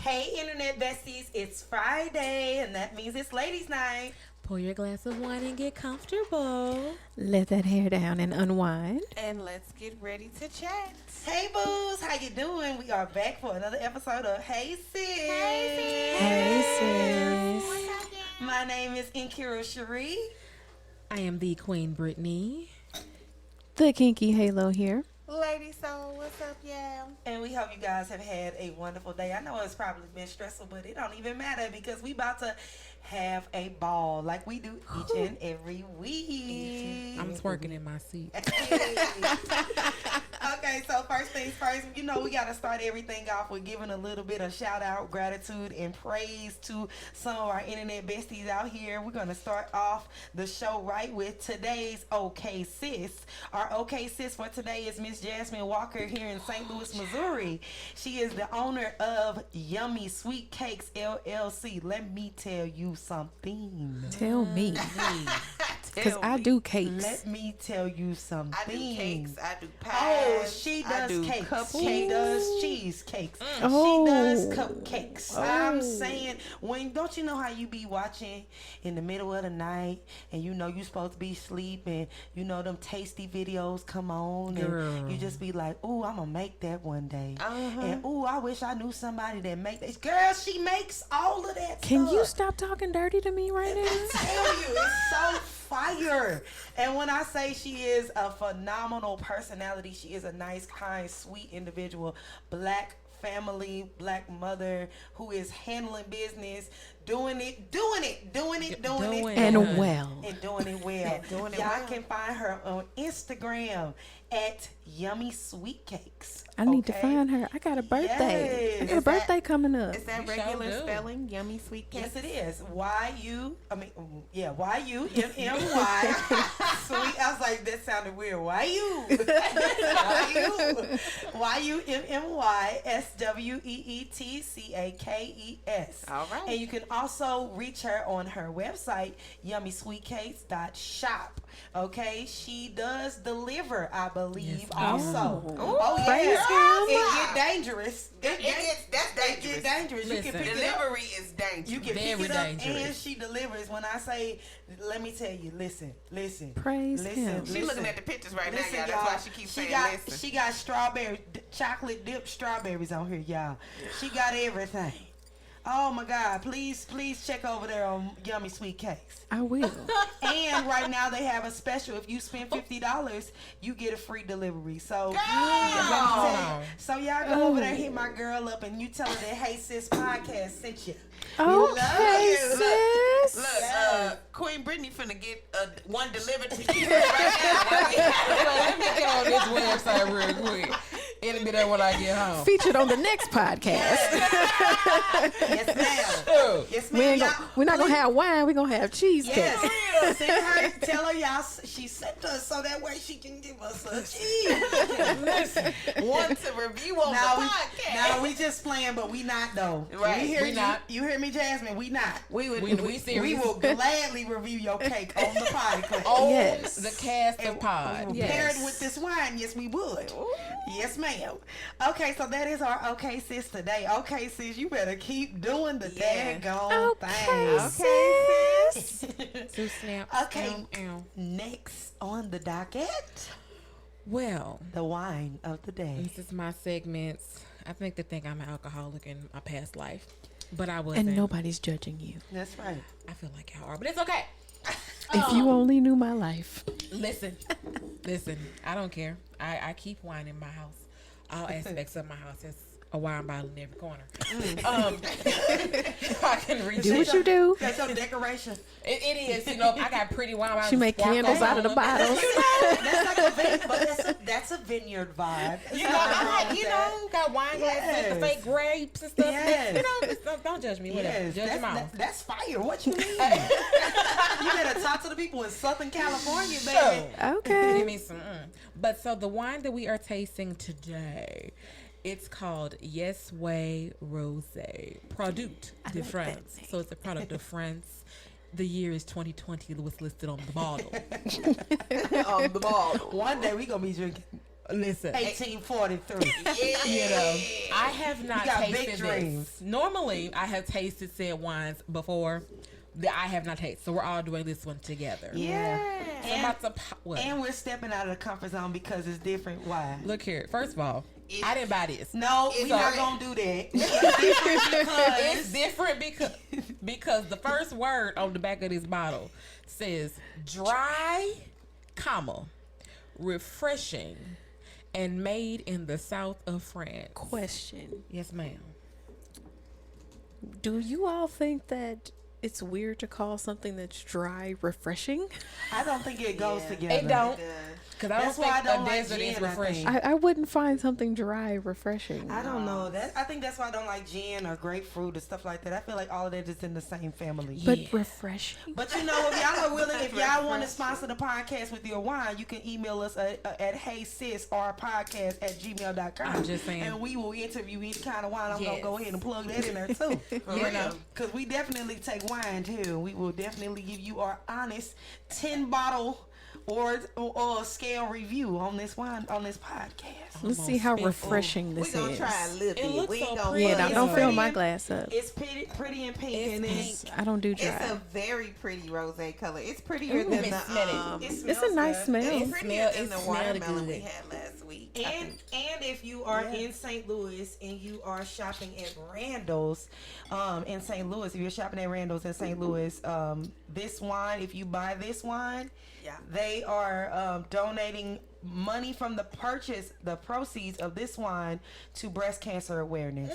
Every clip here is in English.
Hey, internet besties, it's Friday, and that means it's ladies' night. Pour your glass of wine and get comfortable. Let that hair down and unwind. And let's get ready to chat. Hey, boos, how you doing? We are back for another episode of Hey Sis. Hey, sis. What's up, y'all? My name is Nkiru Cherie. I am the Queen Britny. The Kinky Halo here. Ladii Sol, what's up, y'all? And we hope you guys have had a wonderful day. I know it's probably been stressful, but it don't even matter because we about to have a ball like we do each and every week. I'm twerking in my seat. Okay, so first things first, you know we got to start everything off with giving a little bit of shout out, gratitude, and praise to some of our internet besties out here. We're going to start off the show right with today's OK Sis. Our OK Sis for today is Miss Jasmine Walker here in St. Louis, Missouri. She is the owner of Yummy Sweet Cakes LLC. Let me tell you something. Tell me. Because I do cakes. Let me tell you something. I do cakes, I do pies. Oh, she I does do cakes. cupcakes. She does cheesecakes. Oh. She does cupcakes. Oh. I'm saying, don't you know how you be watching in the middle of the night and you know you supposed to be sleeping, you know them tasty videos come on and you just be like, ooh, I'm gonna make that one day. And ooh, I wish I knew somebody that make that. Girl, she makes all of that Can stuff. you stop talking dirty to me right now? I tell you, it's so fire. And when I say she is a phenomenal personality, she is a nice, kind, sweet individual, black family, black mother who is handling business, doing it. And well. And doing it well. Y'all can find her on Instagram at Yummy Sweet Cakes. I need to find her. I got a birthday. Yes. I got a birthday coming up. Is that You sure regular do. spelling? Yummy sweet cakes? Yes, it is. YUMMY. Sweet. I was like, that sounded weird. YUMMYSWEETCAKES. All right. And you can also reach her on her website, yummysweetcakes.shop. Okay, she does deliver, I believe, Yes. also. Ooh. Oh, Praise yeah. God. It get dangerous. That's It dangerous. get dangerous. You can Listen. pick it up. Delivery is dangerous. You can Very pick it up dangerous. and she delivers. When I say, let me tell you, listen. Praise him. She looking at the pictures right Listen, now, y'all. That's why she keeps saying listen. She got chocolate dipped strawberries on here, y'all. She got everything. Oh my God! Please check over there on Yummy Sweet Cakes. I will. And right now they have a special. If you spend $50, you get a free delivery. So, let me tell you. So y'all go over there, hit my girl up, and you tell her that Hey Sis podcast sent you. Okay, you. sis. Look, Yes. Queen Britny finna get one delivered to you right Let me get on this website real quick. It'll be there when I get home. Featured on the next podcast. Yes, ma'am. Oh. Yes, We ma'am. ain't gonna, we're not going to have wine. We're going to have cheesecake. Yes, send her, tell her y'all she sent us so that way she can give us a cheese. Listen, one to review on the podcast. Now we just playing, but we not though. Right, We hear we you, not. You hear me, Jasmine? We not. We would. We serious. We will gladly review your cake on the podcast. Oh, Yes. the cast And of pod. we will pair it with this wine. Yes, we would. Yes, ma'am. Okay, so that is our Okay Sis today. Okay, sis, you better keep doing the Yeah. daggone Okay, thing. sis. Two snaps. Okay. Ow, ow. Next on the docket, Well, the wine of the day. this is my segments. I think they think I'm an alcoholic in my past life, but I wasn't. And nobody's judging you. That's right. I feel like y'all are, but it's okay. If you only knew my life. Listen. I don't care. I keep wine in my house. All aspects of my house. There's a wine bottle in every corner. I can reach Do it. what you do. That's your decoration. It is. You know, I got pretty wine bottles. She make candles out of the bottles. That's like that's a vineyard vibe. You know, got wine glasses, the fake grapes and stuff. Yes. You know, don't judge me. Whatever. Yes, Judge your mouth. that's fire. What you mean? You better talk to the people in Southern California, baby. Okay. Give me some. But so the wine that we are tasting today, it's called Yes Way Rosé, Product de like France. that So it's a product of France. The year is 2020. Was listed on the bottle. On the ball. One day we gonna be drinking Listen, 1843. you know, I have not You got big tasted dreams. this. Normally, I have tasted said wines before that I have not tasted. So we're all doing this one together. Yeah. So I'm about to what? And we're stepping out of the comfort zone because it's different. Why? Look here. First of all, I didn't buy this. No, we're not going to do that. It's different Because the first word on the back of this bottle says dry, comma, refreshing, and made in the south of France. Question. Yes, ma'am. Do you all think that it's weird to call something that's dry refreshing? I don't think it goes together. It don't. Because I don't That's why I think don't a like desert is gin, I refreshing. think. I wouldn't find something dry refreshing. I don't know that. I think that's why I don't like gin or grapefruit or stuff like that. I feel like all of that is in the same family. But Yeah. refreshing? But you know, if y'all are willing, if y'all want to sponsor the podcast with your wine, you can email us at heysisspodcast@gmail.com. I'm just saying. And we will interview any kind of wine. I'm going to Yes. go ahead and plug that in there too. You know. Because we definitely take wine too. We will definitely give you our honest 10 bottle or scale review on this wine, on this podcast. Let's see how spit. refreshing We this gonna is. try a little It bit. looks We so ain't gonna pretty. Yeah, put don't, it don't on. fill pretty my and- glass up. It's pretty and pink. It's and pink. I don't do It's dry. a very pretty rose color. It's prettier Ooh. than Let me the smell it. It It's smells a nice good. smell. It's prettier than It the smelled watermelon we good. had last week. I And think. if you are Yeah. in St. Louis and you are shopping at Randall's in St. Louis, if you're shopping at Randall's in St. Louis, this wine, if you buy this wine, Yeah. they are donating money from the proceeds of this wine to breast cancer awareness.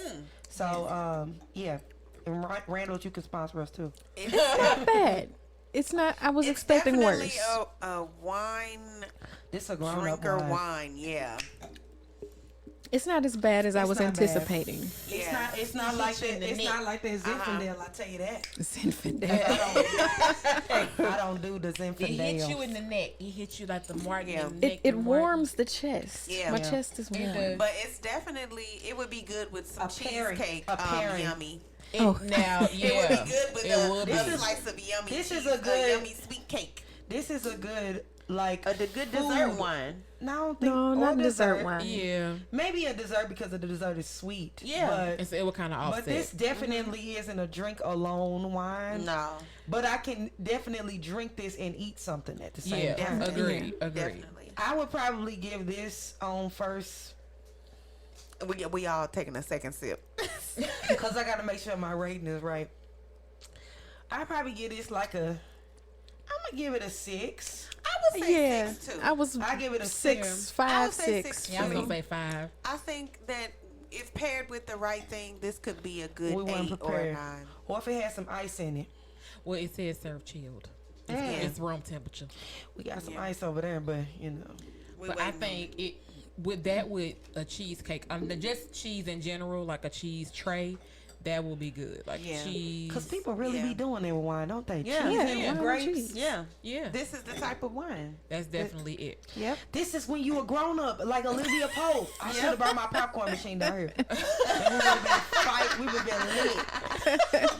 So, yeah. And Randall's, you can sponsor us too. It's Not bad. It's not. I was it's expecting definitely worse. a wine This is a grown up drinker wine. wine. Yeah. It's not as bad as I It's was not bad. anticipating. It's Yeah. not. It's not like hit you in that. the It's neck. not like that Zinfandel. I tell you that. Zinfandel. I don't do the Zinfandel. It hit you in the neck. It hit you like the Martin Yeah. in the neck. It and warms the chest. Yeah. My Yeah. chest is warm. does. But it's definitely, it would be good with some A pairing. cheesecake. A pairing. Yummy. Martin. Oh. Now, yeah. It would be good with It would a be. slice of yummy this is cheese, a good- yummy sweet cake. This is a good like The good food. dessert wine. No, I don't think, No, or not dessert wine. Yeah. Maybe a dessert because of the dessert is sweet. Yeah. And so it would kind of offset. But this definitely isn't a drink alone wine. No. But I can definitely drink this and eat something at the same yeah. time. Agreed. Agreed. Definitely. I would probably give this on first We all taking a second sip. because I got to make sure my rating is right. I probably give this like a. I'm gonna give it a 6. I would say Yeah, 6 too. I was I give it a 6, six. I 5, would say 6. 6 Yeah, I was too. going to say 5. I think that if paired with the right thing, this could be a good We weren't 8 or a prepared. 9. Or if it has some ice in it. Well, it says serve chilled. Mm. It's room temperature. We got some Yeah. ice over there, but you know. But I think it with a cheesecake, just cheese in general, like a cheese tray, that will be good. Like Yeah. cheese. Because people really Yeah. be doing it with wine, don't they? Yeah. Cheese Yeah, and wine with grapes. cheese. Yeah. Yeah, This is the type of wine. that's definitely it. Yep. This is when you a grown up, like Olivia Pope. I should have brought my popcorn machine down here. And we would have been fight. We would have been lit.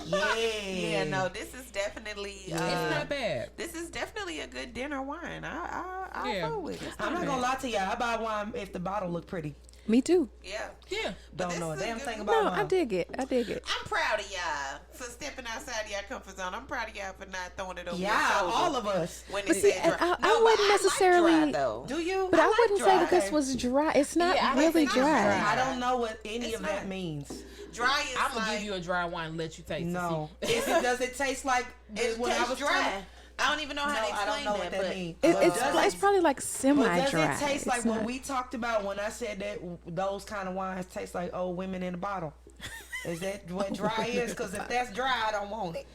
Yeah. Yeah, no, this is definitely It's not bad. this is definitely a good dinner wine. I'll Yeah. go with it. It's I'm not gonna lie to y'all. I buy wine if the bottle look pretty. Me too. Yeah. Yeah. But Don't know a this is damn good- thing about No, wine. I dig it. I dig it. I'm proud of y'all for stepping outside of your comfort zone. I'm proud of y'all for not throwing it over your Yeah, shoulder all of us. when But it see, said dry. I No, wouldn't but I like necessarily- dry, though. Do you? But I, like wouldn't say that dry. this was dry. It's not Yeah, I really think it's dry. dry. I don't know what any It's of that not. means. Dry is I'm gonna like give you a dry wine and let you taste No. it. Does it taste like it when I tastes was dry. trying- I don't even know how No, to I explain don't know what that but means. It, But it's, does it's it- probably like But does semi-dry. it taste It's like not- what we talked about when I said that those kind of wines taste like old women in a bottle? Is that what dry is? Because if that's dry, I don't want it.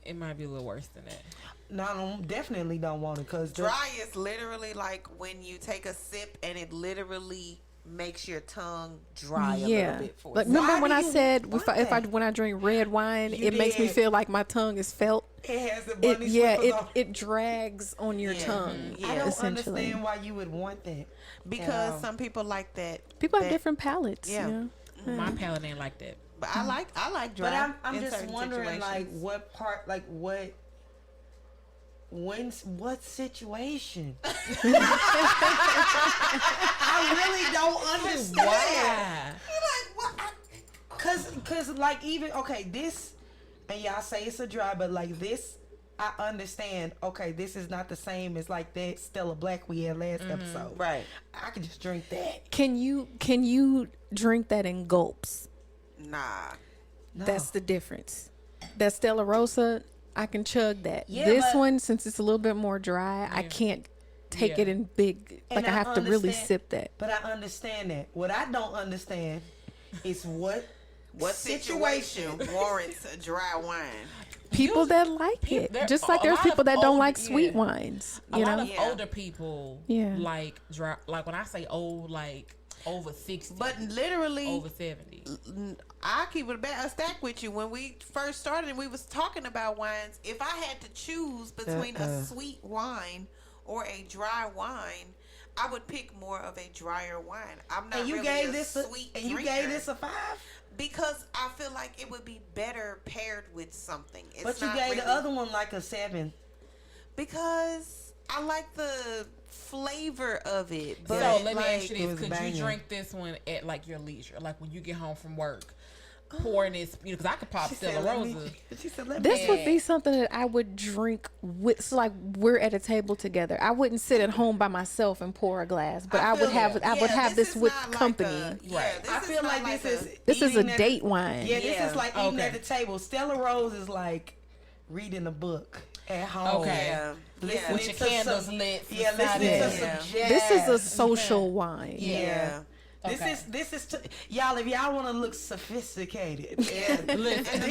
It might be a little worse than that. No, I definitely don't want it because dry is literally like when you take a sip and it literally makes your tongue dry a little Yeah. bit for Like you. remember Why when do I you said want if I that? when I drink red wine, You it makes me did. feel like my tongue is felt. it has the It bunny yeah, slippers on. it drags on your Yeah. tongue. Yeah. I don't essentially. understand why you would want that. Because Yeah. some people like that. People have that- different palates. Yeah. Yeah. My palate ain't like that. But I like dry. But I'm in just certain wondering, like, situations. what part, like, what what situation? I really don't understand. Why? Like what? Cause like even okay, this and y'all say it's a dry, but like this, I understand. Okay, this is not the same as like that Stella Black we had last episode. Right. I can just drink that. Can you drink that in gulps? Nah. No. That's the difference. That Stella Rosa, I can chug that. Yeah, This but- one, since it's a little bit more dry, I can't take Yeah. it in big. And Like I have to really understand- sip that. But I understand that. What I don't understand is what Situation warrants a dry wine? People that like it, there- just like a there's lot people of that don't old- like sweet yeah. wines. A You lot know, of Yeah. older people Yeah. like dry. Like when I say old, like over 60, But literally, over 70. I keep a stack with you. When we first started and we was talking about wines, if I had to choose between a sweet wine or a dry wine, I would pick more of a drier wine. I'm not and you really gave a this sweet and you drinker gave this a 5? because I feel like it would be better paired with something. It's But you not gave really, the other one like a 7. because I like the flavor of it. But So let me like, ask you it this: was could banging. you drink this one at like your leisure, like when you get home from work, pouring this? Because I could pop Stella Rosa. She said, let this me. would be something that I would drink with. So like we're at a table together. I wouldn't sit at home by myself and pour a glass, but I would feel have. that. I would have this is with not like company. Right. I feel like this is This is a eating at- date wine. Yeah, this Yeah. is like eating Okay. at the table. Stella Rose is like reading a book at home. Okay. Yeah. Listening With your to candles some- lit. Yeah, beside listening it. to Yeah. some jazz. This is a social wine. Yeah. Okay. This is y'all. If y'all want to look sophisticated, Listen, this is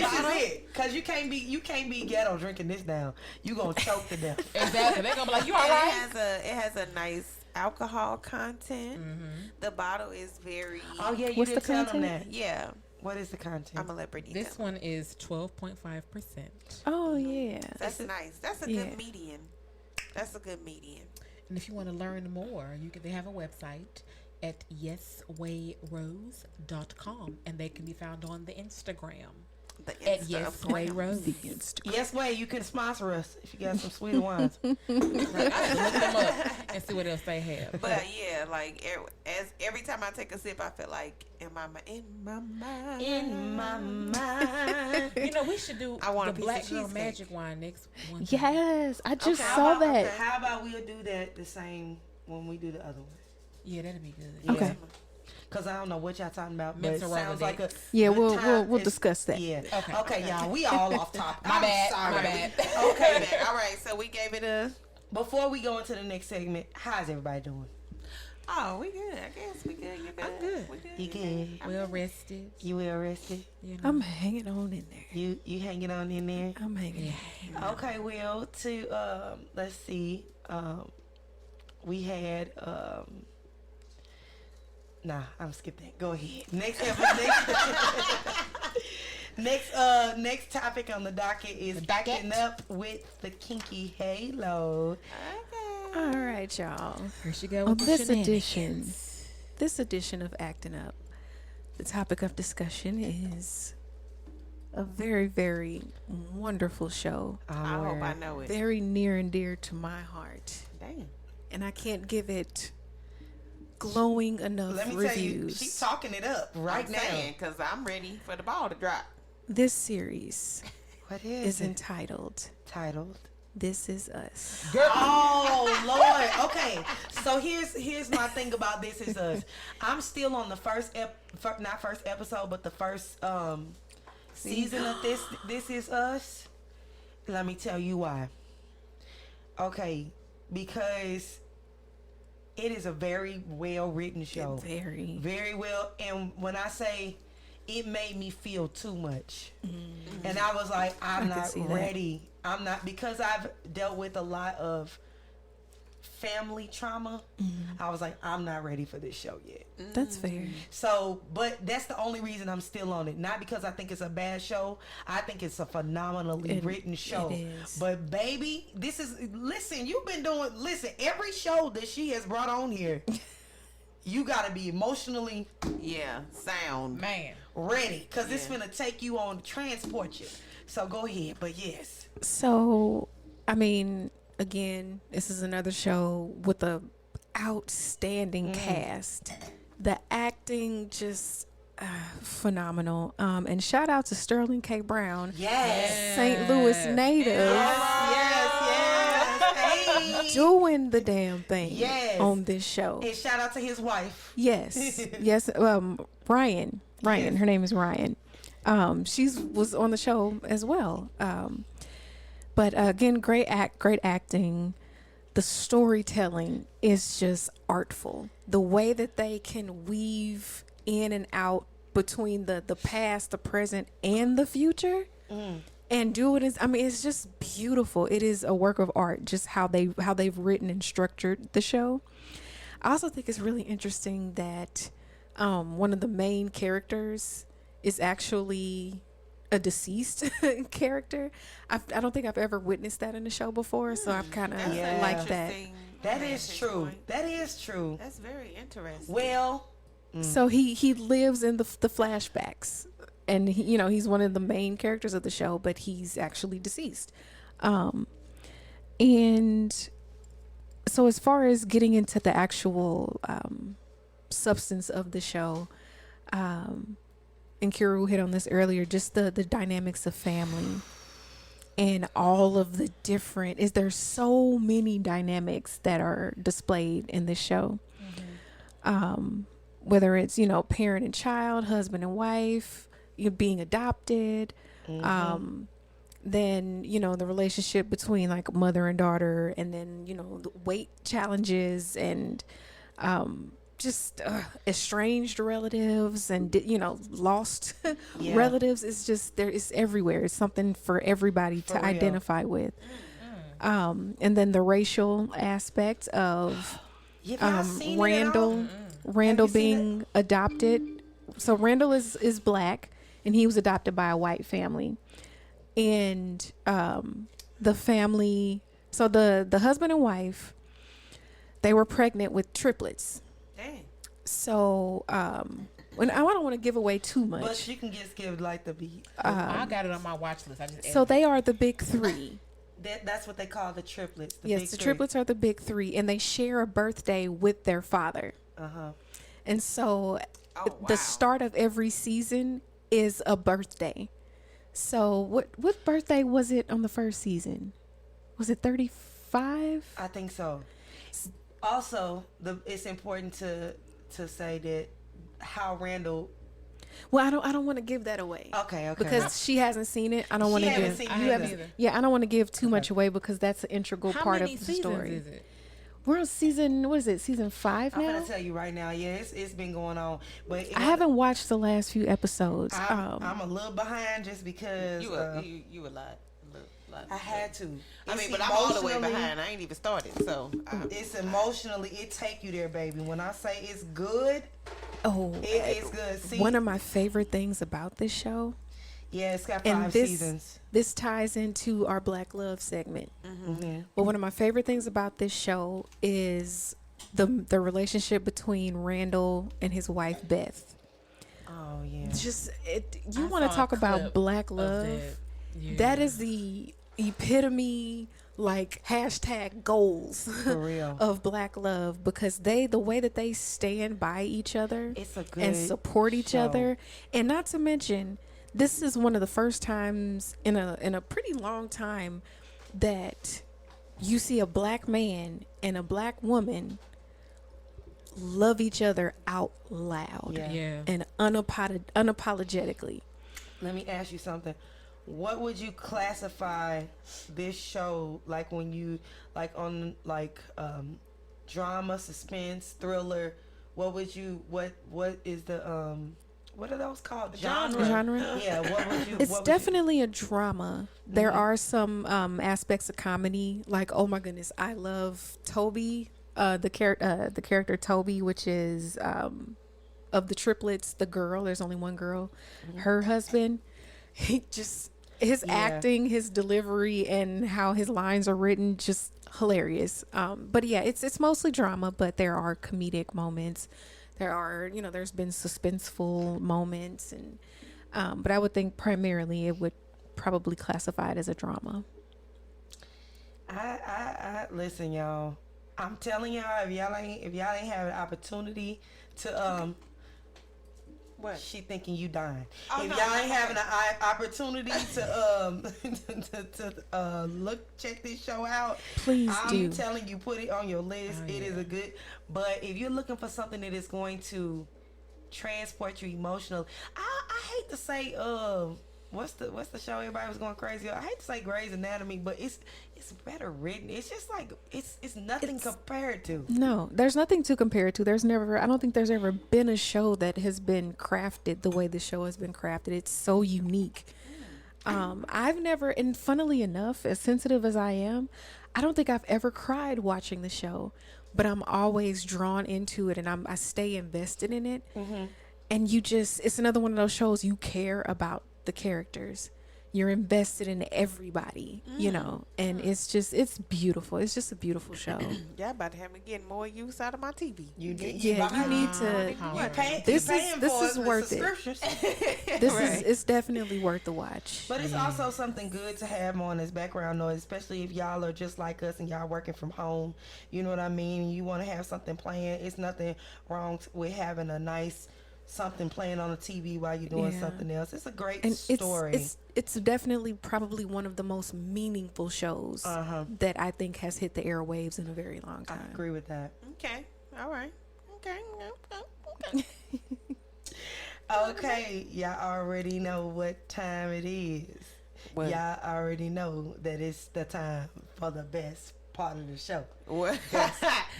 it. Cause you can't be ghetto drinking this down. You gonna choke to death. exactly. They're gonna be like, "You all And right?" it has a nice alcohol content. The bottle is very Oh yeah, you What's didn't the tell them content? that. yeah. What is the content? I'm gonna let Britny This know. one is 12.5%. Oh yeah. That's nice. That's a Yeah. good median. That's a good median. And if you want to learn more, they have a website at yeswayrose.com, and they can be found on the Instagram The at Insta, of course. yeswayrose. Yes, way you can sponsor us if you got some sweeter wines. Look them up and see what else they have. But yeah, like every time I take a sip, I feel like in my mind. In my mind. We should do I want the a piece Black of Girl cheesecake. Magic wine next one. Yes, I just How saw about- that. How about we'll do that the same when we do the other one? Yeah, that'd be good. Yeah. Okay. Cause I don't know what y'all talking about, but it Mental sounds like a Rolodex. Yeah, good we'll time. we'll It's- discuss that. Yeah. Okay. Okay, y'all. We all off topic. My I'm bad. sorry. My bad. Okay, then. All right. So we gave it a. Before we go into the next segment, how's everybody doing? Oh, we good. I guess we good. You good? I'm good. We good. You good? Well rested. You well rested? I'm hanging on in there. You hanging on in there? I'm hanging. Okay, well, let's see. We had nah, I'm skipping that. Go ahead. Next topic on the docket is acting up with the Kinky Halo. All right, y'all. Here she go On with the this shenanigans. edition of Acting Up, the topic of discussion is a very, very wonderful show. I hope I know it. Very near and dear to my heart. Damn. And I can't give it glowing enough Let me reviews. tell you, she's talking it up right I'm now. saying, because I'm ready for the ball to drop. This series What is is it? entitled Titled? This Is Us. Oh Lord. Okay. So here's my thing about This Is Us. I'm still on the not first episode, but the first season of This Is Us. Let me tell you why. Okay, because it is a very well written show. Very. Very well, and when I say it made me feel too much, and I was like, I'm can not see that. ready. I'm not, because I've dealt with a lot of family trauma. I was like, I'm not ready for this show yet. That's fair. So, but that's the only reason I'm still on it. Not because I think it's a bad show. I think it's a phenomenally written show. it is. But baby, listen, every show that she has brought on here, you gotta be emotionally Yeah, sound. Man. ready. Cause it's Yeah. gonna take you on, transport you. So go ahead, but yes. So, I mean, again, this is another show with a outstanding cast. The acting just phenomenal. And shout out to Sterling K. Brown, Yes. St. Louis native, Yes. Hey. doing the damn thing Yes. on this show. And shout out to his wife. Yes, yes. Ryan. Yes. Her name is Ryan. She's was on the show as well. But again, great acting. The storytelling is just artful. The way that they can weave in and out between the past, the present, and the future, and do it is, I mean, it's just beautiful. It is a work of art, just how they've written and structured the show. I also think it's really interesting that one of the main characters is actually a deceased character. I don't think I've ever witnessed that in the show before, so I've kind of like that. That is true. That is true. That's very interesting. Well, So he lives in the flashbacks, and he's one of the main characters of the show, but he's actually deceased. And so as far as getting into the actual substance of the show, Nkiru hit on this earlier, just the dynamics of family and all of the different, there's so many dynamics that are displayed in this show. Whether it's, parent and child, husband and wife, you're being adopted, then, the relationship between like mother and daughter, and then, the weight challenges and, just estranged relatives and lost relatives. It's just it's everywhere. It's something for everybody to identify with. And then the racial aspect of Randall being adopted. So Randall is black, and he was adopted by a white family, and the family, so the husband and wife, they were pregnant with triplets. Dang. So, when I don't want to give away too much, but you can just give like the beat. I got it on my watch list. I just so they are the big three. That's what they call the triplets. Yes, the triplets are the big three, and they share a birthday with their father. And so, the start of every season is a birthday. So, what birthday was it on the first season? Was it 35? I think so. Also, it's important to say that how Randall. Well, I don't want to give that away. Okay. Because she hasn't seen it. I don't want to give. Seen I haven't either. Yeah, I don't want to give too much away because that's an integral How part many of the seasons story. is it? We're on season, what is it, season 5 I'm now? gonna tell you right now. Yeah, it's been going on, but I haven't watched the last few episodes. I'm a little behind just because You a lot. I had to. I mean, It's but I'm all the way emotionally- behind. I ain't even started, so It's emotionally, it take you there, baby. When I say it's good, Oh, it's good. See, one of my favorite things about this show, yeah, it's got and 5 this seasons. this ties into our Black Love segment. But one of my favorite things about this show is the relationship between Randall and his wife Beth. Oh yeah. Just you I want to saw a talk about clip Black of love? that. Yeah. That is the epitome, like hashtag goals For real. of Black love, because the way that they stand by each other It's a good and support each show. other, and not to mention, this is one of the first times in a pretty long time that you see a black man and a black woman love each other out loud Yeah. and unapologetically. Let me ask you something. What would you classify this show like when you on drama, suspense, thriller? What would you what is the what are those called? Genre? Yeah. What would you? It's what would definitely a drama. There are some aspects of comedy, like, oh my goodness, I love Toby, the character Toby, which is of the triplets, the girl. There's only one girl. Her husband, his acting, his delivery, and how his lines are written, just hilarious. But yeah, it's mostly drama, but there are comedic moments. There are, there's been suspenseful moments, and but I would think primarily it would probably classify it as a drama. I listen, y'all. I'm telling y'all, if y'all ain't have an opportunity to What? she thinking you dying. Oh, If no, y'all no, ain't okay. having an opportunity to look check this show out, Please I'm do. telling you, put it on your list. It is a good. But if you're looking for something that is going to transport you emotionally, I hate to say what's the show everybody was going crazy on? I hate to say Grey's Anatomy, but it's better written. It's just like it's nothing compared to. No, there's nothing to compare it to. I don't think there's ever been a show that has been crafted the way the show has been crafted. It's so unique. I've never, and funnily enough, as sensitive as I am, I don't think I've ever cried watching the show, but I'm always drawn into it and I stay invested in it. And it's another one of those shows you care about the characters. You're invested in everybody, you know, and it's beautiful. It's just a beautiful show. Y'all about to have me getting more use out of my TV. You need You need to. This is worth it. It's definitely worth the watch. But it's also something good to have on as background noise, especially if y'all are just like us and y'all working from home. You know what I mean? You want to have something playing. It's nothing wrong with having a nice something playing on the TV while you're doing something else. It's a great story. It's definitely probably one of the most meaningful shows that I think has hit the airwaves in a very long time. I agree with that. Okay. All right. Okay. Okay, y'all already know what time it is. What? Y'all already know that it's the time for the best part of the show. What?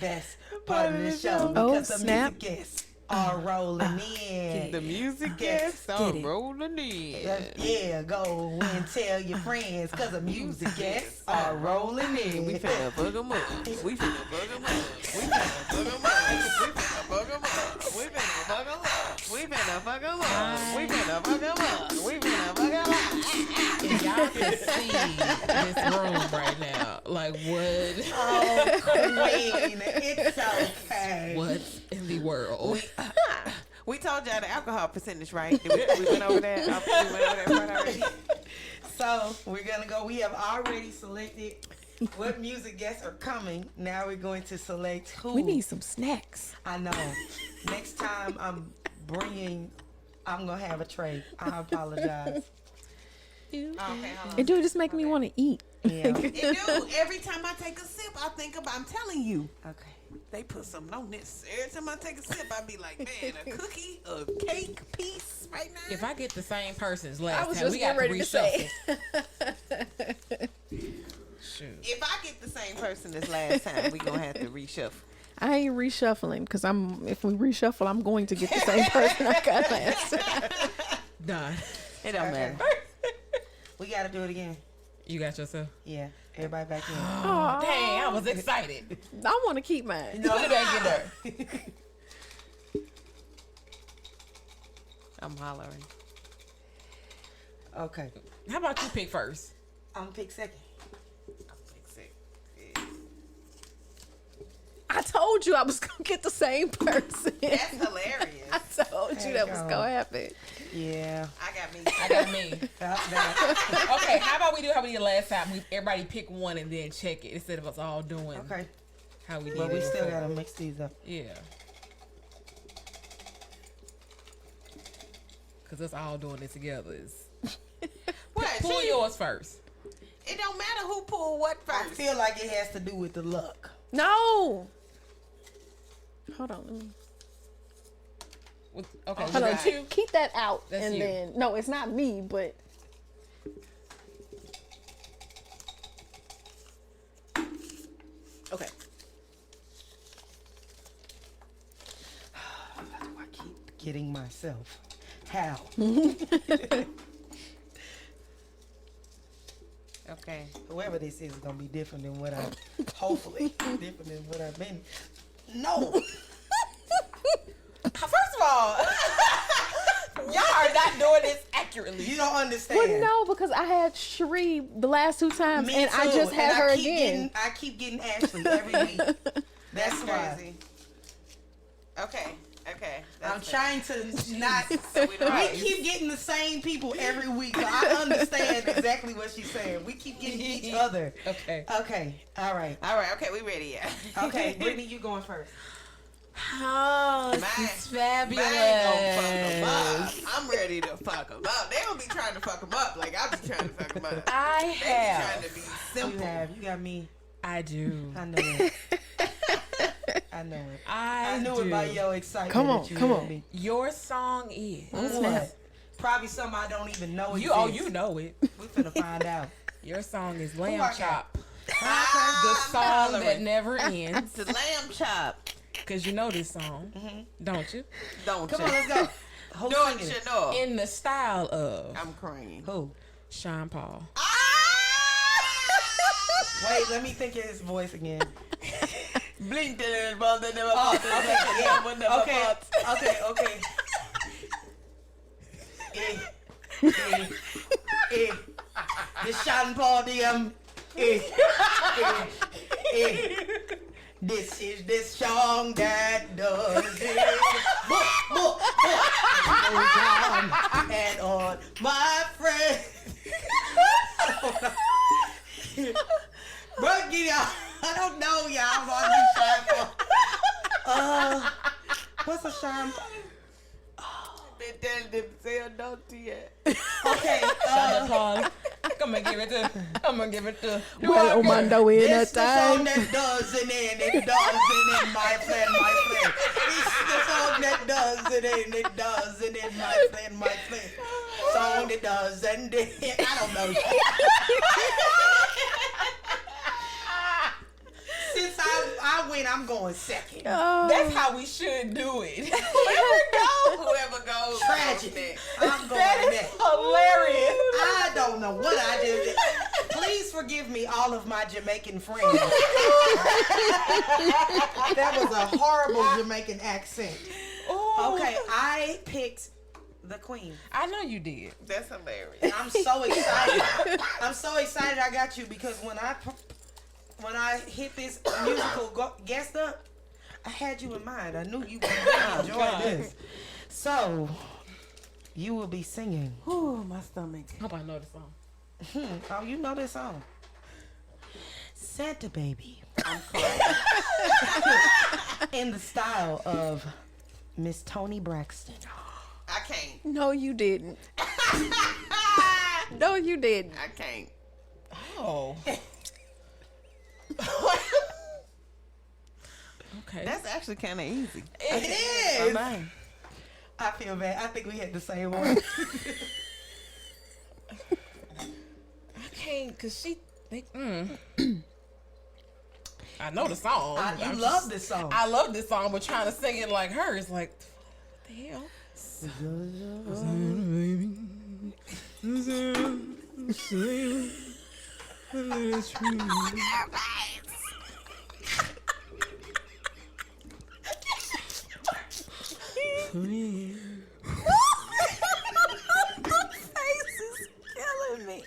Best part of the show. Oh, Because the snap. music guests are rolling in. The music Yes, guests are it. rolling in. Yeah, go and tell your friends, because the music guests are rolling in. We finna bug 'em up. We finna bug 'em up. We finna bug 'em up. We finna bug 'em up. We finna bug 'em up. We finna bug 'em up. We finna bug 'em up. We finna bug 'em up. If y'all can see this room right now, like what? Oh, queen, it's okay. What in the world? We told y'all the alcohol percentage, right? We went over that. We went over that part already. So we're gonna go. We have already selected what music guests are coming. Now we're going to select who. We need some snacks. I know. Next time I'm gonna have a tray. I apologize. Okay, hold on. It do just make me want to eat. Yeah. It do. Every time I take a sip, I think about. I'm telling you. Okay. They put something on this. Every time I take a sip, I be like, man, a cookie, a cake piece right now. If I get the same person's I last was time, just we got to getting ready to say. reshuffle. Shoot. If I get the same person as last time, we gonna have to reshuffle. I ain't reshuffling because if we reshuffle, I'm going to get the same person I got last time. Done. It don't matter. We gotta do it again. You got yourself? Yeah. Everybody back in. Aw, Dang, I was excited. I want to keep mine. Put it back in there. I'm hollering. Okay. How about you pick first? I'm gonna pick second. I told you I was going to get the same person. That's hilarious. I told you that was going to happen. Yeah. I got me. I got me. That. Okay, how about we do how we did last time? Everybody pick one and then check it instead of us all doing Okay. how we did But we it still before. gotta mix these up. Yeah. Because us all doing it together is... What? Pull See, yours first. it don't matter who pulled what I first. feel like it has to do with the luck. No. Hold on. Let me. Okay, Hold on. that's you. Keep that out. That's and you. then. No, it's not me, but. Okay. I keep getting myself. How? Okay. Whoever this is gonna be different than what I. Hopefully, different than what I've been. No. First of all, y'all are not doing this accurately. You don't understand. Well, no, because I had Cherie the last 2 times, Me and I too. just had And her I keep again. I keep getting Ashley every week. That's why. Crazy. Okay. Okay. I'm trying to not. So We keep getting the same people every week. So I understand exactly what she's saying. We keep getting each other. Okay. Okay. All right. All right. Okay, we ready? Yeah. Okay, Britney, you going first. Oh, this Mine- is fabulous. Mine gonna fuck 'em up. I'm ready to fuck them up. They don't be trying to fuck them up like I be trying to fuck them up. I They be have. trying to be You simple. have. You got me. I do. I know it. I know it. I knew do. it by your excitement. Come on, that you come had on. me. Your song is. What? Probably something I don't even know. You know it. We finna find out. Your song is I Lamb got? Chop. The I'm song that hollering. never ends. The lamb chop. Cause you know this song, don't you? Don't Come you? on, let's go. Who's Don't singing you it? know? In the style of I'm crying. Who? Sean Paul. Wait, let me think of his voice again. Blink the ball that never Oh, falls. okay, yeah. One never Okay, falls. okay. The Sean Paul DM. This is the song that does it. Goes on and on, my friend. But y'all, I don't know, y'all. I'm on the Sean Paul. What's a Sean Paul? Been telling them to say don't do yet. Okay, Sean Paul. Come and give it to. Well, Omando in a this the song time. that does it in, it does it in, my friend, my friend. It's the song that does it in, it does it in, my friend, my friend. Song that does and it. I don't know. Since I win, I'm going second. That's how we should do it. Whoever goes. Tragedy. I'm going That is next. hilarious. I don't know what I just did. Please forgive me, all of my Jamaican friends. That was a horrible Jamaican accent. Ooh. Okay, I picked the Queen. I know you did. That's hilarious. I'm so excited. I'm so excited I got you because when I hit this musical guest up, I had you in mind. I knew you would enjoy God. this. So, you will be singing. Ooh, my stomach. Hope I know the song. Oh, you know this song. Santa Baby. I'm crying. In the style of Miss Toni Braxton. I can't. No, you didn't. No, you didn't. I can't. Oh. Okay. That's actually kind of easy. It is. Bye-bye. I feel bad. I think we had the same one. I can't, cause she. I know the song. You love this song. I love this song, but trying to sing it like her is like, what the hell? Killing me.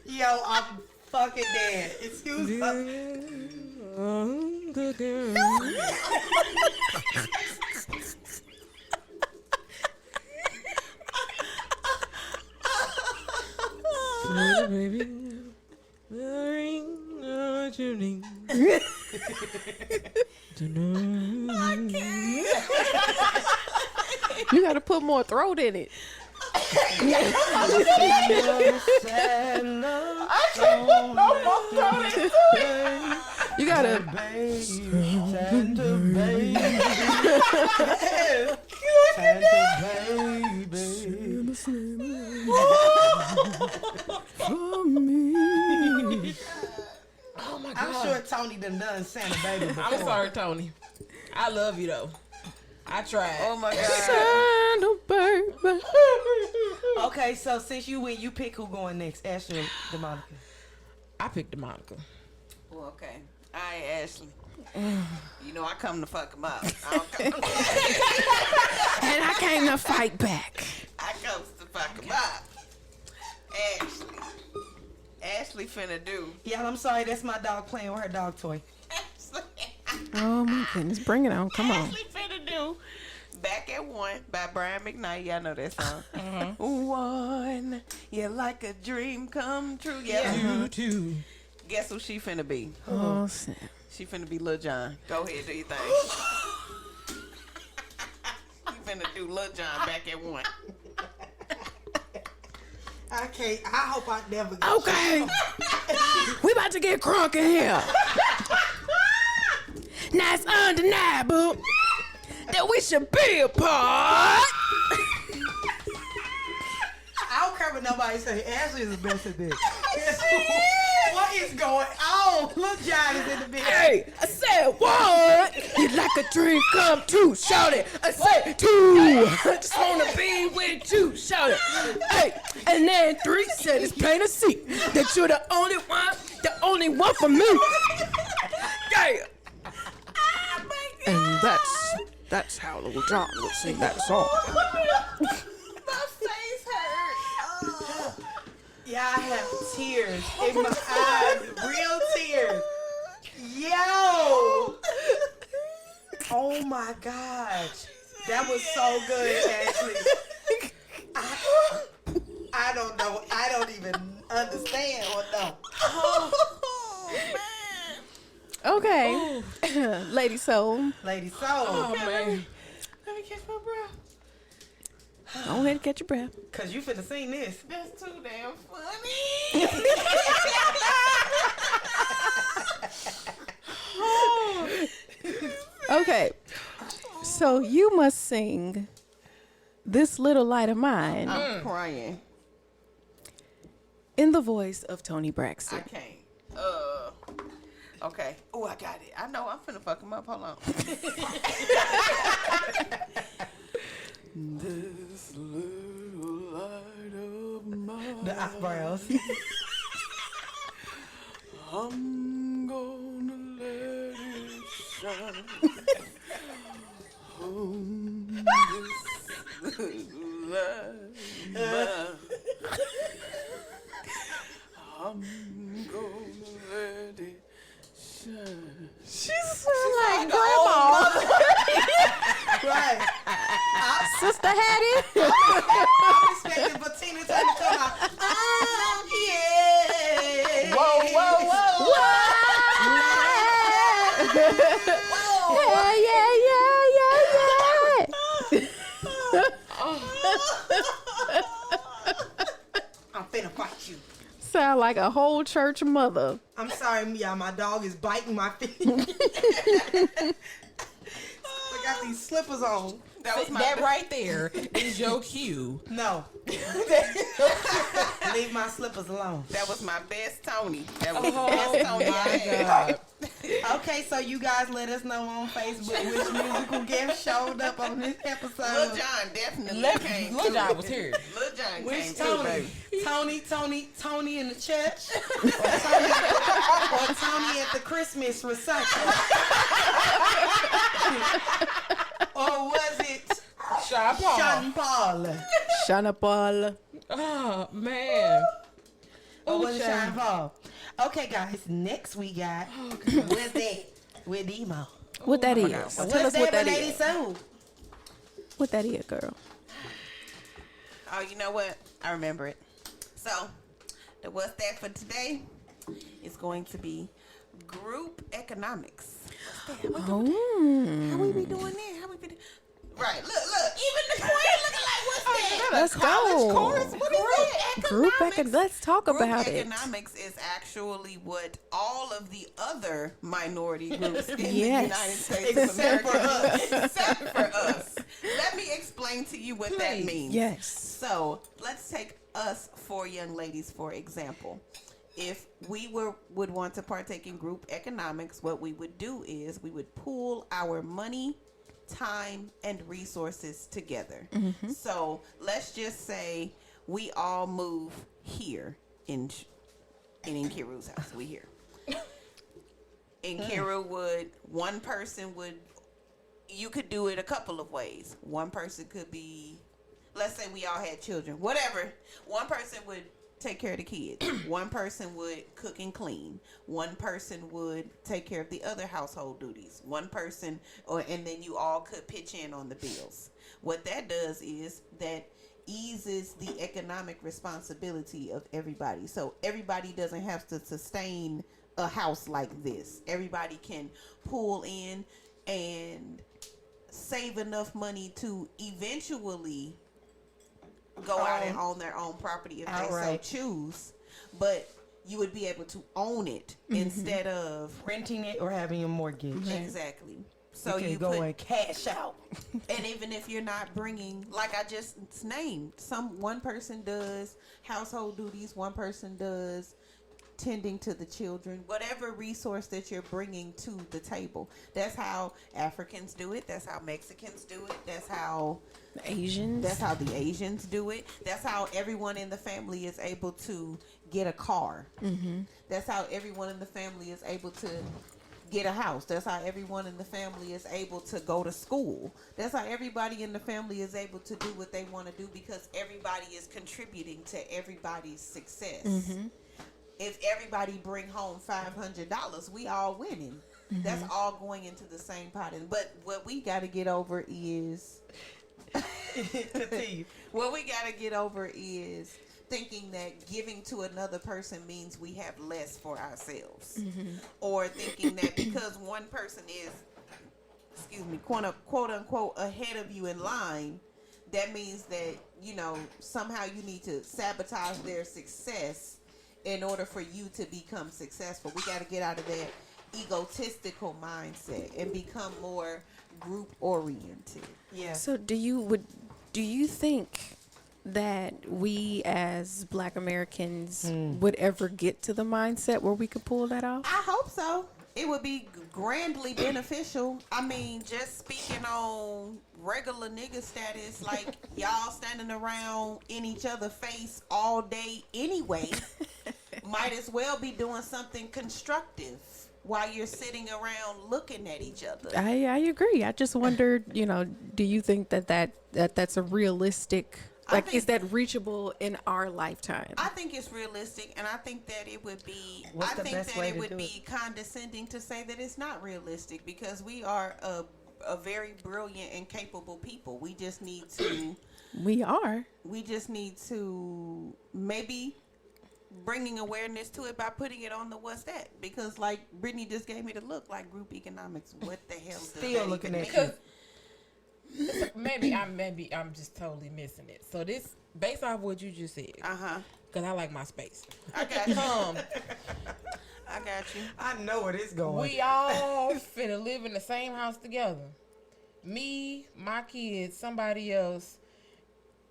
Yo, I'm fucking dead. Excuse me. You got to put more throat in it. You got to. Santa baby. Oh my God. I'm sure Tony done Santa baby before. I'm sorry, Tony. I love you though. I tried. Oh my God. Santa baby. Okay, so since you win, you pick who going next, Ashley or DeMonica. I picked the Monica. Well, okay. All right, Ashley. You know I come to fuck him up. I don't come And I came to fight back. I comes to fuck him up. Ashley. Ashley finna do. Yeah, I'm sorry, that's my dog playing with her dog toy. Oh my goodness. Bring it on. Come on. Ashley finna do at One by Brian McKnight. Y'all know that song. One, yeah, like a dream come true. Yeah. Two. Guess who she finna be? Oh, snap. She finna be Lil Jon. Go ahead, do your thing. You finna do Lil Jon back at One. I can't. I hope I never get Okay. We about to get crunk in here. Now it's undeniable that we should be apart. I don't care what nobody say. Ashley is the best at this. What is going on? Lil Jon is in the bitch. Hey, I said one. You like a dream come true. Shout it. I said two. I just wanna be with you. Shout it. Hey, and then three said it's plain to see that you're the only one for me. Yeah. And that's how Lil Jon would sing that song. My face hurt. Yeah, I have tears in my eyes. Real tears. Yo. Oh my gosh. That was so good, Ashley. I don't know. I don't even understand or know. Oh, man. Okay. Lady Soul. Lady Soul. Oh, man. Let me catch my breath. Go ahead and catch your breath. Cause you finna sing this. That's too damn funny. Okay. So you must sing This Little Light of Mine I'm crying. in the voice of Tony I Braxton. can't. Okay. Oh, I got it. I know. I'm finna fuck him up. Hold on. This little light of mine. The eyebrows. I'm gonna let it shine. This little light of mine. I'm gonna let it shine. She's like grandma. Right. Sister Hattie. I'm expecting for Tina Turner to come out. Oh, yeah. Whoa, whoa, whoa. I'm finna fight you. Sound like a whole church mother. I'm sorry, y'all. My dog is biting my feet. I got these slippers on. That was my That right there is your cue. No. Leave my slippers alone. That was my best Tony. That was Oh, the best Tony I my had. God. Okay, so you guys let us know on Facebook which musical guest showed up on this Lil episode. Jon definitely came. Lil Jon was here. Lil Jon Which came too, Tony? baby. Tony in the church? Or Tony at the Christmas reception? Or was it Sean Paul. Sean Paul? Shana Paul. Oh, man. Or was it Sean. Sean Paul? Okay, guys, next we got What's That with Emo. What that is? What's Tell us that what that with Lady is. Soul? What that is, girl. Oh, you know what? I remember it. So, the what's that for today is going to be group economics. What's that? How we be doing that? How we be Right, look, even the queen looking like what's that? Let's College go. course? What is that? Group Economics. Let's talk Group about it. economics is actually what all of the other minority groups in Yes. the United States of Except America, for us. except for us. Let me explain to you what that Please. means. Yes. So let's take us four young ladies for example. If we would want to partake in group economics, what we would do is we would pool our money, time, and resources together. So let's just say we all move here in Nkiru's house. We here. Nkiru one person would, you could do it a couple of ways. One person could be, let's say we all had children, whatever. One person would take care of the kids. One person would cook and clean. One person would take care of the other household duties. One person, and then you all could pitch in on the bills. What that does is that eases the economic responsibility of everybody. So everybody doesn't have to sustain a house like this. Everybody can pull in and save enough money to eventually go out and own their own property if they so choose. But you would be able to own it instead of renting it or having a mortgage. Exactly. So you go and cash out. And even if you're not bringing, like I just named, one person does household duties, one person does tending to the children, whatever resource that you're bringing to the table. That's how Africans do it. That's how Mexicans do it. That's how the Asians do it. That's how everyone in the family is able to get a car. That's how everyone in the family is able to get a house. That's how everyone in the family is able to go to school. That's how everybody in the family is able to do what they want to do, because everybody is contributing to everybody's success. If everybody bring home $500, we all winning. That's all going into the same pot. But what we got to get over is what we got to get over is thinking that giving to another person means we have less for ourselves, or thinking that because one person is, quote unquote, ahead of you in line, that means that, you know, somehow you need to sabotage their success in order for you to become successful. We got to get out of that egotistical mindset and become more group oriented. Yeah. So do you think that we as Black Americans would ever get to the mindset where we could pull that off? I hope so. It would be grandly beneficial. I mean, just speaking on regular nigga status, like y'all standing around in each other's face all day anyway, might as well be doing something constructive while you're sitting around looking at each other. I agree. I just wondered, you know, do you think that's a realistic, like, is that reachable in our lifetime? I think it's realistic, and I think that it would be, condescending to say that it's not realistic, because we are a very brilliant and capable people. We just need to maybe bringing awareness to it by putting it on the what's that, because like Britny just gave me the look like group economics. What the hell? Still looking at you. Maybe I'm just totally missing it. So this, based off what you just said, because I like my space. I got you. I got you. I know where this going. We all finna live in the same house together. Me, my kids, somebody else.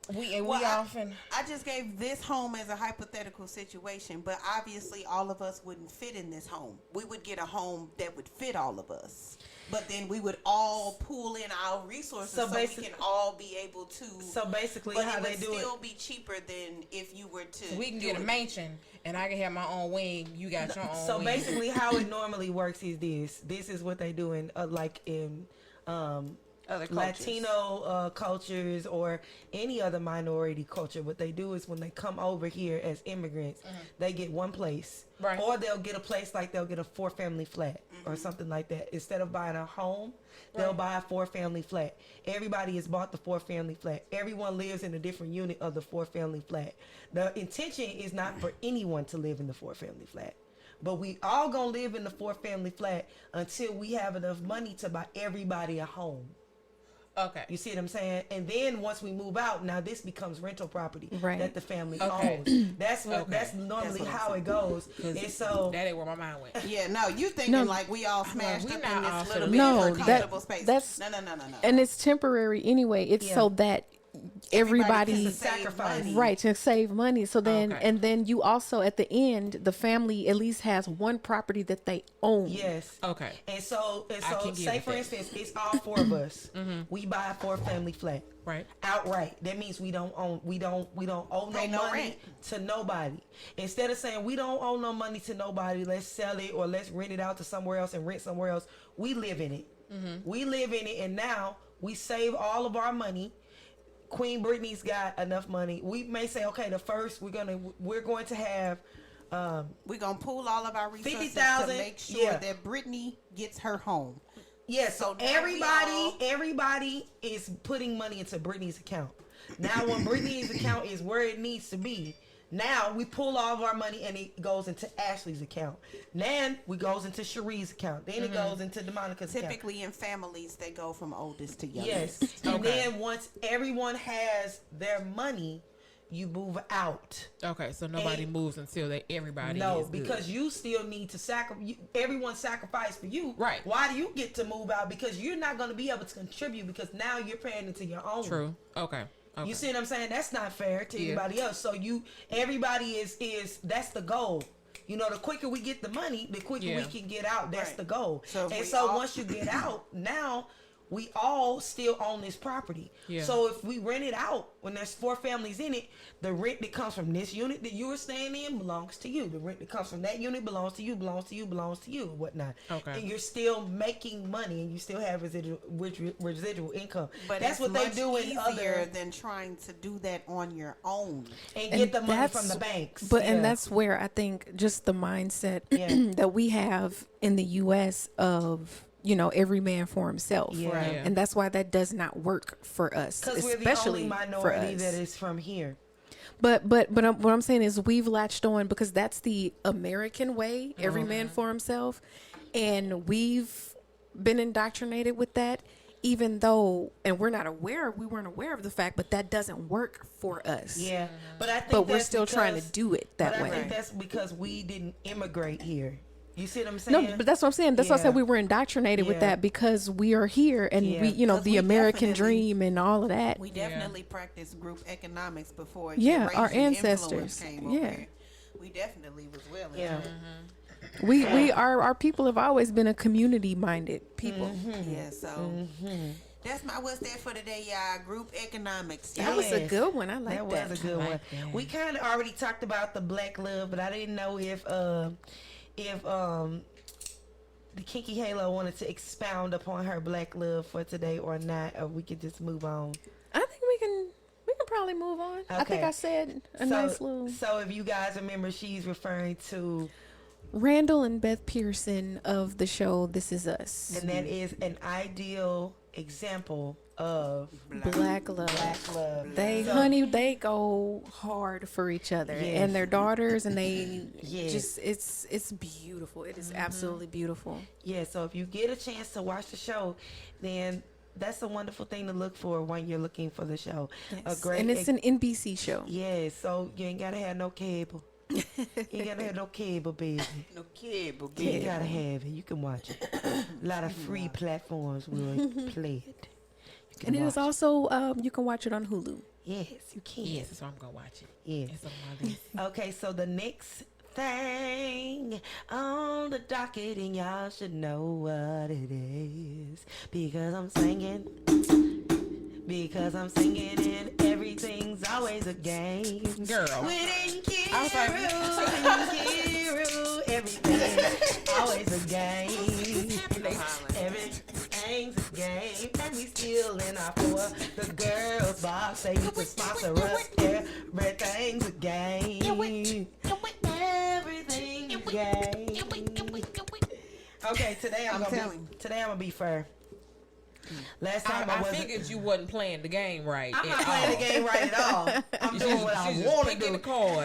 I just gave this home as a hypothetical situation, but obviously all of us wouldn't fit in this home. We would get a home that would fit all of us, but then we would all pool in our resources so we can all be able to. So basically, but how it they would do still it be cheaper than if you were to. We can get a mansion, and I can have my own wing. You got your own. So wing. basically, how it normally works is this. This is what they do in like in other cultures. Latino cultures or any other minority culture. What they do is when they come over here as immigrants, they get one place, right? Or they'll get a place, like they'll get a 4-family flat or something like that. Instead of buying a home, they'll buy a 4-family flat. Everybody has bought the 4-family flat. Everyone lives in a different unit of the 4-family flat. The intention is not for anyone to live in the 4-family flat. But we all gonna live in the 4-family flat until we have enough money to buy everybody a home. Okay. You see what I'm saying? And then once we move out, now this becomes rental property that the family Okay. owns. That's normally how it goes. And so that ain't where my mind went. Yeah, no, you thinking like we all smashed up in this little bit of comfortable space. No. And it's temporary anyway. It's so that everybody sacrifice, right, to save money. So then and then you also at the end, the family at least has one property that they own. Yes. Okay. And so say for instance, it's all 4 of us. We buy a 4-family flat. Right. Outright. That means we don't owe no money rent to nobody. Instead of saying we don't owe no money to nobody, let's sell it or let's rent it out to somewhere else and rent somewhere else. We live in it. We live in it, and now we save all of our money. Queen Britney's got enough money. We may say, okay, the first we're going to have. We're gonna pool all of our resources 50,000, to make sure that Britney gets her home. Yeah, so now everybody is putting money into Britney's account. Now, when Britney's account is where it needs to be, now we pull all of our money and it goes into Ashley's account. Then we goes into Cherie's account. Then it goes into DeMonica's account. Typically in families, they go from oldest to Yes, youngest. and then once everyone has their money, you move out. Okay, so nobody moves until everybody No, is good. because you still need to sacrifice. Everyone sacrificed for you. Right. Why do you get to move out? Because you're not going to be able to contribute because now you're paying into your own. True. Okay. You see what I'm saying? That's not fair to anybody else. So everybody is that's the goal. You know, the quicker we get the money, the quicker we can get out. That's the goal. So once you get out, now we all still own this property. Yeah. So if we rent it out, when there's 4 families in it, the rent that comes from this unit that you were staying in belongs to you. The rent that comes from that unit belongs to you, belongs to you, belongs to you, and whatnot. Okay. And you're still making money, and you still have residual income. But that's what they do in other than trying to do that on your own and get the money from the banks. But and that's where I think just the mindset that we have in the U.S. of, you know, every man for himself. Yeah. Right. And that's why that does not work for us. Because we're the only minority that is from here. But what I'm saying is we've latched on because that's the American way, every man for himself. And we've been indoctrinated with that, even though, and we weren't aware of the fact, but that doesn't work for us. Yeah. But I think but we're still trying to do it that way. I think that's because we didn't immigrate here. You see what I'm saying? No, but that's what I'm saying. That's why I said we were indoctrinated with that because we are here and we, you know, the American dream and all of that. We definitely practiced group economics before. Our ancestors. Came over here. We definitely was well. We our people have always been a community minded people. Yeah. So. That's my what's that for today, y'all. Group economics. That was a good one. I like that. That was a good one. We kind of already talked about the black love, but I didn't know if the Kinky Halo wanted to expound upon her black love for today or not, or we could just move on. I think we can probably move on. Okay. I think I said nice little. So if you guys remember, she's referring to Randall and Beth Pearson of the show This Is Us, and that is an ideal example of black love. They go hard for each other and their daughters, and they just it's beautiful. It is absolutely beautiful. Yeah, so if you get a chance to watch the show, then that's a wonderful thing to look for when you're looking for the show. Yes. And it's an NBC show. Yeah, so you ain't gotta have no cable. You ain't gotta have no cable, baby. No cable, baby. You gotta have it. You can watch it. A lot of free platforms will play it. And it is also, you can watch it on Hulu. Yes, you can. Yes, so I'm going to watch it. Yes. It's on my list. Okay, so the next thing on the docket, and y'all should know what it is. Because I'm singing, and everything's always a game. Girl. With Nkiru, everything's always a game. Everything's a game. And we still in our for the girls box. Say you can sponsor us. Everything's a game. Everything's a game. Okay, today I'm gonna be fair. Last time I figured you wasn't playing the game right. I'm not playing the game right at all. I'm doing what I want to do.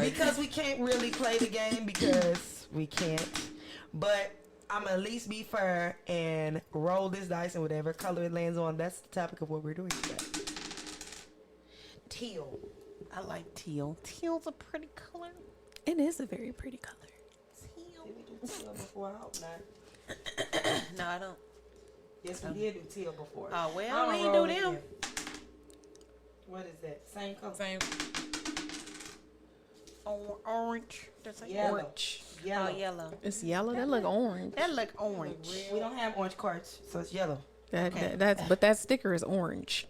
Because we can't really play the game because we can't. But I'm at least be fair and roll this dice and whatever color it lands on. That's the topic of what we're doing today. Teal. I like teal. Teal's a pretty color. It is a very pretty color. Teal. Did we do teal before? I hope not. No, I don't. Yes, we did do teal before. Oh, well, we ain't do them. What is that? Same color? Same. Orange. That's like yellow. Orange. Yellow. Oh, yellow. It's yellow. That look orange. That look orange. We don't have orange cards, so it's yellow. But that sticker is orange.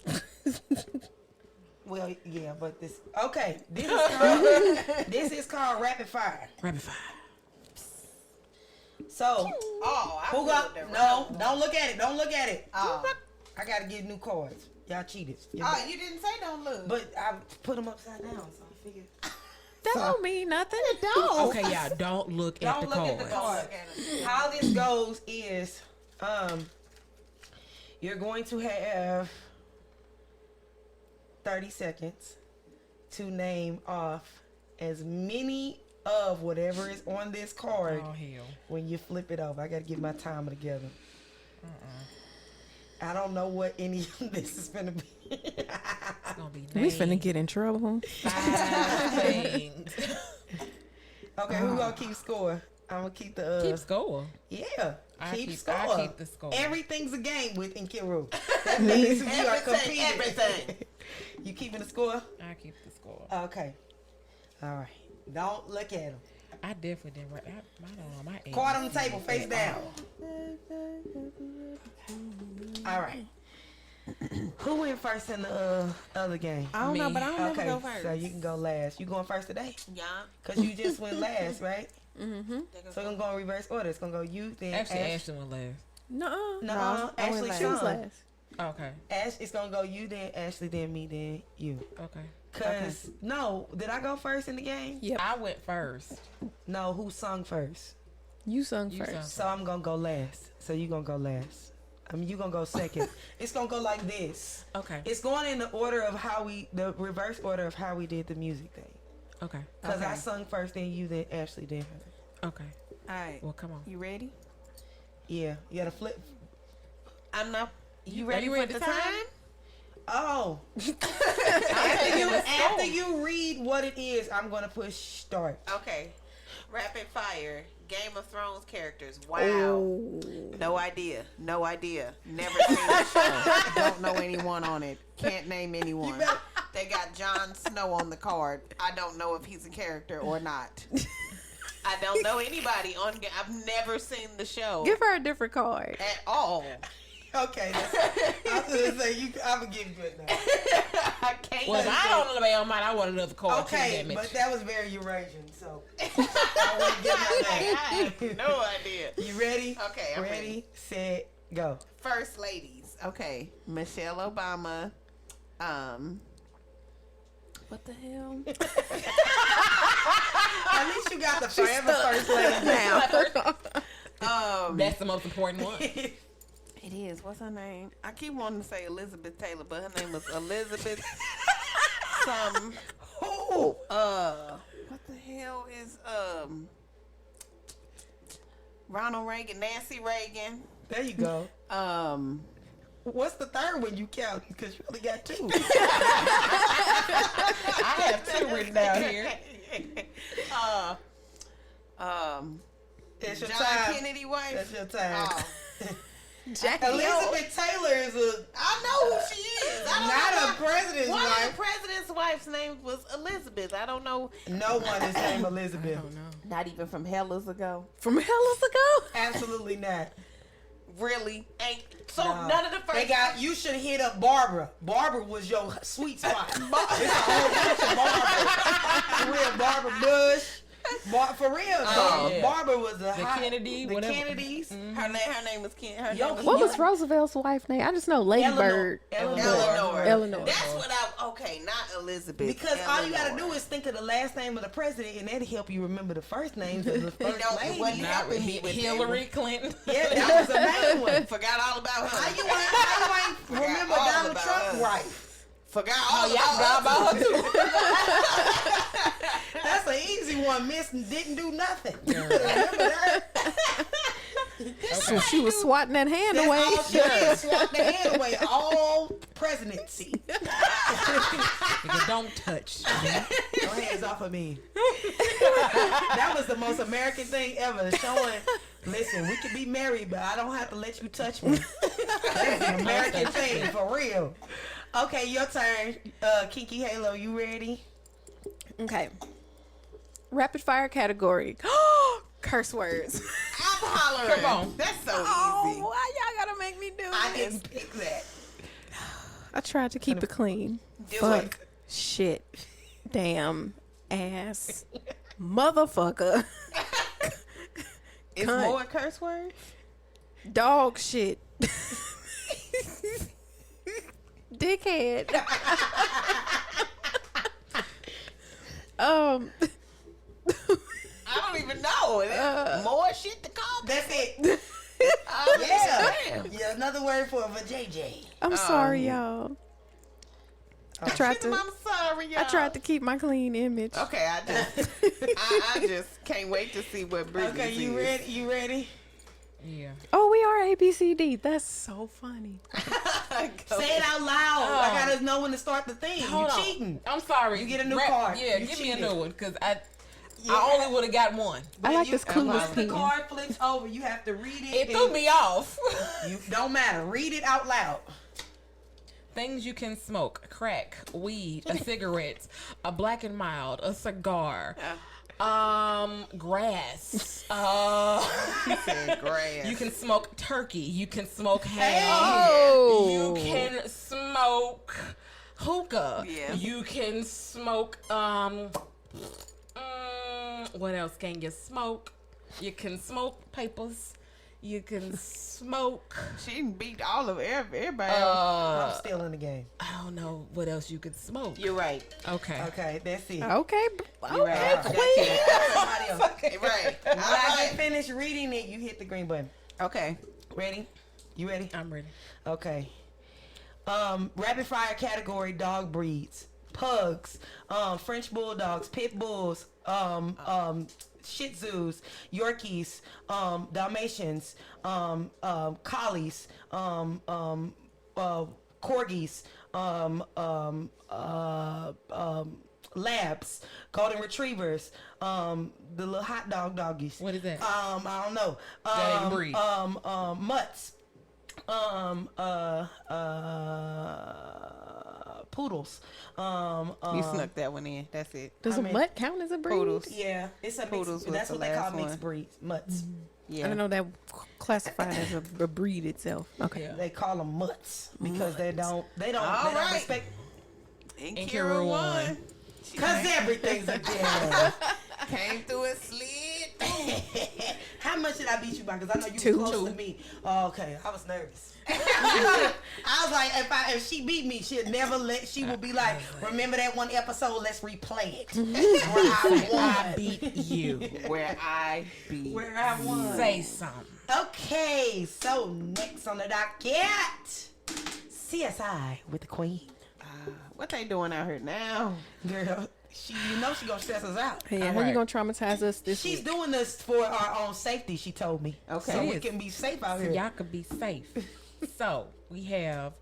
Well, yeah, but this. Okay, this is called rapid fire. Rapid fire. So, who got? No, don't look at it. Don't look at it. I gotta get new cards. Y'all cheated. Oh, you didn't say don't look. But I put them upside down, so I figured. That don't mean nothing. Okay, y'all, don't look at the Don't look at the cards. card. How this goes is, you're going to have 30 seconds to name off as many of whatever is on this card Oh, hell. when you flip it over. I got to get my timer together. I don't know what any of this is going to be. It's gonna be We finna get in trouble. 5 things. Okay, who gonna keep score? I'm gonna keep the Keep score. yeah. I Keep keep- score. I keep the score. Everything's a game with Nkiru. That means we are competing. Everything. You keeping the score? I keep the score. Okay. All right. Don't look at him. I definitely didn't write. I don't know. My age. Card on the table, face down. All right. Who went first in the other game? I don't know, Me. but I don't never Okay, go first. so you can go last. You going first today? Yeah. Because you just went last, right? Mm-hmm. So we're going to go in reverse order. It's going to go you, then Actually, Ash. Ashley went last. No, No, I went Ashley last. she was sung. last. Okay. Ash, it's going to go you, then Ashley, then me, then you. Okay. Because, no, did I go first in the game? Yep. I went first. No, who sung first? You sung You first. sung. So I'm going to go last. So you going to go last. I mean, you going to go second. It's going to go like this. Okay. It's going in the order of the reverse order of how we did the music thing. Okay. Because I Okay. sung first, then you, then Ashley, then her. Okay. All right. Well, come on. You ready? Yeah, you got to flip. I'm not. You Are ready you for ready the to time? time? Oh. taking the After score. you read what it is, I'm going to push start. Okay. Rapid fire. Game of Thrones characters. Wow. Oh. No idea. No idea. Never seen the show. Don't know anyone on it. Can't name anyone. better- They got Jon Snow on the card. I don't know if he's a character or not. I don't know anybody on. I've never seen the show Give her a different card. at all. Okay. I was going to say, I'm going to give you it now. I can't. Well, if I don't know the way on mine, I want another card. Okay, too, but that was very Eurasian, so I wouldn't give her I that. have no idea. You ready? Okay, I'm ready. Ready, set, go. First ladies. Okay. Michelle Obama. What the hell? At least you got the forever first lady now. That's the most important one. It is. What's her name? I keep wanting to say Elizabeth Taylor, but her name was Elizabeth something. Who? What the hell is Ronald Reagan, Nancy Reagan? There you go. What's the third one you count? Because you only got two. I have two written down here. That's your John time. Kennedy wife. That's your time. Oh. Jackie O. Elizabeth Taylor is I know who she is. I don't not know a president's One of wife. the president's wife's name was Elizabeth. I don't know. No one is named Elizabeth. Not even from Hellas ago. From Hellas ago? Absolutely not. Really? Ain't so No. none of the first. They got. You should hit up Barbara. Barbara was your sweet spot. It's a whole bunch of Barbara. For real, Barbara Bush. For real, yeah. Barbara was The Kennedy, the whatever. Kennedys. her name was Ken. Her Yo, name was What was Roosevelt's wife's name? I just know Lady Bird. Eleanor. Eleanor. That's what okay, not Elizabeth. Because all you gotta Eleanor. do is think of the last name of the president, and that'll help you remember the first names of the first don't- lady. what- Not helping me with Hillary Clinton. Yeah, that was the main one. Forgot all about her. How you ain't remember all Donald about Trump's her. wife? Forgot all Y'all forgot about her. about her too. That's an easy one. Miss didn't do nothing. Remember that? So she was swatting that hand That's away. all she did. Swat the hand away. All presidency. Nigga, don't touch. Your hands off of me. That was the most American thing ever. Showing, listen, we could be married, but I don't have to let you touch me. That's an American thing, for real. Okay, your turn. Kinky Halo, you ready? Okay. Rapid fire category. Curse words. I'm hollering. Come on. That's so easy. Why y'all gotta make me do I didn't pick that. I tried to keep it clean. Do Fuck. it. Shit. Damn. Ass. Motherfucker. It's Cunt. more curse words. Dog shit. dickhead. I don't even know. More shit to come. That's it. Yeah. Yeah, another word for JJ. I'm sorry, y'all. I tried to. I'm sorry, y'all. I tried to keep my clean image. Okay, I just can't wait to see what Britney Okay, you is. ready? You ready? Yeah. Oh, we are ABCD. That's so funny. Say it out loud. I gotta know when to start the thing. Hold You on. cheating. I'm sorry. You get a new card. Yeah, You give me a cheated. new one because I only would have got one. I like this clueless Once the pen. card flips over, you have to read it. It threw me off. You don't matter. Read it out loud. Things you can smoke: crack, weed, a cigarette, a black and mild, a cigar, grass. She said grass. You can smoke turkey. You can smoke ham. Oh. You can smoke hookah. Yeah. You can smoke what else can you smoke? You can smoke papers. You can smoke. She beat all of everybody. I'm still in the game. I don't know what else you could smoke. You're right. Okay. Okay, that's it. Okay. You're Okay, right. queen. Somebody else. You're right. When I All get right. finished reading it, you hit the green button. Okay. Ready? You ready? I'm ready. Okay. Rapid fire category: dog breeds, pugs, French bulldogs, pit bulls, Shih Tzus, Yorkies, Dalmatians, collies, corgis, labs, golden retrievers, the little hot dog doggies. What is that? I don't know. That ain't breed. Mutts. Poodles. You snuck that one in. That's it. Does a mutt count as a breed? Poodles. Yeah, it's a Poodles mixed. was That's the what they call last mixed one. breeds. Mutts. Yeah. I don't know that classified as a breed itself. Okay. Yeah. They call them mutts because they don't All they don't right. respect. Nkiru won. Cause everything's a jam. Came through and slid through. How much did I beat you by? Because I know you Two. were close to me. Oh, okay, I was nervous. I was like, if she beat me, she'd never let. She would be like, remember that one episode? Let's replay it. Where I I won. beat you. Where I be. Where I won. Say something. Okay, so next on the docket, CSI with the Queen. What they doing out here now? Girl, she gonna stress us out. Yeah, All how you right. gonna traumatize us this She's week? doing this for our own safety. She told me. Okay. so It we is. can be safe out So here. y'all could be safe. So we have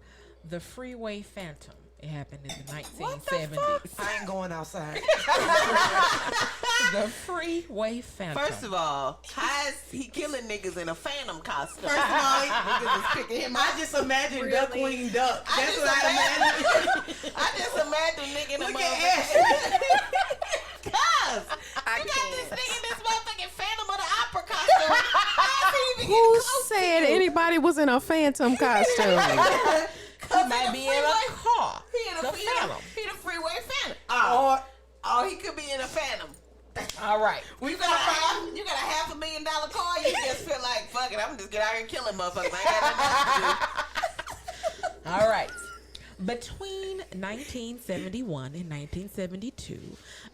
the Freeway Phantom. It happened in the 1970s. I ain't going outside. The Freeway Phantom. First of all, how is he killing niggas in a phantom costume? First of all, Niggas is picking him I up. just imagine Duck Really? Queen Duck. I That's just what I imagine. I just imagine nigga in a Look at motherfucking... Ashley. Cuz, you got this nigga in this motherfucking Phantom of the Opera costume. How's he even Who getting close said to you? anybody was in a phantom costume? He might be in a car. He in a The Phantom. He the Freeway Phantom. Or He could be in a Phantom. All right. You got a $500,000 car. You just feel like fuck it. I'm just get out here and killing motherfuckers. I ain't got nothing else to do. All right. Between 1971 and 1972,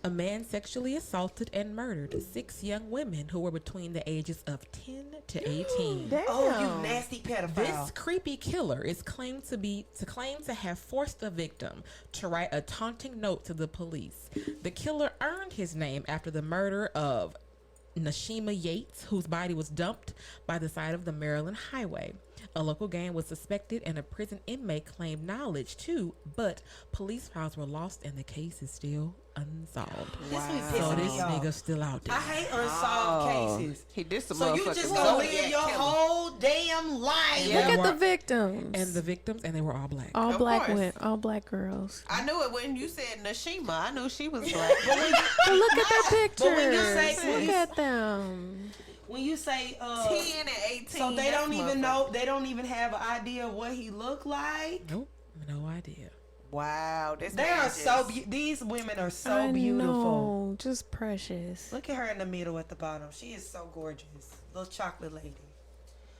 a man sexually assaulted and murdered 6 young women who were between the ages of 10 to 18. oh, you nasty pedophile. This creepy killer is claimed to have forced the victim to write a taunting note to the police. The killer earned his name after the murder of Nashima Yates, whose body was dumped by the side of the Maryland highway. A local gang was suspected and a prison inmate claimed knowledge too, but police files were lost and the case is still unsolved. This one So pissing this me off. nigga's still out there. I hate unsolved cases. He did some So you motherfucking just gonna Zodiac live your killing. whole damn life. Yeah. Look at Were- the victims. And the victims, and they were all black. all Of black course. women, all black girls. I knew it when you said Nashima. I knew she was black. But look at their pictures. But when you say- look at them. When you say 10 and 18. so they that's don't even motherfucker. know. They don't even have an idea of what he looked like. Nope, no idea. Wow, this They man are just- so. These women are so I beautiful. know, just precious. Look at her in the middle at the bottom. She is so gorgeous. Little chocolate lady.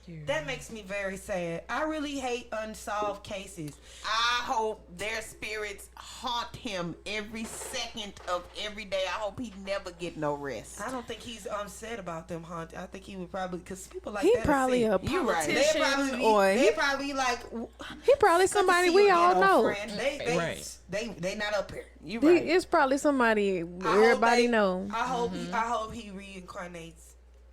you. That makes me very sad. I really hate unsolved cases. I hope their spirits haunt him every second of every day. I hope he never get no rest. I don't think he's upset about them haunting. I think he would probably, because people like He that. probably a You right. politician, Or or they probably like. he probably "Good to somebody see we you all again, old know. friend." They Right. they not up here. You He right. is probably somebody I hope everybody they- know. I hope he reincarnates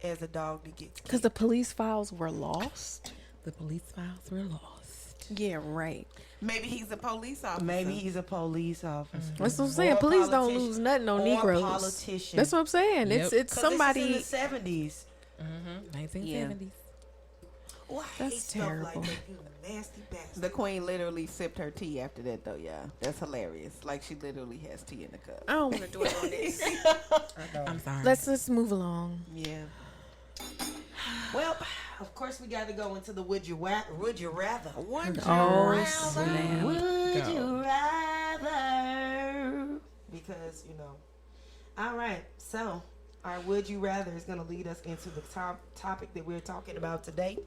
as a dog that gets. Because the police files were lost. The police files were lost. Yeah, right. Maybe he's a police officer. Maybe he's a police officer. That's what I'm saying. Or a Police don't politician. lose nothing on Or a Negroes. politician. That's what I'm saying. Yep. It's 'Cause somebody. This is in the 70s. 1970s. Oh, I That's hate stuff terrible. like that. You nasty bastard. The queen literally sipped her tea after that, though, yeah. That's hilarious. Like, she literally has tea in the cup. I don't want to dwell on this. I'm sorry. Let's just move along. Yeah. Well, of course we got to go into the would you rather. Would you Oh, rather? snap. Would Go. you rather? Because, All right. So, our would you rather is going to lead us into the topic that we're talking about today.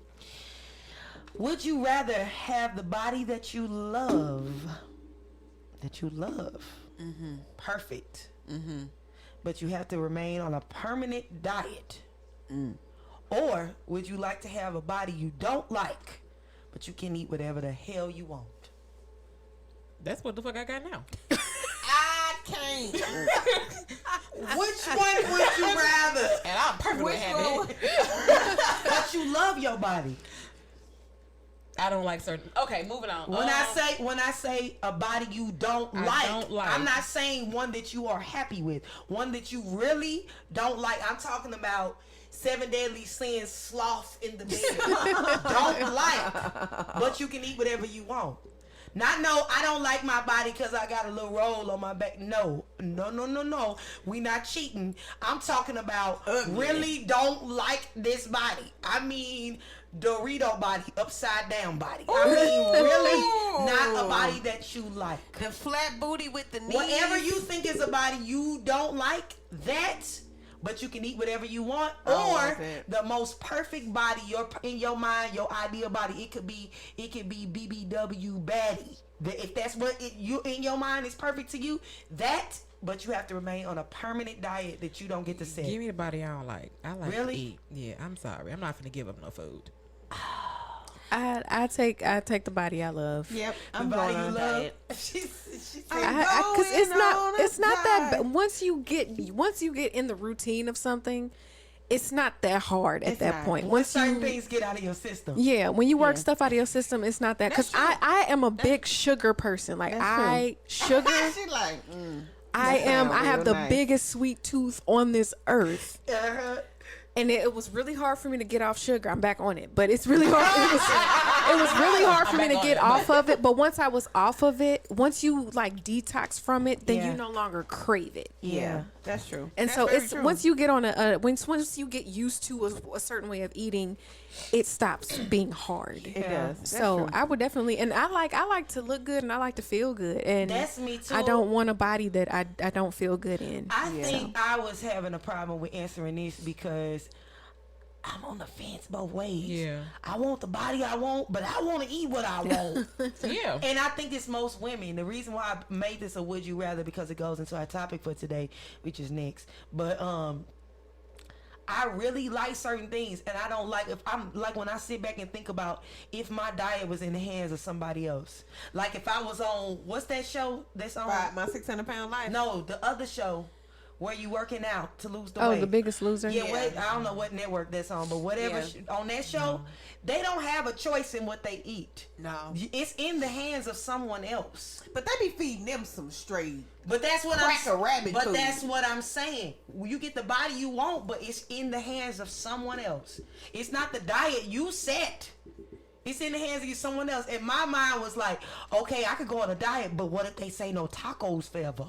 Would you rather have the body that you love? Perfect. But you have to remain on a permanent diet. Or would you like to have a body you don't like, but you can eat whatever the hell you want? That's what the fuck I got now. I can't. Which one would you rather? And I'm perfectly Which happy. one? But you love your body. I don't like certain. Okay, moving on. When I say a body you don't don't like. I'm not saying one that you are happy with. One that you really don't like. I'm talking about 7 deadly sins, sloth in the bed. Don't like, but you can eat whatever you want. Not no, I don't like my body because I got a little roll on my back. No. We not cheating. I'm talking about really don't like this body. I mean Dorito body, upside down body. I mean really not a body that you like. The flat booty with the knees. Whatever you think is a body you don't like, that, but you can eat whatever you want, or the most perfect body in your mind, your ideal body. It could be BBW baddie. If that's what you in your mind is perfect to you, that. But you have to remain on a permanent diet that you don't get to set. Give me the body I don't like. I like Really? to eat. Yeah, I'm sorry. I'm not finna give up no food. I take the body I love. Yep. The I'm body going you on love. diet. She said, Because it's Going not on a that diet. bad. Once you get in the routine of something, it's not that hard at It's that not. point. when Once certain you things get out of your system. Yeah, when you work Yeah. stuff out of your system, it's not that. Because That's true. I am a big sugar person. Like sugar. She like, I am. sound I have real the nice. biggest sweet tooth on this earth, Uh-huh. and it was really hard for me to get off sugar. I'm back on it, but it's really hard. It was really hard for me I'm to back on get it. off of it. But once I was off of it, once you like detox from it, then Yeah. you no longer crave it. yeah, that's true. And That's so very it's true. once you get on once you get used to a certain way of eating, it stops being hard. It does. That's So true. I would definitely, and I like to look good and I like to feel good, and That's me too. I don't want a body that I don't feel good in. I think I was having a problem with answering this because I'm on the fence both ways. Yeah. I want the body I want, but I want to eat what I want. Yeah. And I think it's most women. The reason why I made this a would you rather, because it goes into our topic for today, which is next. But I really like certain things, and I don't like, if I'm like, when I sit back and think about if my diet was in the hands of somebody else. Like if I was on, what's that show that's on? My 600-pound life. No, the other show where you working out to lose the Oh, weight. The Biggest Loser. Yeah, wait, I don't know what network that's on, but whatever on that show, they don't have a choice in what they eat. No. It's in the hands of someone else. But they be feeding them some straight. But that's what Cracker rabbit But food. that's what I'm saying. You get the body you want, but it's in the hands of someone else. It's not the diet you set. It's in the hands of someone else. And my mind was like, okay, I could go on a diet, but what if they say no tacos forever?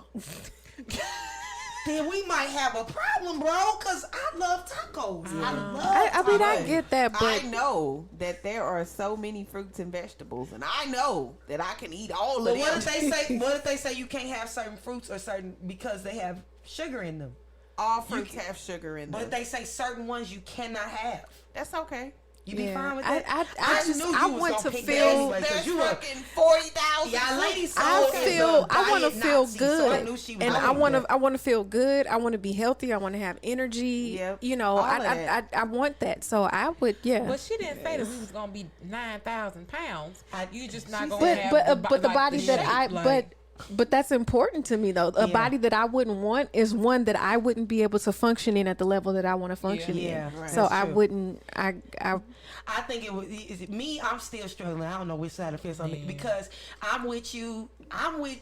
Then we might have a problem, bro, because I love tacos. I love I mean, I tacos. get that, but I know that there are so many fruits and vegetables, and I know that I can eat all of But them. what if they say? What if they say you can't have certain fruits or certain because they have sugar in them? All fruits have sugar in them. But they say certain ones you cannot have. That's okay. You be Yeah. fine with that? I just knew you I was want gonna to pick that feel. anyway, 'cause There's you were. fucking 40,000. Yeah, Ladii Sol I is a feel. I want to diet feel Nazi, good, so I knew she was and gonna I pick want to. that. I want to feel good. I want to be healthy. I want to have energy. Yep. You know, All I of that. I want that. So I would. Yeah. But she didn't say that we was gonna be 9,000 pounds. You just not She gonna but have but the like body that shape, I like- but that's important to me though. A Yeah. body that I wouldn't want is one that I wouldn't be able to function in at the level that I want to function Yeah, in. right. So That's I true. wouldn't. I I think it was is it me. I'm still struggling. I don't know which side of the fence I'm because I'm with you. I'm with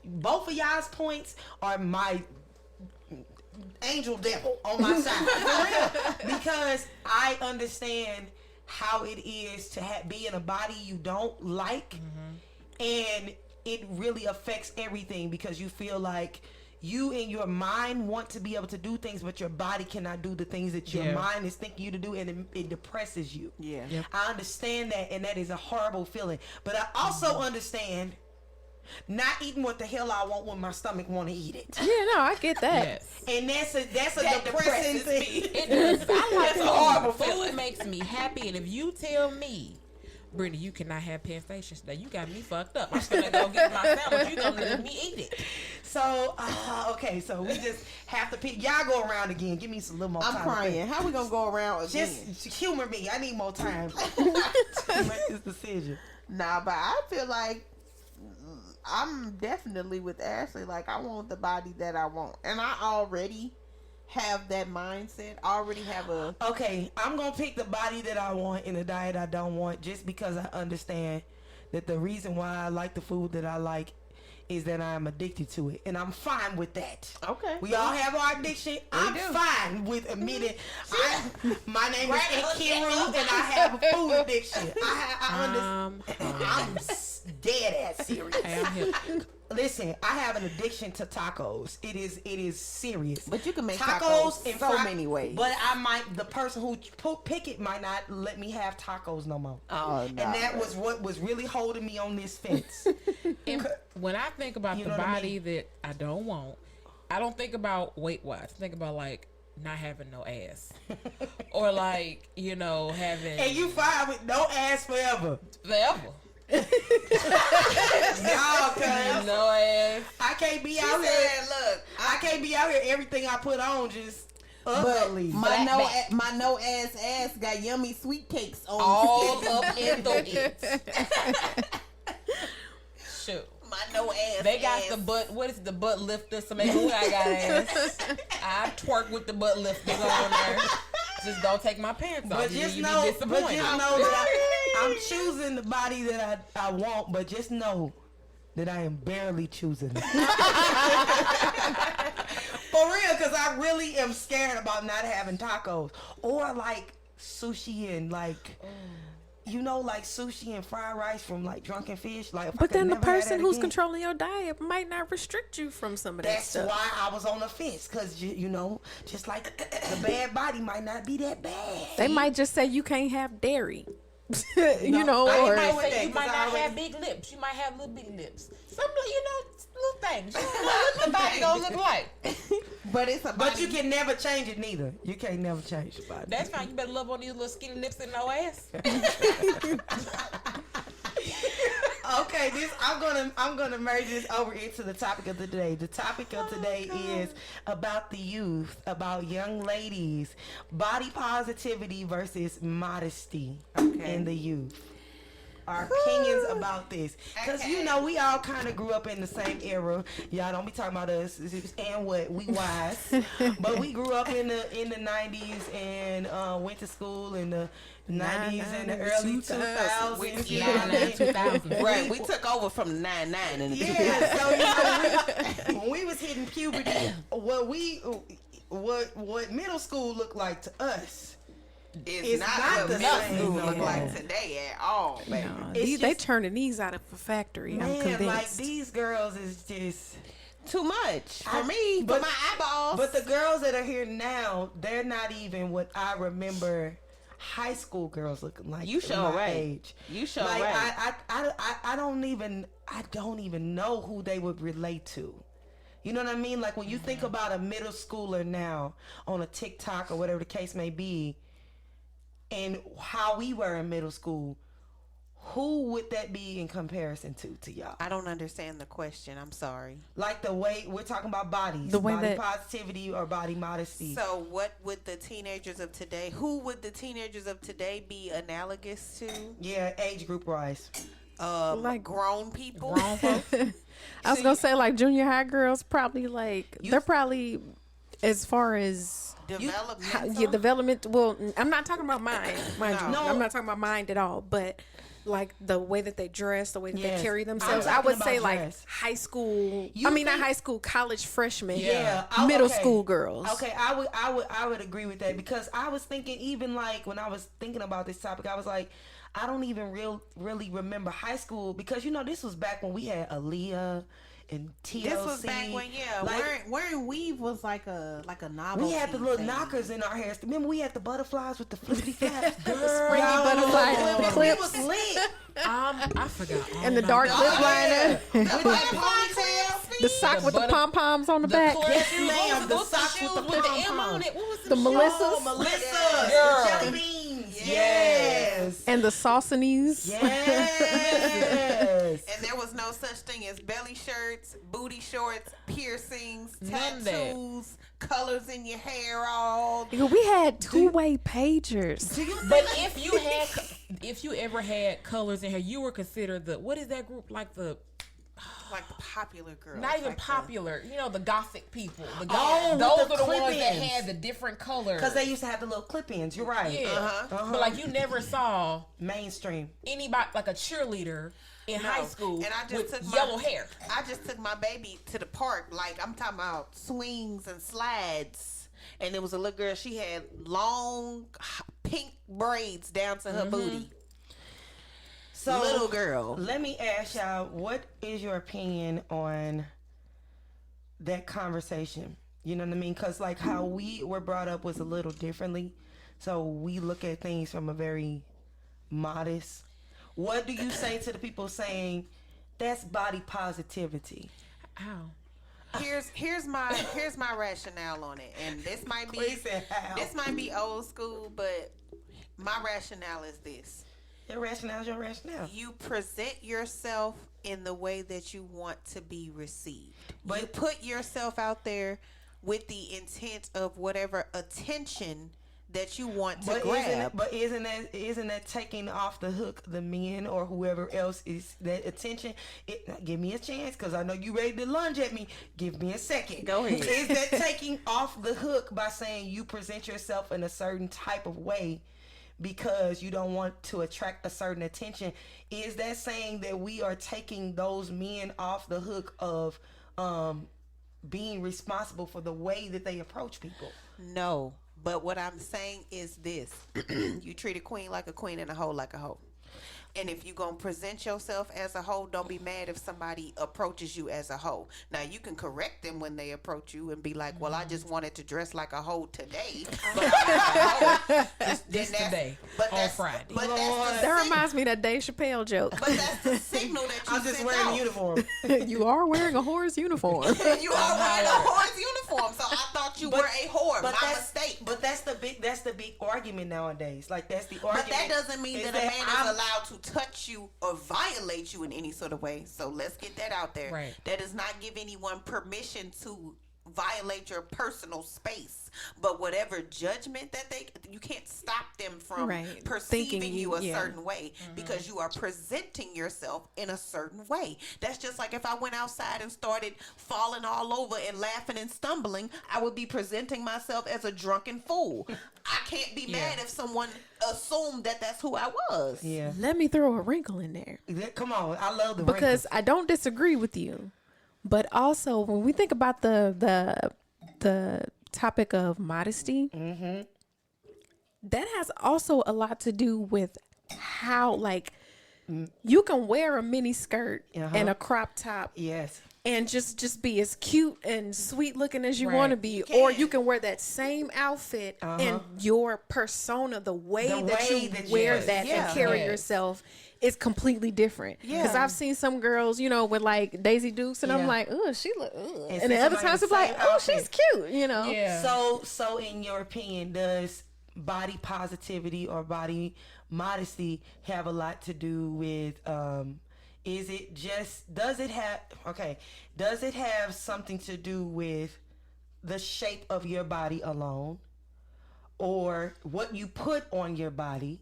both of y'all's points are my angel devil on my side for real, because I understand how it is to be in a body you don't like, and it really affects everything because you feel like you in your mind want to be able to do things, but your body cannot do the things that your mind is thinking you to do, and it depresses you. Yeah. I understand that, and that is a horrible feeling. But I also understand not eating what the hell I want when my stomach want to eat it. yeah, no, I get that. Yes. And that's a That depressing depresses thing. me. It does. I like That's a horrible food. feeling. Food makes me happy, and if you tell me, Britny, you cannot have Penn Station today, you got me fucked up. I'm gonna go get my sandwich. You gonna let me eat it? So okay, so we just have to pick. Y'all go around again. Give me some little more time. I'm to crying. think. How we gonna go around again? Just humor me. I need more time to make this decision. Nah, but I feel like I'm definitely with Ashley. Like, I want the body that I want, and I already have that mindset. I already have a. Okay, I'm gonna pick the body that I want in the diet I don't want, just because I understand that the reason why I like the food that I like is that I'm addicted to it, and I'm fine with that. Okay. We all have our addiction. I'm do. fine with admitting. My name is Nkiru, and I have a food addiction. I understand. I'm dead ass serious. Hey, I'm here. Listen, I have an addiction to tacos. It is serious. But you can make tacos and so fry- many ways. But the person who pick it might not let me have tacos no more. Oh, And that was what was really holding me on this fence. And when I think about You the know what I body that I don't want, I don't think about weight wise. I think about like not having no ass, or like having And you fine with no ass forever. forever. No, cuz No ass. I can't be She out here. said, look, I can't be out here. Everything I put on just But ugly. my Flat no ass got yummy sweet cakes on. All up in the Shoot. my no ass. They got ass. the butt. What is the butt lifter? So maybe I got ass. I twerk with the butt lifters on there. Just don't take my pants off. But just you know, be but just disappointed. know that I'm choosing the body that I want. But just know that I am barely choosing it. For real, because I really am scared about not having tacos or like sushi and like. Like sushi and fried rice from like Drunken Fish. Like, But then the never have person that who's again. controlling your diet might not restrict you from some of that That's stuff. why I was on the fence, because just like the bad body might not be that bad. They might just say you can't have dairy. I or ain't You know might, with say that, you 'cause might I not already- have big lips. You might have little big lips. Some little things. You know what the body gonna look like. But it's a But body. you can never change it neither. You can't never change your body. That's fine. You better love on these little skinny lips and no ass. Okay, I'm gonna merge this over into the topic of the day. The topic of today is about the youth, about young ladies, body positivity versus modesty in the youth. Our opinions about this, because we all kind of grew up in the same era. Y'all don't be talking about us and what we wise, but we grew up in the 90s and went to school in the 90s and the early 2000s. Right, we took over from the 99 in the Yeah, so when we was hitting puberty, what middle school looked like to us. It's not not what the middle same school no look more. like today at all, baby. No, It's they just- turning these out of a factory. I'm Man, convinced. like these girls is just too much for I- me, but- for my eyeballs. But the girls that are here now, they're not even what I remember high school girls looking like. You sure my right. age. You sure like, right. I don't even know who they would relate to. You know what I mean? Like when you think about a middle schooler now on a TikTok or whatever the case may be, and how we were in middle school, who would that be in comparison to y'all? I don't understand the question. I'm sorry. Like the way we're talking about bodies, The way body that- positivity or body modesty. So what would the teenagers of today, who would the teenagers of today be analogous to? Yeah, age group wise. Like- grown people. Grown folks. I was gonna say like junior high girls probably like they're probably as far as Developmental. development. Well, I'm not talking about mind, mind you. No. I'm not talking about mind at all. But like the way that they dress, the way that Yes. they carry I'm themselves, I talking would about say like dress. high school. You I mean, not think- high school, college freshmen. Yeah, middle okay. school girls. Okay, I would agree with that because I was thinking even like when I was thinking about this topic, I was like, I don't even really remember high school because you know this was back when we had Aaliyah and TLC. This was back when Wearing weave was like a novelty. we had the little thing. knockers in our hair. Remember we had the butterflies with the flippity flaps. Girl, springy butterfly we clips. was lit. I forgot. all And the about dark that. lip liner. With Butterfly that clips. The sock The with the butter- pom poms on the The back. clutch Yes, shoes, ma'am, the those socks shoes with the with the M pom-pom. on it. What was The shoes? Melissas. Oh, Melissa, Girl. jelly beans. Yes. And the Sauconies. Yes. And there was no such thing as belly shirts, booty shorts, piercings, None of that. tattoos, colors in your hair. All We had two-way pagers. But if you ever had colors in here, you were considered the what is that group like the like the popular girls. not even like the- popular, you know, the gothic people. The Oh, those with the are the ones that clip-ins. had the different colors. Because they used to have the little clip-ins. You're right. yeah, but like you never saw Mainstream. anybody like a cheerleader in high school And I just with took yellow hair. I just took my baby to the park. Like I'm talking about swings and slides. And there was a little girl. She had long pink braids down to her booty. So, Little girl. let me ask y'all, what is your opinion on that conversation? You know what I mean? Because like how we were brought up was a little differently. So we look at things from a very modest. What do you say to the people saying that's body positivity? Ow. Here's my rationale on it. And this might be Please say how. this might be old school, but my rationale is this. Your rationale is your rationale. You present yourself in the way that you want to be received. But- you put yourself out there with the intent of whatever attention that you want to grab. Isn't that taking off the hook the men or whoever else is that attention? Give me a chance because I know you ready to lunge at me. Give me a second. Go ahead. Is that taking off the hook by saying you present yourself in a certain type of way because you don't want to attract a certain attention? Is that saying that we are taking those men off the hook of being responsible for the way that they approach people? No, but what I'm saying is this. You treat a queen like a queen and a hoe like a hoe. And if you're going to present yourself as a hoe, don't be mad if somebody approaches you as a hoe. Now, you can correct them when they approach you and be like, well, I just wanted to dress like a hoe today. But I'm not a hoe. This today on Friday. But that's That reminds me of that Dave Chappelle joke. but that's the signal that you I'm just sent wearing out. a uniform. You are wearing a whore's uniform. You are wearing a whore's uniform, so I thought you were a whore. My that's mistake. But that's the big argument nowadays. Like that's the argument. But that doesn't mean is that a man I'm- is allowed to touch you or violate you in any sort of way. So let's get that out there. Right. That does not give anyone permission to violate your personal space. But whatever judgment that you can't stop them from Right. perceiving Thinking you a yeah. certain way because you are presenting yourself in a certain way. That's just like if I went outside and started falling all over and laughing and stumbling, I would be presenting myself as a drunken fool. I can't be mad if someone assumed that that's who I was. Yeah. Let me throw a wrinkle in there. Come on, I love the Because I don't disagree with you, but also when we think about the topic of modesty, that has also a lot to do with how like you can wear a mini skirt and a crop top yes. and just be as cute and sweet looking as you Right. want to be, or you can wear that same outfit and your persona, the way The that way you that you- wear that Yeah. and carry Yes. yourself is completely different. Yeah. Because I've seen some girls, you know, with like Daisy Dukes, and Yeah. I'm like, oh, she look, ugh. And And then see other somebody times in it's the like, same oh, outfit. she's cute, you know. Yeah. So in your opinion, does body positivity or body modesty have a lot to do with does it have something to do with the shape of your body alone, or what you put on your body,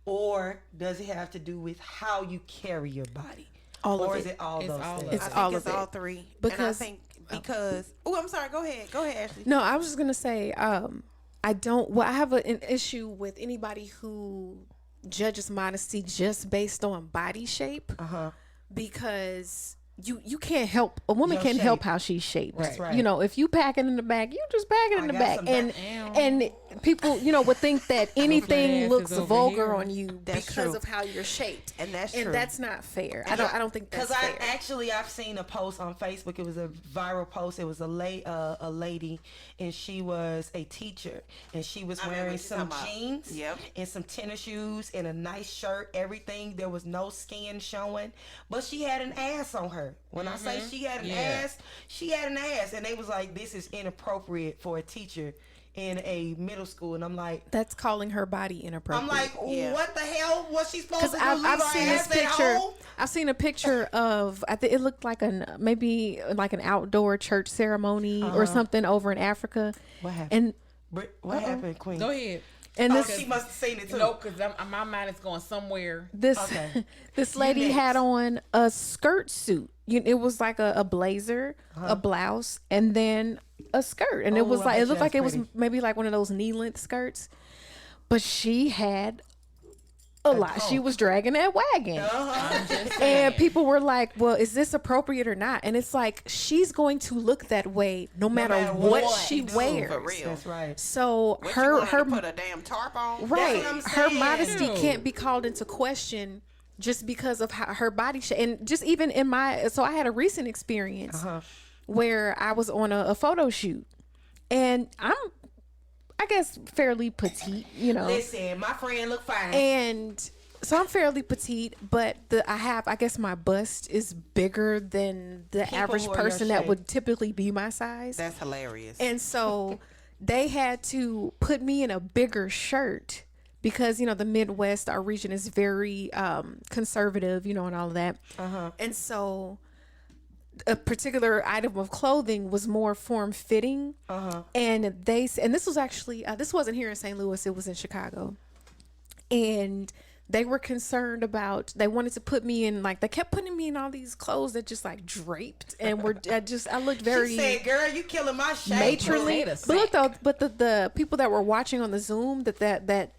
or does it have to do with how you carry your body? All of or it. is it all It's those all of things? it. I think all it's of it. all three. Because- and I think because I'm sorry. Go ahead, Ashley. No, I was just gonna say, I don't. Well, I have an issue with anybody who judges modesty just based on body shape, because you can't help a woman Your can't help shape. how she's shaped. That's right. You know, if you pack it in the back, you just pack it in I the got back, some and people, would think that anything ass looks is over vulgar here. on you That's because true. of how you're shaped, And that's and true. that's not fair. I don't think that's Because fair. I've seen a post on Facebook. It was a viral post. It was a lady, and she was a teacher, and she was I remember wearing what you're some talking about. jeans Yep. and some tennis shoes and a nice shirt. Everything. There was no skin showing, but she had an ass on her. When I say she had an ass, she had an ass, and they was like, "This is inappropriate for a teacher in a middle school." And I'm like, That's calling her body inappropriate. I'm like, Yeah. what the hell? What's she supposed to Because do? I've Leave her seen this ass at picture. home? I've seen a picture of, I think it looked like maybe like an outdoor church ceremony or something over in Africa. What happened? And What happened, Queen? Go ahead. and Oh, this she must have seen it too. Nope, because my mind is going somewhere. this Okay. this lady next. had on a skirt suit. It was like a blazer, a blouse, and then a skirt, and Oh, it was I like bet it you looked like that's it was pretty. maybe like one of those knee length skirts, but she had a lot. She pump. was dragging that wagon. I'm just saying. And people were like, well, is this appropriate or not? And it's like, she's going to look that way no matter what she you do, wears. For real. That's right. So What, you her want her her to put a damn tarp on? right, what I'm her saying. modesty Ew. can't be called into question just because of how her body shape. And just even in so I had a recent experience where I was on a photo shoot, and I guess fairly petite, Listen, my friend look fine. and so I'm fairly petite, but I guess my bust is bigger than the average who are your person that shape. would typically be my size. That's hilarious. And so they had to put me in a bigger shirt because, the Midwest, our region is very conservative, and all of that. And so a particular item of clothing was more form fitting. And this was actually, this wasn't here in St. Louis, it was in Chicago. And they were concerned about, they wanted to put me in, they kept putting me in all these clothes that just draped and I looked very She said, "Girl, you killing my shape." matronly. Potato But look though, but the people that were watching on the Zoom that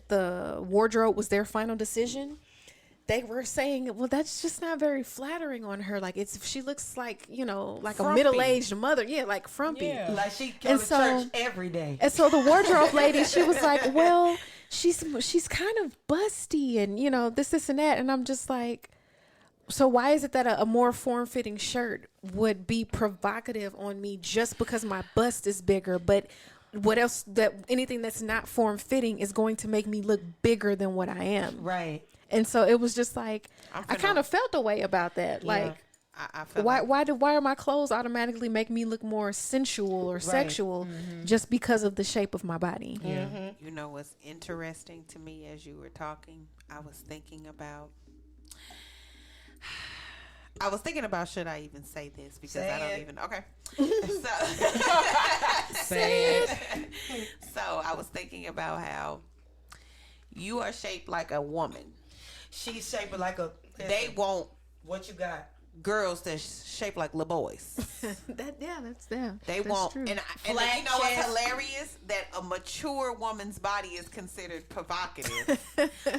the wardrobe was their final decision, they were saying, well, that's just not very flattering on her. She looks like, like a Frumpy. middle-aged mother. Yeah, like frumpy. Yeah. Like she go And to so- church every day. And so the wardrobe lady, she was like, well, she's kind of busty and, this and that. And I'm just like, so why is it that a more form-fitting shirt would be provocative on me just because my bust is bigger? But what else, anything that's not form-fitting is going to make me look bigger than what I am. Right. And so it was just like, I'm I finna- kind of felt a way about that. Like, I feel why like why are my clothes automatically make me look more sensual or sexual just because of the shape of my body? you know what's interesting to me as you were talking? I was thinking about should I even say this because Say I don't it. even so Say it. so I was thinking about how you are shaped like a woman. She's shaped like a. They want What you got? girls that's shaped like little boys. That's They that's won't. true. And you Flat know what's chest. hilarious? That a mature woman's body is considered provocative,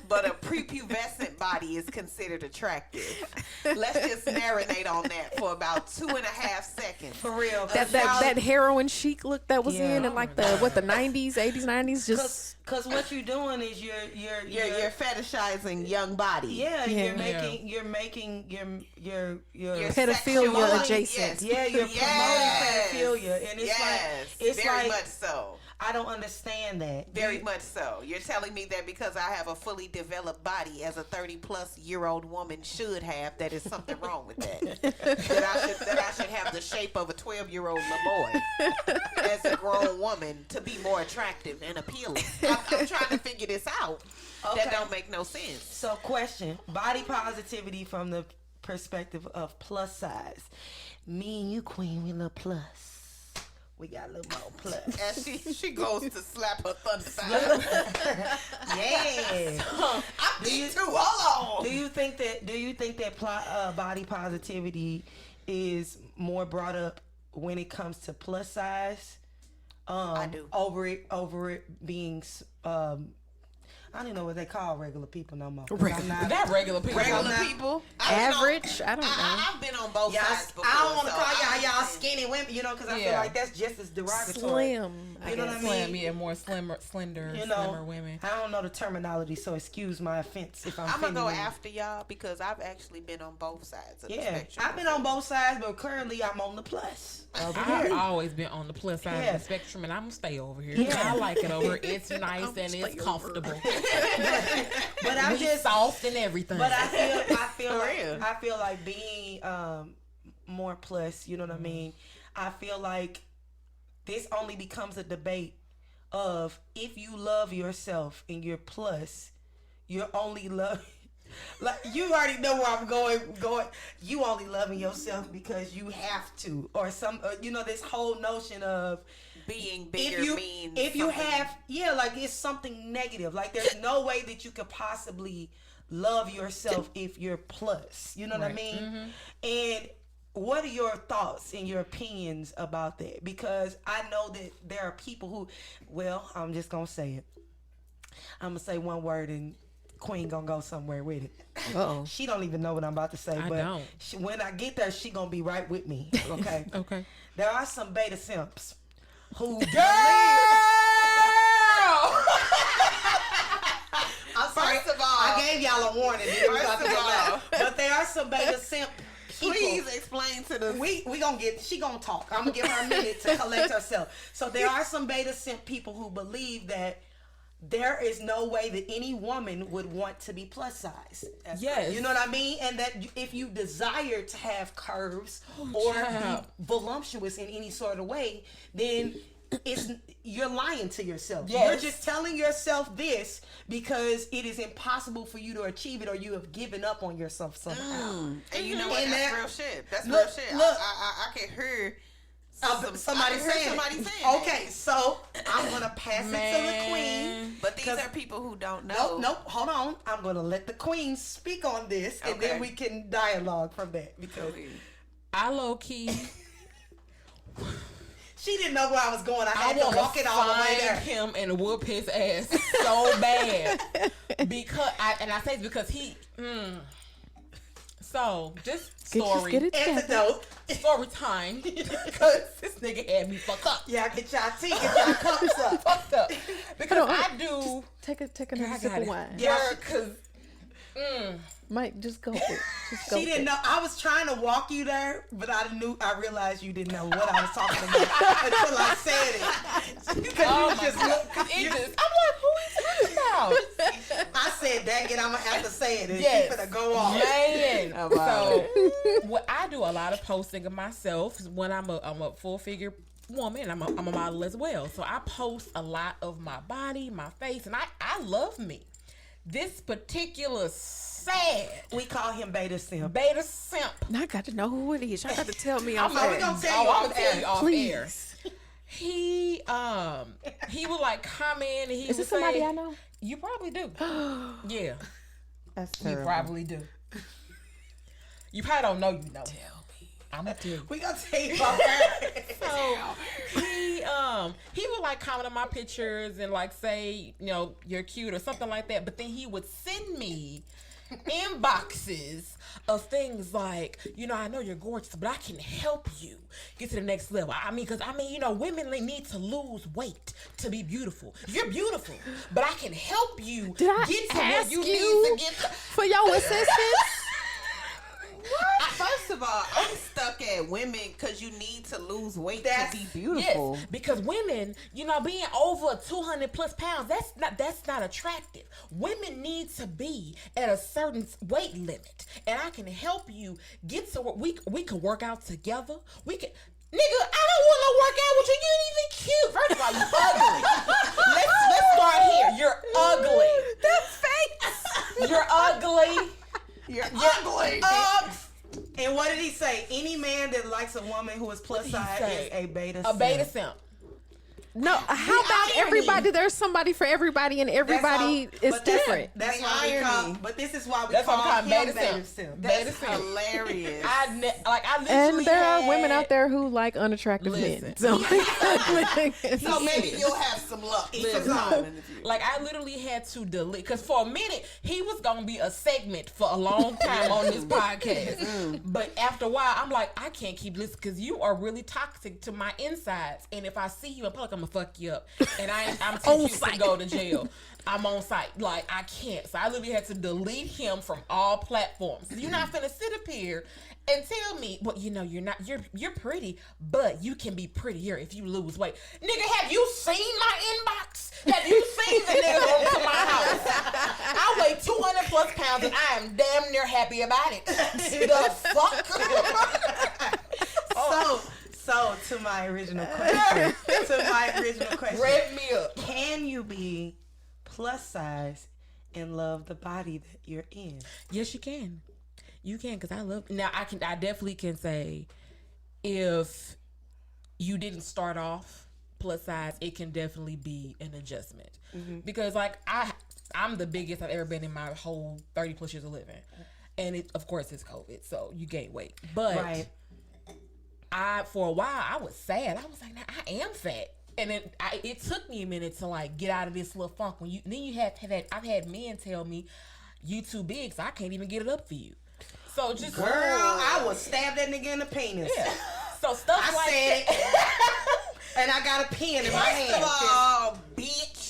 but a prepubescent body is considered attractive. Let's just marinate on that for about 2.5 seconds. For real. that heroin chic look that was Yeah. in like the 90s, 80s, 90s, just Cause what you're doing is You're fetishizing young body. yeah, Yeah. you're making your You're pedophilia sexualizing- adjacent. yeah, you're Yes. promoting pedophilia, and it's yes, it's very like much so. I don't understand that. Very much so. You're telling me that because I have a fully developed body as a 30-plus-year-old woman should have, that is something wrong with that. that I should have the shape of a 12-year-old boy as a grown woman to be more attractive and appealing. I'm trying to figure this out. Okay. That don't make no sense. So, question: body positivity from the perspective of plus size. Me and you, Queen, we little plus. We got a little more plus. As she goes to slap her thunder thigh. Yeah. I'm too. Hold on. Do you think that body positivity is more brought up when it comes to plus size? I do. Over it being I don't even know what they call regular people no more. Not regular people. Regular people. Average? I don't know. I've been on both sides before. I don't want to so call y'all skinny women, because I feel like that's just as derogatory. Slim. You know what I Slim, mean? yeah, more slender, slimmer women. I don't know the terminology, so excuse my offense if I'm going to go offending you. after y'all because I've actually been on both sides of the Yeah, spectrum. I've been on both sides, but currently I'm on the plus. I've always been on the plus side of the spectrum, and I'm gonna stay over here. Yeah. I like it over here. It's nice and it's comfortable. But I'm just soft and everything. But I feel like being more plus. You know what I mean? I feel like this only becomes a debate of if you love yourself and you're plus, you're only love. Like you already know where I'm going. You only loving yourself because you have to, or this whole notion of being bigger means if you something. have like it's something negative. Like there's no way that you could possibly love yourself if you're plus. You know what I mean? Mm-hmm. And what are your thoughts and your opinions about that? Because I know that there are people who, I'm just gonna say it. I'm gonna say one word and Queen gonna go somewhere with it. Uh-oh. She don't even know what I'm about to say, but when I get there, she gonna be right with me. Okay. Okay. There are some beta simps who Girl! First of all, I gave y'all a warning. But there are some beta simp people. Please explain to the. She gonna talk. I'm gonna give her a minute to collect herself. So there are some beta simp people who believe that there is no way that any woman would want to be plus size. Yes. You know what I mean? And that if you desire to have curves or be voluptuous in any sort of way, then you're lying to yourself. Yes. You're just telling yourself this because it is impossible for you to achieve it, or you have given up on yourself somehow. And you know what? And That's real shit. That's look, real shit. look. I can hear somebody saying it. Okay, so I'm gonna pass it to the queen. But these are people who don't know. Nope, hold on. I'm gonna let the queen speak on this, and then we can dialogue from that, because I low key. she didn't know where I was going. I had to walk it all the way there. Him and whoop his ass so bad because I say it's because he. So just story. Get it Antidote. Story time. Because this nigga had me fucked up. Yeah, get y'all tea, get y'all cups up. Fucked up. Because I do. Take another sip of wine. Yeah, because. Mike, just go for it. She didn't know. I was trying to walk you there, but I realized you didn't know what I was talking about until I said it. Because I'm like, who is he about? I said, dang it, I'm going to have to say it. And Yes. she's going to go off. Man. So, I do a lot of posting of myself when I'm a full figure woman. I'm a model as well. So, I post a lot of my body, my face, and I love me. This particular sad. We call him Beta Simp. Beta Simp. Now I got to know who it is. Y'all got to tell me I'm off going air. to tell you I'm off gonna tell you air. off Please. air. He would like comment and he Is would this somebody say, I know? You probably do. Yeah. That's terrible. You probably do. You probably don't know you know. Tell me. I'm gonna tell you. We going to tell you off air. So he would like comment on my pictures and like say, you're cute or something like that. But then he would send me inboxes of things like, I know you're gorgeous, but I can help you get to the next level. Because women need to lose weight to be beautiful. You're beautiful, but I can help you Did I get to where ask you you need to get to. for your assistance? First of of all, I'm stuck at women because you need to lose weight to That's- be beautiful. Yes, because women, being over 200 plus pounds, that's not attractive. Women need to be at a certain weight limit, and I can help you get to where we can work out together. We can. Nigga, I don't want to work out with you. You ain't even cute. First of all, you ugly. let's start here. You're ugly. The face. You're ugly. You're ugly. And what did he say? Any man that likes a woman who is plus He size say is a beta. A beta simp. No, how about everybody? There's somebody for everybody, and everybody is different. That's The why we irony. call. But this is why we That's why call we call him beta beta simp. simp. Beta That's simp. hilarious. I literally And there are women had- out there who like unattractive Listen. men. So, So maybe you'll have some luck. sometime in the future. Like, I literally had to delete, because for a minute he was gonna be a segment for a long time on this podcast. But after a while, I'm like, I can't keep listening because you are really toxic to my insides. And if I see you in public, I'm gonna fuck you up. And I'm too cute to go to jail. I'm on site. Like, I can't. So I literally had to delete him from all platforms. You're not gonna sit up here and tell me, well, you're pretty, but you can be prettier if you lose weight. Nigga, have you seen my inbox? Have you seen the nigga over to my house? I weigh 200 plus pounds and I am damn near happy about it. The fuck? So to my original question. Rev me up. Can you be plus size and love the body that you're in? Yes, you can. You can, because I love. Now, I definitely can say, if you didn't start off plus size, it can definitely be an adjustment. Because, like, I'm the biggest I've ever been in my whole 30 plus years of living, and of course it's COVID, so you gain weight. But Right. for a while, I was sad. I was like, nah, I am fat. And it took me a minute to, like, get out of this little funk. I've had men tell me, you too big, so I can't even get it up for you. So just Girl, I would stab that nigga in the penis. yeah. So stuff I like said that. and I got a pen in my First hand. of all, bitch.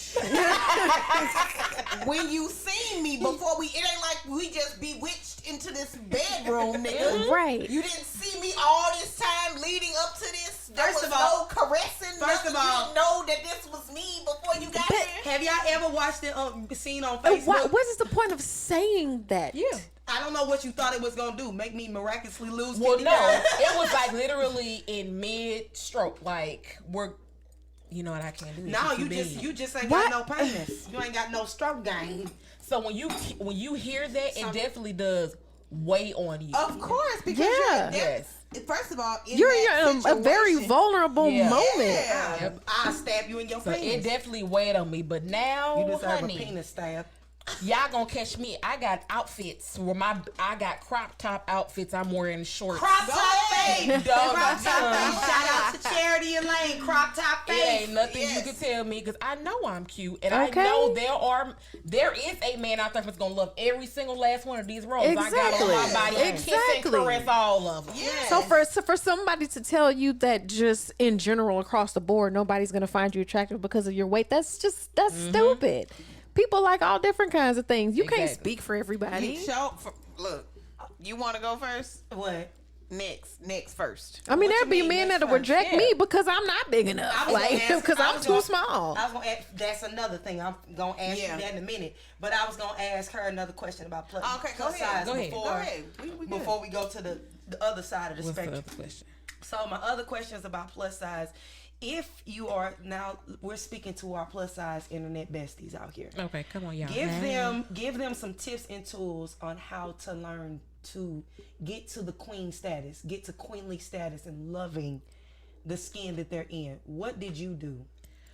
When you seen me before it ain't like we just bewitched into this bedroom, nigga. right. You didn't see me all this time leading up to this. There First was of all- no caressing. first of nothing. all- you didn't know that this was me before you got here. Have y'all ever watched the scene on But Facebook? what is the point of saying that? Yeah. I don't know what you thought it was gonna do. Make me miraculously lose 50 Well, no, pounds. it was like literally in mid stroke. Like, you know what I can't do? No, You're too big. you just ain't What? got no penis. You ain't got no stroke game. So when you hear that, it definitely does weigh on you. Of course, because Yeah. Yes. First of all, You're in a very situation- vulnerable Yeah. moment. Yeah. Yep. I'll stab you in your So it penis. definitely weighed on me. But now, You deserve honey, a penis stab. y'all gonna catch me. I got outfits where I got crop top outfits. I'm wearing shorts. Crop Go top ahead. fade. Dog, Crop top um, fade. Shout out to Charity and Lane. Crop top It fade. ain't nothing you Yes. can tell me because I know I'm cute and Okay. I know there is a man out there that's gonna love every single last one of these roles I got on my Exactly. body and kiss and Exactly. caress all of them. Yeah. So for somebody to tell you that just in general across the board nobody's gonna find you attractive because of your weight, that's stupid. People like all different kinds of things. You can't Exactly. speak for everybody. Look, you want to go first? What? Next first. I mean, What there'd you be mean, men next that'll first? reject Yeah. me because I'm not big enough. I was gonna Like, ask- because I I'm was too gonna- small. I was gonna ask, that's another thing. I'm gonna ask Yeah. you that in a minute. But I was gonna ask her another question about plus, Okay, go plus ahead. size Go ahead. before Go ahead. We good. before we go to the other side of the What's the spectrum. other question? So my other question is about plus size. If you are now, we're speaking to our plus size internet besties out here. Okay, come on, y'all. Give them some tips and tools on how to learn to get to the queen status, get to queenly status, and loving the skin that they're in. What did you do?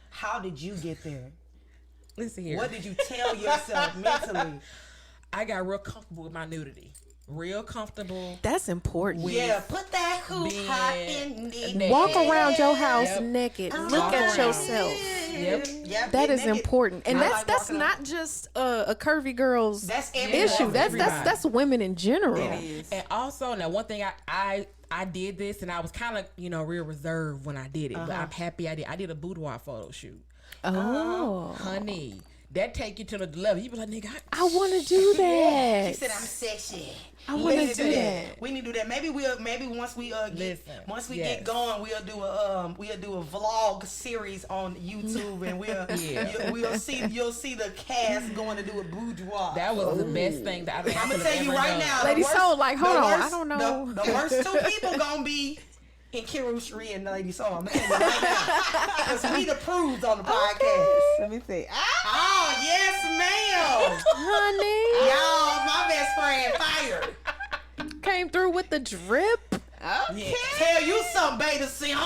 How did you get there? Listen here. What did you tell yourself mentally? I got real comfortable with my nudity. Real comfortable. That's important. Yeah, put that hoop being hot in the naked. Walk around your house Yep. naked. Oh, Look walk at around. yourself. Yep. Yep, That get is naked. important, and I that's like that's walking not just a curvy girl's That's issue. everyone. That's everybody. that's women in general. It is. And also, now one thing I did this, and I was kind of real reserved when I did it, but I'm happy I did. I did a boudoir photo shoot. Oh, Honey, that take you to the level. You be like, nigga, I want to do that. She said I'm sexy. I want to do that. We need to do that. Maybe once we get going, we'll do a vlog series on YouTube, and you'll see the cast going to do a boudoir. that was the best thing that I'm gonna tell you right now, Ladii Sol, like, hold the on, worst- I don't know. The worst two people gonna be Nkiru, Cherie, and Ladii Sol. I'm gonna tell you right now, because we the proved on the podcast. Let me see. Oh yes, ma'am. Honey, Y'all, my best friend fired. came through with the drip. Okay. Tell you something, beta simp.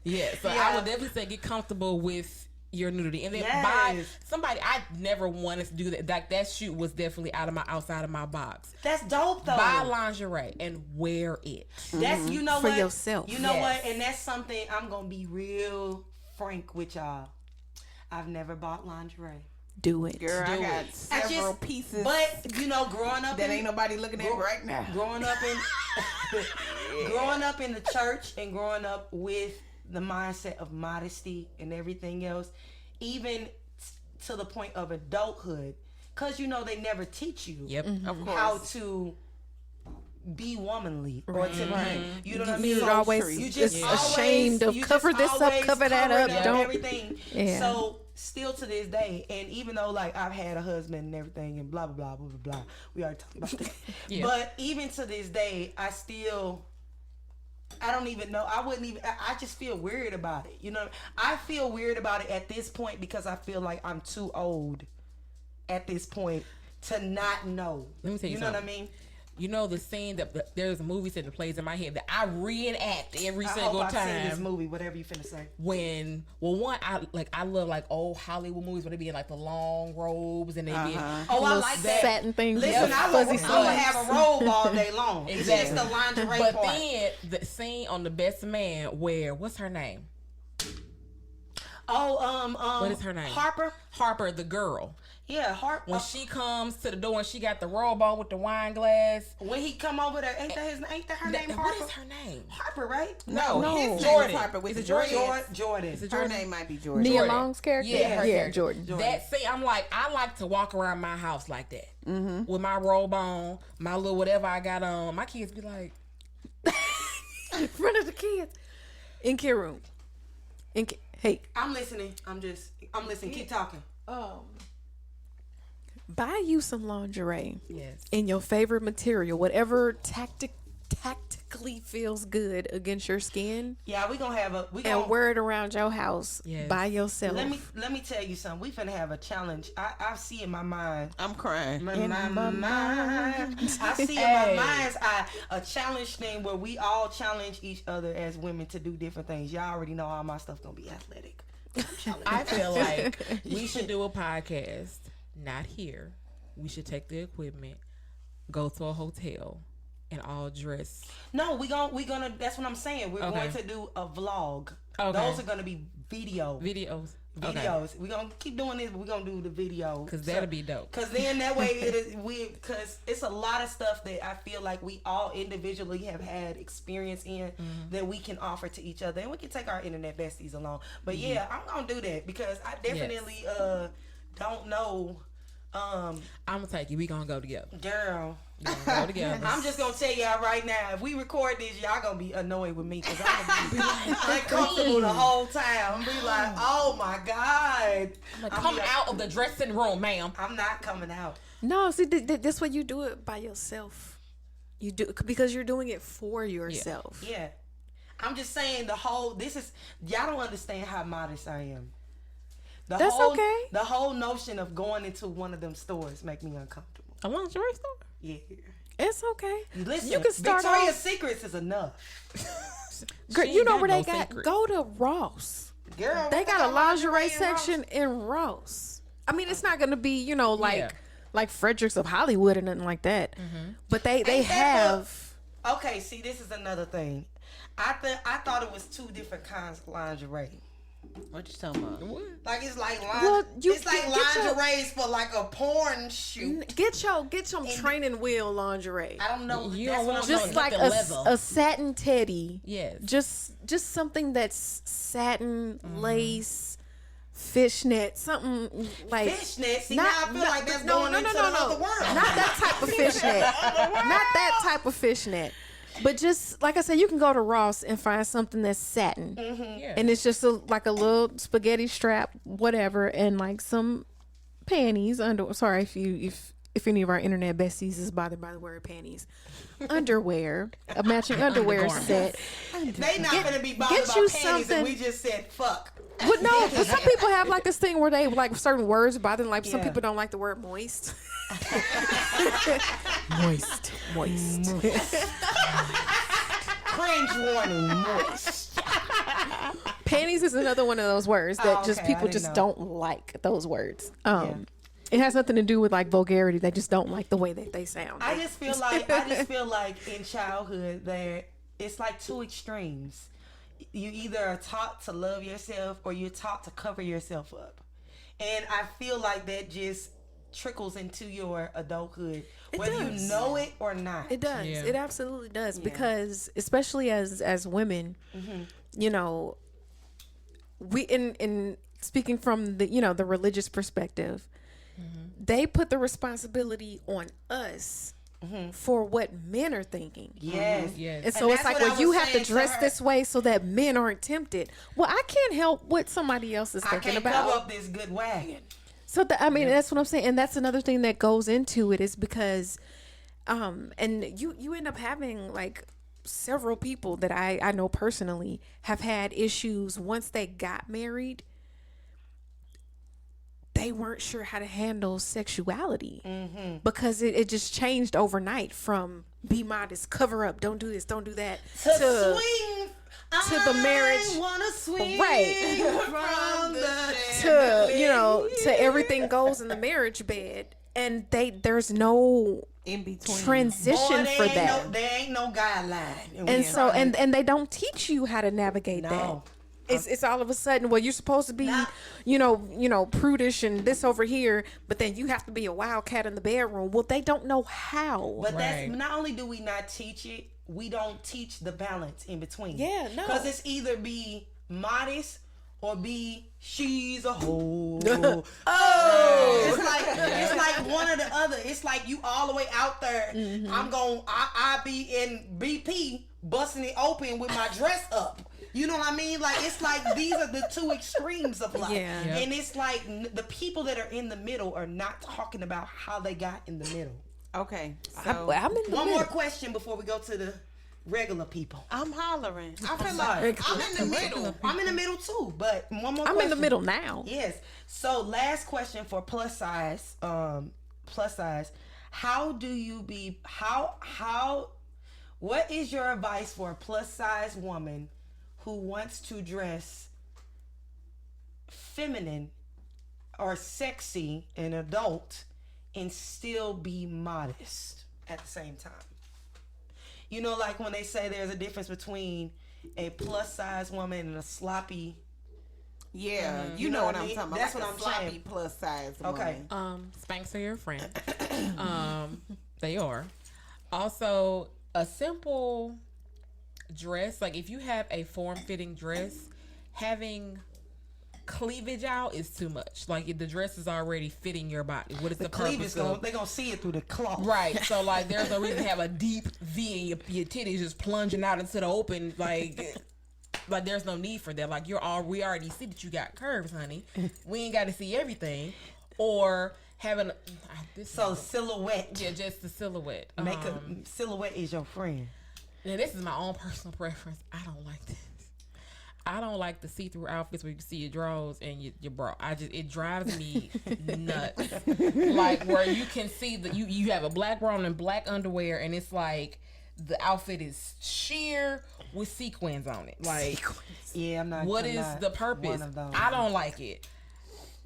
Yeah, so I would definitely say get comfortable with your nudity, and then buy somebody. I never wanted to do that. Like that shoot was definitely outside of my box. That's dope though. Buy lingerie and wear it. That's you know For what yourself. You know what, and that's something I'm gonna be real frank with y'all. I've never bought lingerie. Do it. Girl, I got it. several pieces. But you know, growing up that ain't nobody looking at right now. Growing up in the church and growing up with the mindset of modesty and everything else, even to the point of adulthood, because you know they never teach you Of course. how to be womanly or to be, you know what I mean? You're always you just ashamed of you just cover this up, always cover that covered up. Don't. everything. Yeah. So still to this day, and even though like I've had a husband and everything and blah blah blah blah blah blah, we already talked about that. But even to this day, I don't even know. I just feel weird about it. You know, I feel weird about it at this point because I feel like I'm too old at this point to not know. Let me tell you know what I something. mean? You know the scene that there's a movie scene that plays in my head that I reenact every I single hope I've seen this time. movie, whatever you finna say. I love like old Hollywood movies where they be in like the long robes and they be Oh, I like that. Satin things. Listen, I fuzzy would sleeves. have a robe all day long. Exactly. It's just the lingerie But part. then the scene on The Best Man where what's her name? What is her name? Harper, the girl. Yeah, Harper. When she comes to the door and she got the robe on with the wine glass. When he come over there, ain't that her name? Harper. What is her name? Harper, right? No, his name Jordan. is Harper with Is the it Jordan? dreads. Jordan. Her name might be Jordan. Nia Jordan. Long's character. Yeah, her character. Jordan. That scene, I'm like, I like to walk around my house like that with my robe on, my little whatever I got on. My kids be like, In front of the kids. Nkiru. Hey. I'm listening. I'm listening. Keep talking. Buy you some lingerie. yes. In your favorite material, whatever tactically feels good against your skin, Yeah, we gonna have and wear it around your house Yes. by yourself. Let me tell you something. We finna have a challenge. I see in my mind. I'm crying. In my mind. I see in my mind's eye a challenge thing where we all challenge each other as women to do different things. Y'all already know all my stuff gonna be athletic. I feel like we should do a podcast, not here. We should take the equipment, go to a hotel, and all dress. No, we gonna. That's what I'm saying. We're going to do a vlog. Okay. Those are gonna be videos. Okay. We're gonna keep doing this, but we're gonna do the video Because that'll be dope. Because then that way because it's a lot of stuff that I feel like we all individually have had experience in that we can offer to each other, and we can take our internet besties along. But yeah, I'm gonna do that because I definitely don't know. I'm gonna take you. We gonna go together. Girl, We gonna go together. I'm just gonna tell y'all right now, if we record this, y'all gonna be annoyed with me because I'm gonna be uncomfortable the whole time. I'm be like, oh my god, Come out of the dressing room, ma'am. I'm not coming out. No, see, this way you do it by yourself. You do because you're doing it for yourself. Yeah, I'm just saying y'all don't understand how modest I am. That's okay. The whole notion of going into one of them stores make me uncomfortable. A lingerie store? Yeah. It's okay. Listen, you can start Victoria's off. Secrets is enough. Girl, She you ain't know got where no they got? secret. Go to Ross. Girl, They got a lingerie in section in Ross. I mean, it's not gonna be like Yeah. like Fredericks of Hollywood or nothing like that. But they Ain't that have. Okay, see, this is another thing. I thought it was two different kinds of lingerie. What you talking about? What? Like it's like Get lingerie's for like a porn shoot. Get your training wheel lingerie. I don't know. You That's don't what want I'm no- Just saying. like the leather. a satin teddy. Yes. Just something that's satin, lace, fishnet, something like Fishnet. See, now I feel like that's going into the other world. Not that type of fishnet. Not that type of fishnet. But just like I said, you can go to Ross and find something that's satin, and it's just like a little spaghetti strap, whatever, and like some panties under. Sorry if any of our internet besties is bothered by the word panties, underwear, a matching underwear set. They not gonna be bothered about you panties, something- and we just said fuck. But no, but some people have like this thing where they like certain words bother them. Like some people don't like the word moist. Moist. Cringe warning, moist. Panties is another one of those words that just okay, I people didn't just know. don't like those words. It has nothing to do with like vulgarity. They just don't like the way that they sound. I just feel like in childhood there it's like two extremes. You either are taught to love yourself or you're taught to cover yourself up. And I feel like that just trickles into your adulthood, whether does. you know it or not. It does. Yeah. It absolutely does. Because especially as women, you know, we in speaking from the the religious perspective, they put the responsibility on us for what men are thinking. Yes. And so it's like, well, you have to dress this way so that men aren't tempted. Well, I can't help what somebody else is I thinking can't about. cover up this good wagon. So that's what I'm saying, and that's another thing that goes into it is because, and you end up having like several people that I know personally have had issues once they got married. They weren't sure how to handle sexuality because it just changed overnight from be modest, cover up, don't do this, don't do that, To swing. to the marriage. I wanna swing Right. from the to everything goes in the marriage bed, and there's no In between. transition Boy, for that. there ain't no guideline. And so and they don't teach you how to navigate No. that. It's all of a sudden, well, you're supposed to be, prudish and this over here, but then you have to be a wildcat in the bedroom. Well, they don't know how. But Right. that's not only do we not teach it, we don't teach the balance in between. Yeah, no. Because it's either be modest or be she's a hoe. It's like one or the other. It's like you all the way out there. I be in BP busting it open with my dress up. You know what I mean? Like, it's like these are the two extremes of life. Yeah. Yep. And it's like the people that are in the middle are not talking about how they got in the middle. Okay. I'm So in the One middle. more question before we go to the regular people. I'm hollering. I feel sorry. like I'm in the middle. I'm in the middle too, but one more I'm in the question. middle now. Yes. So last question for plus size. How do you be what is your advice for a plus size woman who wants to dress feminine or sexy and adult and still be modest at the same time? You know, like when they say there's a difference between a plus size woman and a sloppy. yeah, You you know know what what I I'm mean? talking about. That's like what a I'm sloppy saying. plus size Okay. woman. Spanx are your friend. They are. Also, a simple dress, like if you have a form-fitting dress, having cleavage out is too much. Like if the dress is already fitting your body. What is the Cleavage purpose of? they're gonna see it through the cloth. Right. So like there's no reason to have a deep V and your titties just plunging out into the open like there's no need for that. Like we already see that you got curves, honey. We ain't got to see everything. Or having Silhouette. just the silhouette. Silhouette is your friend. Now this is my own personal preference. I don't like this. I don't like the see-through outfits where you can see your drawers and your bra. It drives me nuts. Like where you can see that you have a black bra and black underwear, and it's like the outfit is sheer with sequins on it. Like, Yeah, I'm not. what I'm is not the purpose? one of those. I don't like it.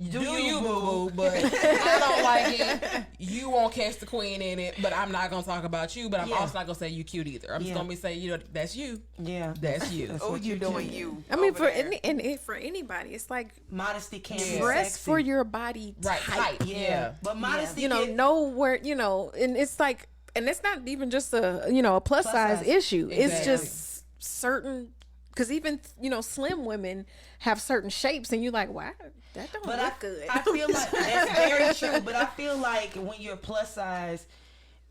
Do you, boo boo? boo. But I don't like it. You won't catch the queen in it, but I'm not gonna talk about you. But I'm Yeah. also not gonna say you cute either. I'm just Yeah. gonna say, that's you. Yeah, That's you. That's Oh, what you you doing do. you? I mean, over for there. for anybody, it's like Modesty can be dress sexy. for your body Right, type. tight. Yeah. But modesty, Know where and it's like, and it's not even just a plus size size. issue. It's Exactly. just certain Because even slim women have certain shapes, and you're like, wow, that don't look good. I feel like that's very true. But I feel like when you're plus size,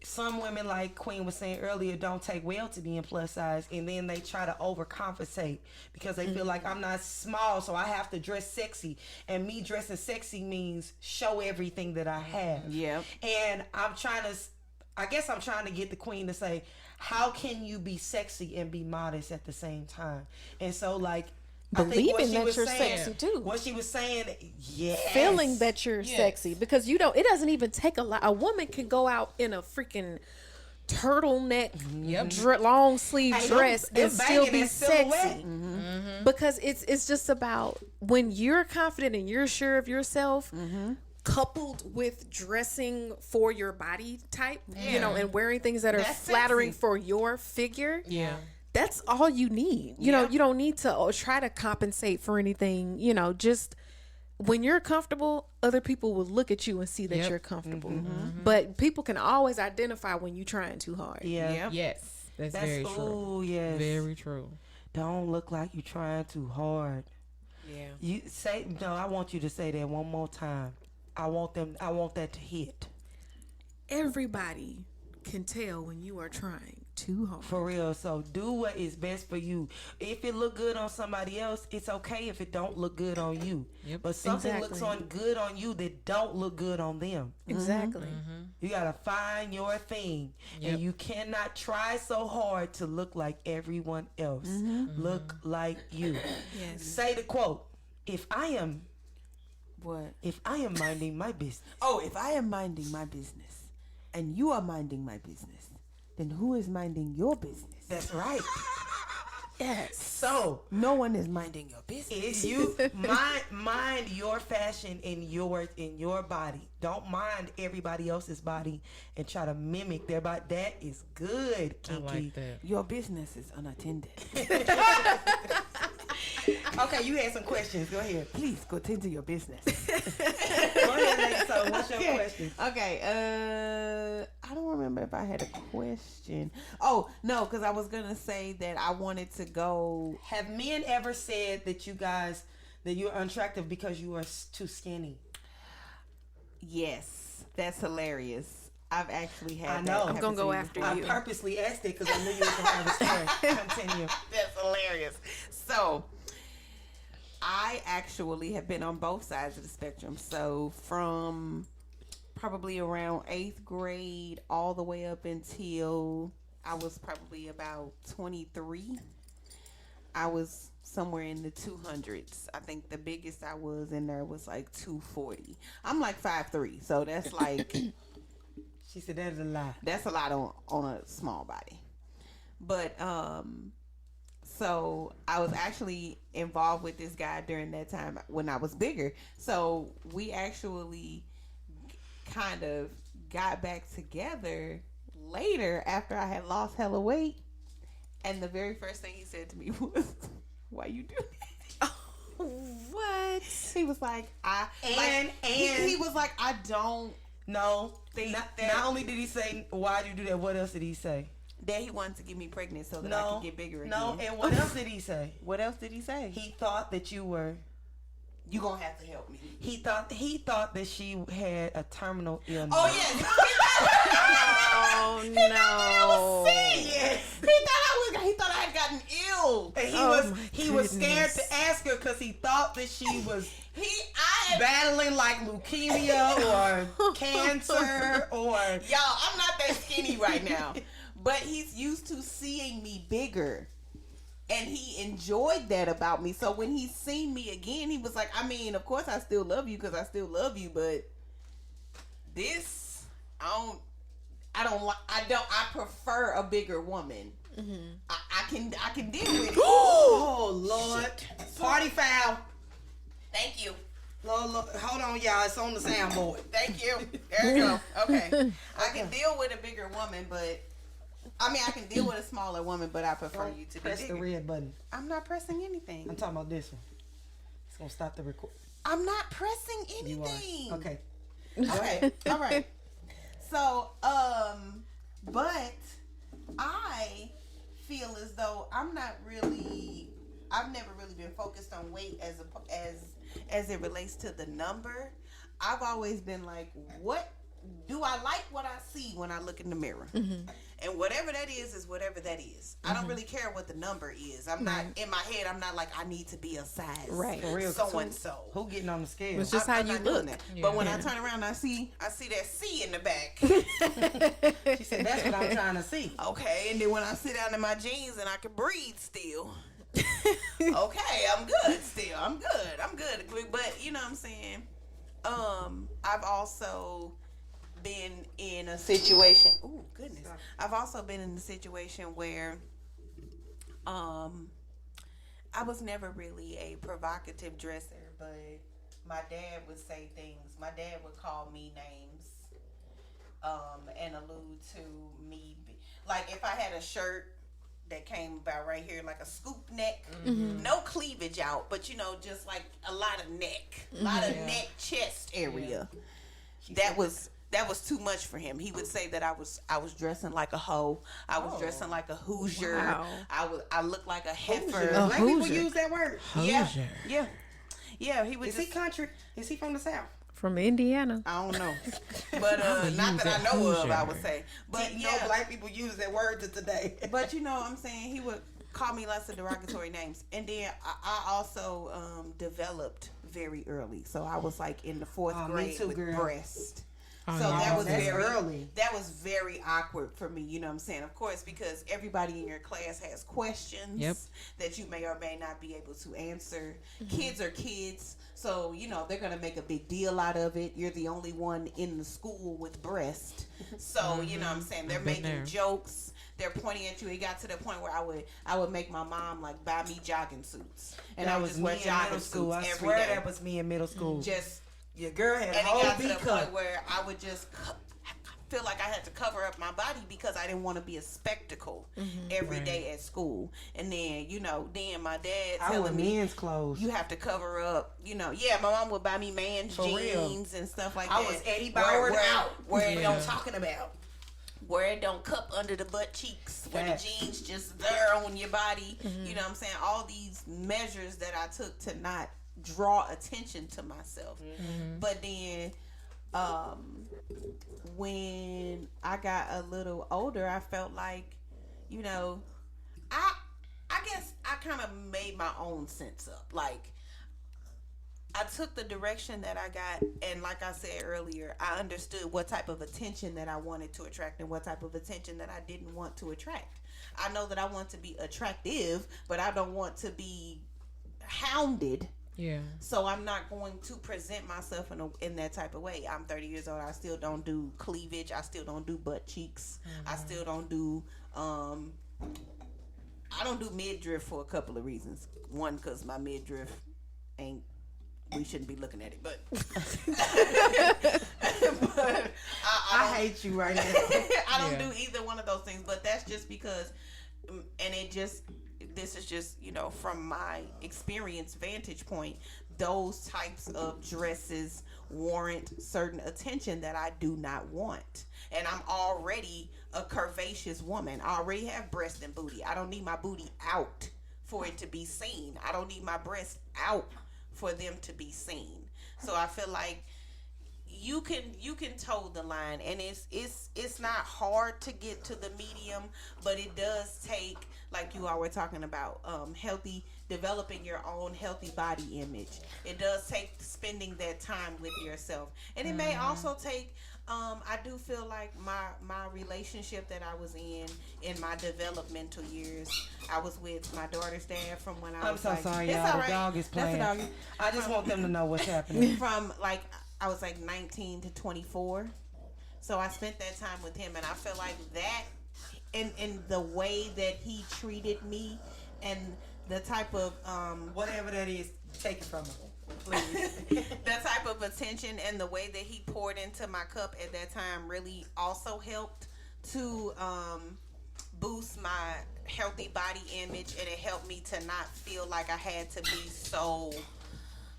some women, like Queen was saying earlier, don't take well to being plus size, and then they try to overcompensate because they feel like I'm not small, so I have to dress sexy. And me dressing sexy means show everything that I have. Yep. And I guess I'm trying to get the Queen to say, how can you be sexy and be modest at the same time? And so, like, Believing that you're sexy too. What she was saying, yes. Feeling that you're sexy, because it doesn't even take a lot. A woman can go out in a freaking turtleneck, long sleeve dress and still be sexy. Because it's just about when you're confident and you're sure of yourself, coupled with dressing for your body type, and wearing things that are flattering for your figure. Yeah. That's all you need. You know, you don't need to try to compensate for anything. Just when you're comfortable, other people will look at you and see that you're comfortable. But people can always identify when you're trying too hard. Yeah. Yes. That's very true. Oh, yes. Very true. Don't look like you're trying too hard. Yeah. You say, no, I want you to say that one more time. I want that to hit. Everybody can tell when you are trying too hard. For real. So do what is best for you. If it look good on somebody else, it's okay if it don't look good on you. Yep. But something looks good on you that don't look good on them. Exactly. You gotta find your thing, and you cannot try so hard to look like everyone else. Look like you. Yes. Say the quote. If I am minding my business. Oh, if I am minding my business and you are minding my business, then who is minding your business? That's right. Yes. So no one is minding your business. if you mind your fashion in your body. Don't mind everybody else's body and try to mimic their body. That is good, Kinky. I like that. Your business is unattended. Okay, you had some questions. Go ahead. Please go tend to your business. Go ahead, Lady. So what's your question? Okay, I don't remember if I had a question. Oh, no, because I was going to say that I wanted to go. Have men ever said that you're unattractive because you are too skinny? Yes, that's hilarious. I've actually had I know. that I'm going to go conversation after I you. purposely asked it because I knew you were going to have a story. Continue. That's hilarious. So, I actually have been on both sides of the spectrum. So, from probably around 8th grade all the way up until I was probably about 23, I was somewhere in the 200s. I think the biggest I was in there was like 240. I'm like 5'3", so that's like... She said that is a lie. That's a lot on a small body. But so I was actually involved with this guy during that time when I was bigger. So we actually kind of got back together later after I had lost hella weight. And the very first thing he said to me was, "Why you do that?" What? He was like, he was like, "I don't." No. Think Not that only did he say, why do you do that, what else did he say? that he wanted to get me pregnant so that I could get bigger again. No, and what else did he say? What else did he say? He thought that you were... You gonna have to help me. He thought that she had a terminal illness. Oh yes. Oh no. Yes. He thought I had gotten ill. And he was scared to ask her because he thought that she was battling like leukemia or cancer or... Y'all, I'm not that skinny right now. But he's used to seeing me bigger. And he enjoyed that about me. So when he seen me again, he was like, I mean, of course I still love you because I still love you, but this, I prefer a bigger woman. Mm-hmm. I can deal with it. Oh, Lord. Party foul. Thank you. Lord, hold on, y'all. It's on the soundboard. Thank you. There you go. Okay. I can deal with a bigger woman, but I can deal with a smaller woman, but I prefer you to be Press bigger. the red button. I'm not pressing anything. I'm talking about this one. It's going to stop the record. I'm not pressing You anything. are. Okay. Okay. All right. So, but I feel as though I'm not really I've never really been focused on weight as it relates to the number. I've always been like, what do I like what I see when I look in the mirror? Mm-hmm. And whatever that is whatever that is. I don't really care what the number is. I'm not in my head. I'm not like I need to be a size Right. For real. so and so. Who getting on the scale? It's just how you not doing look. that. Yeah. But when I turn around, I see that C in the back. She said, that's what I'm trying to see. Okay, and then when I sit down in my jeans and I can breathe still. Okay, I'm good still. I'm good. But you know what I'm saying? I've also been in a situation. Oh goodness! I've also been in a situation where, I was never really a provocative dresser, but my dad would say things. My dad would call me names, and allude to me, like if I had a shirt that came about right here, like a scoop neck, no cleavage out, but just like a lot of neck, a lot of neck, chest area. That was too much for him. He would say that I was dressing like a hoe. I was dressing like a Hoosier. Wow. I looked like a heifer. Black people Hoosier. use that word. Yeah. He would Is he country? Is he from the South? From Indiana. I don't know, but not that I know of. I would say, but You know, black people use that word to today. But you know what I'm saying? He would call me lots of derogatory names. And then I also developed very early. So I was like in the fourth me grade too, with girl. breast. Oh, So yeah. that was That's very early. That was very awkward for me, you know what I'm saying? Of course, because everybody in your class has questions Yep. that you may or may not be able to answer. Kids are kids, so they're gonna make a big deal out of it. You're the only one in the school with breast, so you know what I'm saying. They're I've been making there. jokes. They're pointing at you. It got to the point where I would make my mom like buy me jogging suits, and I That would was just me wear in jogging middle school. suits I every swear day. that was me in middle school. Just Your girl had a and it whole got to B the cut. point where I would just feel like I had to cover up my body because I didn't want to be a spectacle every day at school. And then, then my dad I wore telling me, men's clothes. you have to cover up, yeah, my mom would buy me man's For real. jeans and stuff like I that. was Eddie Where- Bauer out. Where it Yeah. don't talking about. Where it don't cup under the butt cheeks, where the Facts. jeans just there on your body. You know what I'm saying? All these measures that I took to not draw attention to myself. But then when I got a little older, I felt like, I guess I kind of made my own sense up. Like, I took the direction that I got, and like I said earlier, I understood what type of attention that I wanted to attract and what type of attention that I didn't want to attract. I know that I want to be attractive, but I don't want to be hounded. Yeah. So I'm not going to present myself in that type of way. I'm 30 years old. I still don't do cleavage. I still don't do butt cheeks. I still don't do I don't do midriff for a couple of reasons. One, because my midriff ain't. We shouldn't be looking at it, but, but I hate you right now. I don't Yeah. do either one of those things. But that's just because, this is just, from my experience vantage point, those types of dresses warrant certain attention that I do not want. And I'm already a curvaceous woman. I already have breast and booty. I don't need my booty out for it to be seen. I don't need my breasts out for them to be seen. So I feel like you can toe the line, and it's not hard to get to the medium, but it does take, like you all were talking about, developing your own healthy body image. It does take spending that time with yourself, and it may also take. I do feel like my relationship that I was in my developmental years, I was with my daughter's dad from when I I'm was so like, sorry, it's y'all. all The right. dog is That's playing. the dog. I just want them to know what's happening. From like I was like 19 to 24, so I spent that time with him, and I feel like that, in the way that he treated me, and the type of Whatever that is, take it from her. please. The type of attention and the way that he poured into my cup at that time really also helped to boost my healthy body image, and it helped me to not feel like I had to be so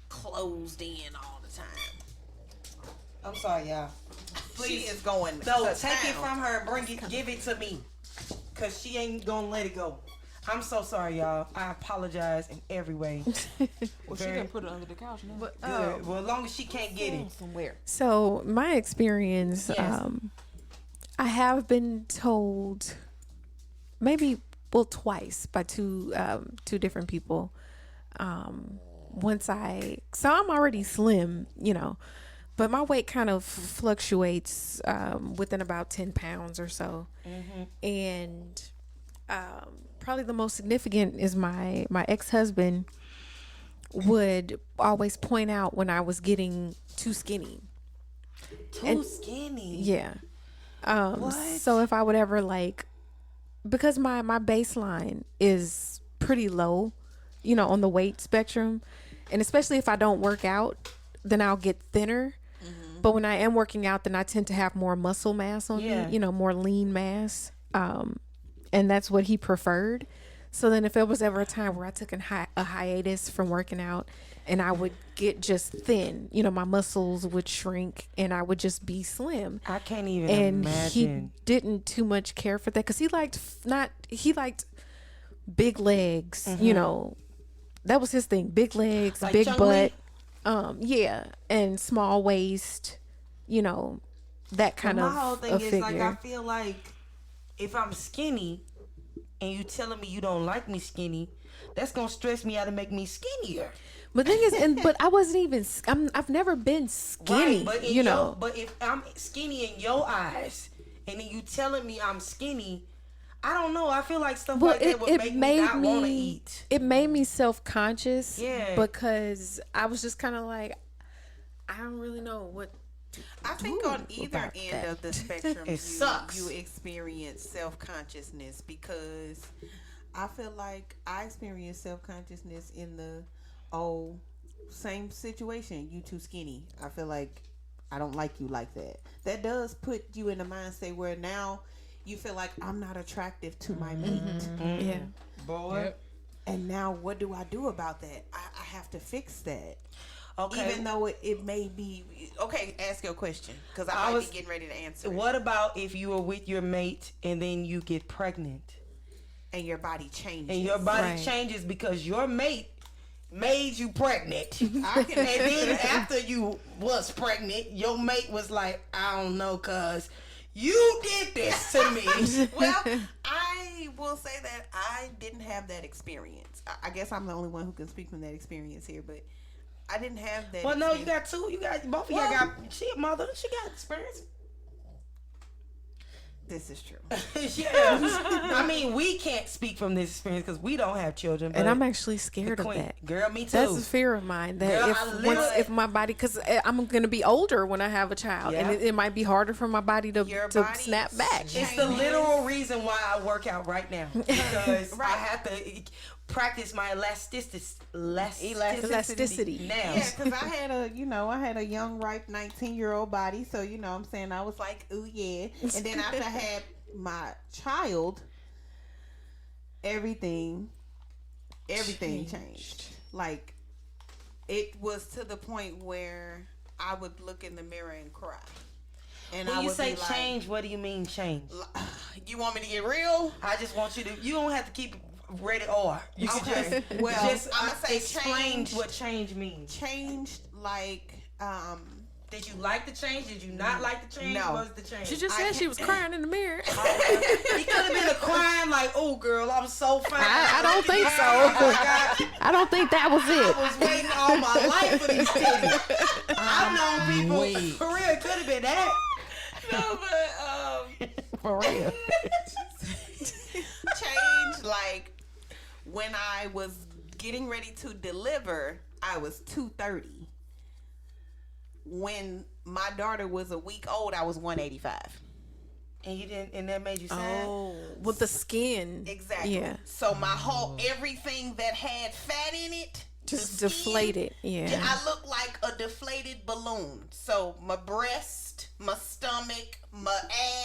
closed in all the time. I'm sorry, y'all. She is going So to take it town. from her and give it to me. Cause she ain't gonna let it go. I'm so sorry, y'all. I apologize in every way. Well, she can put it under the couch now. Good. Well, as long as she can't get it. Somewhere. So my experience, Yes. I have been told, twice by two different people. I'm already slim, but my weight kind of fluctuates within about 10 pounds or so. And probably the most significant is my ex-husband would always point out when I was getting too skinny. Too skinny. Yeah. What? So if I would ever because my baseline is pretty low, on the weight spectrum, and especially if I don't work out, then I'll get thinner. But when I am working out, then I tend to have more muscle mass on me, more lean mass. And that's what he preferred. So then if there was ever a time where I took a hiatus from working out and I would get just thin, my muscles would shrink and I would just be slim. I can't even And imagine. he didn't too much care for that because he liked big legs, that was his thing. Big legs, Like big Chung butt. Yeah. And small waist, that kind my of whole thing a is figure. I feel like if I'm skinny and you telling me you don't like me skinny, that's gonna stress me out and make me skinnier. But the thing is, but I wasn't even. I've never been skinny. Right, but if I'm skinny in your eyes, and then you telling me I'm skinny, I don't know. I feel like stuff like that would make me not want to eat. It made me self-conscious. Yeah. Because I was just kind of like, I don't really know what. I think on either about end that. of the spectrum, It sucks. you experience self-consciousness, because I feel like I experience self-consciousness in the same situation. You too skinny. I feel like I don't like you like that. That does put you in a mindset where now you feel like I'm not attractive to my mate. Yeah. Boy. Yep. And now what do I do about that? I have to fix that. Okay. Even though it may be okay. Ask your question, because I might be getting ready to answer. What about if you were with your mate and then you get pregnant And your body changes. and your body Right. changes because your mate made you pregnant? I can And then after you was pregnant, your mate was like, I don't know, cuz you did this to me. Well, I will say that I didn't have that experience. I guess I'm the only one who can speak from that experience here, but I didn't have that. Well, no, you experience. got two. You got both of y'all got. She a mother. She got experience. This is true. Yeah. I mean, we can't speak from this experience because we don't have children. And but I'm actually scared the of queen. that. Girl, me too. That's a fear of mine. That Girl, I literally- if my body, because I'm going to be older when I have a child, and Yeah. it might be harder for my body to Your body snap back. It's the literal reason why I work out right now, because I have to practice my elasticity Elasticity. now. Yeah, because I had a young, ripe 19-year-old body, so what I'm saying, I was like, ooh yeah. And then after I had my child, everything changed. Like, it was to the point where I would look in the mirror and cry. And When I you would say be like, change, what do you mean change? you want me to get real? I just want you to. You don't have to keep it rated R. You can Okay. just Well, just I'ma say explain change. what change means. Changed, like, Did you like the change? Did you not like the change? No. What was the change? She just said she was crying in the mirror. He could have been a crying like, "Oh, girl, I'm so fine." I don't think so. I don't think that was I it. was waiting all my life for these titties. I've known people for real. It could have been that. no, but, For real. changed, like, when I was getting ready to deliver, I was 230. When my daughter was a week old, I was 185. And you didn't, and that made you sad. Oh, with the skin. Exactly. Yeah. So my whole everything that had fat in it Just the skin, deflated. Yeah. I look like a deflated balloon. So my breast, my stomach, my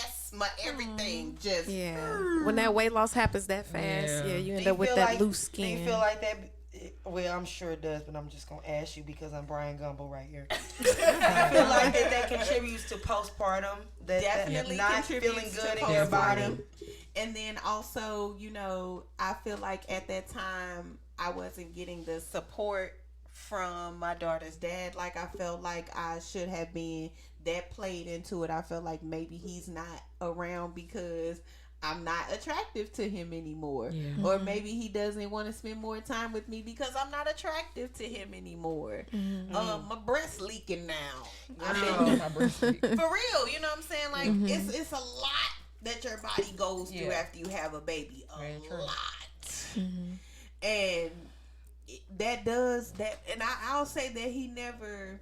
ass, my everything just. Yeah. When that weight loss happens that fast, yeah, you end up with that loose Do you skin. feel like that? Well, I'm sure it does, but I'm just gonna ask you because I'm Brian Gumble right here. I feel like that contributes to postpartum. That Definitely not contributes feeling to good in your body. postpartum. And then also, I feel like at that time I wasn't getting the support from my daughter's dad like I felt like I should have been. That played into it. I felt like maybe he's not around because I'm not attractive to him anymore. Yeah. Or maybe he doesn't want to spend more time with me because I'm not attractive to him anymore. My breast's leaking now. My breast leak. For real, you know what I'm saying? Like, it's a lot that your body goes through after you have a baby. Very A true. lot. And that does that. And I'll say that he never,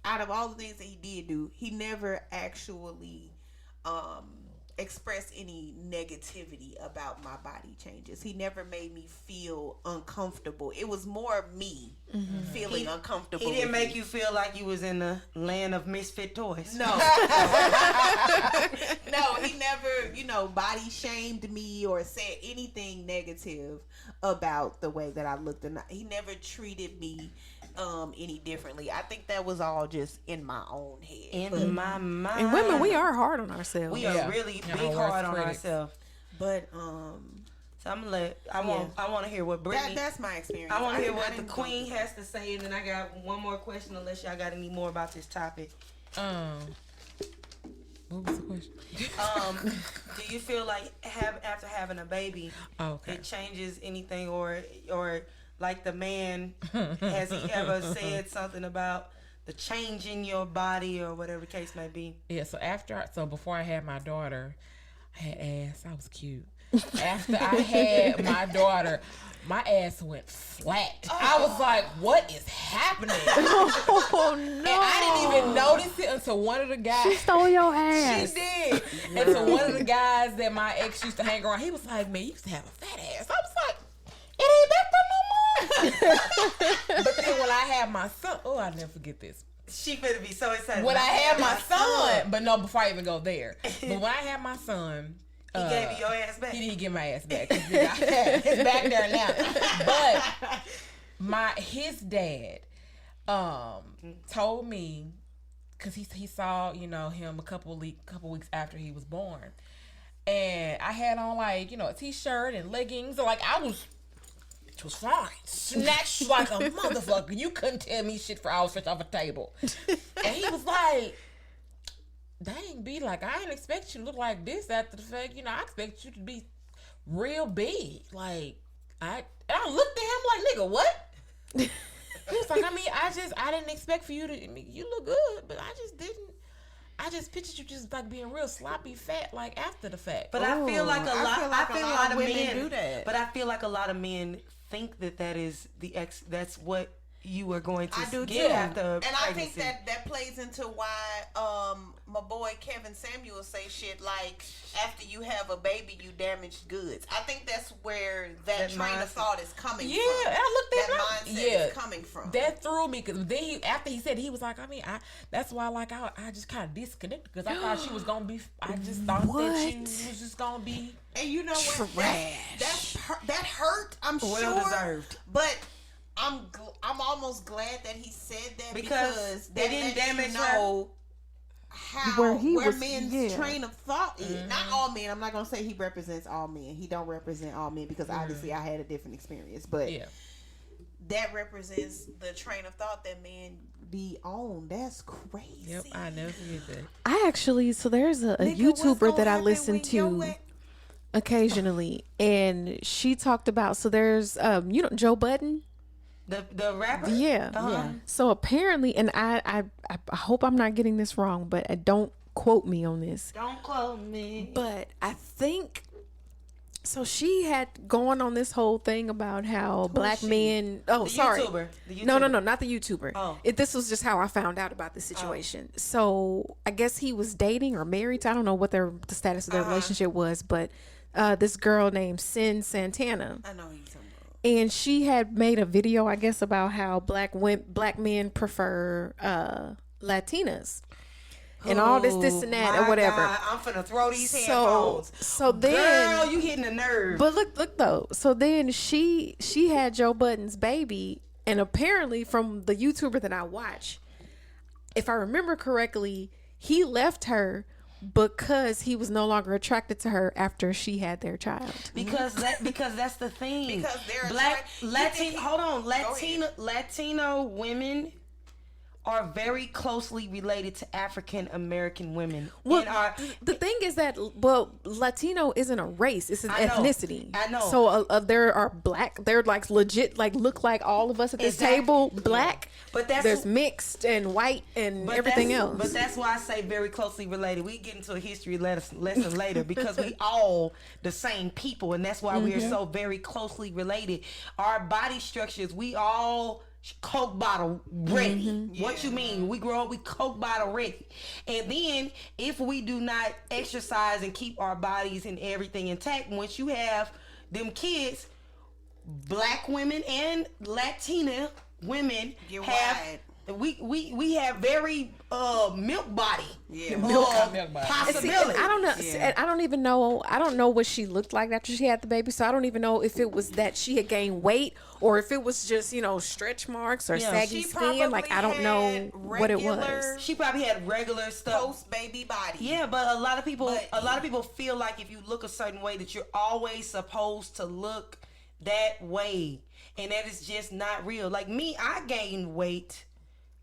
out of all the things that he did do, he never actually expressed any negativity about my body changes. He never made me feel uncomfortable. It was more me feeling uncomfortable. He didn't make you feel like you was in the land of misfit toys. No. No, he never, body shamed me or said anything negative about the way that I looked. And he never treated me any differently. I think that was all just in my own head. In my mind. And women, we are hard on ourselves. We are really big hard on ourselves. But So I'm gonna let I want to hear what Britney. that's my experience. I want to hear I what the didn't queen has to say, and then I got one more question. Unless y'all got any more about this topic. What was the question? Do you feel like after having a baby, it changes anything, or like the man, has he ever said something about the change in your body or whatever the case may be? Yeah. So before I had my daughter, I had ass. I was cute. After I had my daughter, my ass went flat. I was like, what is happening? Oh, no. And I didn't even notice it until one of the guys. She stole your ass. She did. And so one of the guys that my ex used to hang around, he was like, man, you used to have a fat ass. I was like, it ain't back there no more. But then when I had my son, I'll never forget this. She finna be so excited. When I had my son, but no, before I even go there. But when I had my son, he gave you your ass back. he didn't get my ass back. It's back there now. But his dad told me, because he saw him a couple weeks after he was born, and I had on a t-shirt and leggings, it was fine, snatched like a motherfucker. You couldn't tell me shit for hours, stretched off a table. And he was like, dang, B, I didn't expect you to look like this after the fact. I expect you to be real big. I looked at him like, nigga, what? He was like, I didn't expect for you to, you look good, but I just pictured you just being real sloppy fat after the fact. But I feel like a lot of men do that. But I feel like a lot of men think that is that's what you are going to get after and pregnancy. I think that plays into why my boy Kevin Samuel say shit like, after you have a baby you damaged goods. I think that's where that train of thought is coming from. Yeah, I looked at that mindset is coming from. That threw me, because then after he said it, he was like, that's why I just kind of disconnected, because I thought she was gonna be. I just thought that she was just gonna be. And you know what? That hurt. I'm well sure deserved. But I'm almost glad that he said that, because they didn't damage where men's train of thought is. Not all men. I'm not gonna say he represents all men. He don't represent all men, because obviously I had a different experience. But that represents the train of thought that men be on. That's crazy. Yep, I never forget that. I actually, so there's a YouTuber that I listen to occasionally, and she talked about, so there's Joe Budden. The rapper? Yeah. So apparently, and I hope I'm not getting this wrong, but don't quote me on this. Don't quote me. But I think, so she had gone on this whole thing about how black men. Oh, the sorry. YouTuber. The YouTuber. No, not the YouTuber. Oh. This was just how I found out about the situation. So I guess he was dating or married to, I don't know what the status of their relationship was, but this girl named Sin Santana. I know he's talking about. And she had made a video, I guess, about how black men prefer Latinas. And all this and that, or whatever. God, I'm finna throw these headphones. So then, girl, you hitting a nerve. But look though. So then she had Joe Budden's baby, and apparently from the YouTuber that I watch, if I remember correctly, he left her because he was no longer attracted to her after she had their child. Because that's the thing. Because they're Latino women are very closely related to African American women. Well, the thing is that, Latino isn't a race; it's an ethnicity. I know. So there are black. They're like legit, like look like all of us at this table, black. Yeah. But there's mixed and white and everything else. But that's why I say very closely related. We get into a history lesson later because we all the same people, and that's why we are so very closely related. Our body structures, we all Coke bottle ready. What you mean? We grow up, we Coke bottle ready. And then if we do not exercise and keep our bodies and everything intact, once you have them kids, black women and Latina women we have very milk body. Milk body. Possibility. I don't know. I don't even know. I don't know what she looked like after she had the baby. So I don't even know if it was that she had gained weight or if it was just stretch marks or saggy skin. Like I don't know what it was. She probably had regular stuff. Post baby body. Yeah, but a lot of people feel like if you look a certain way that you're always supposed to look that way, and that is just not real. Like me, I gained weight.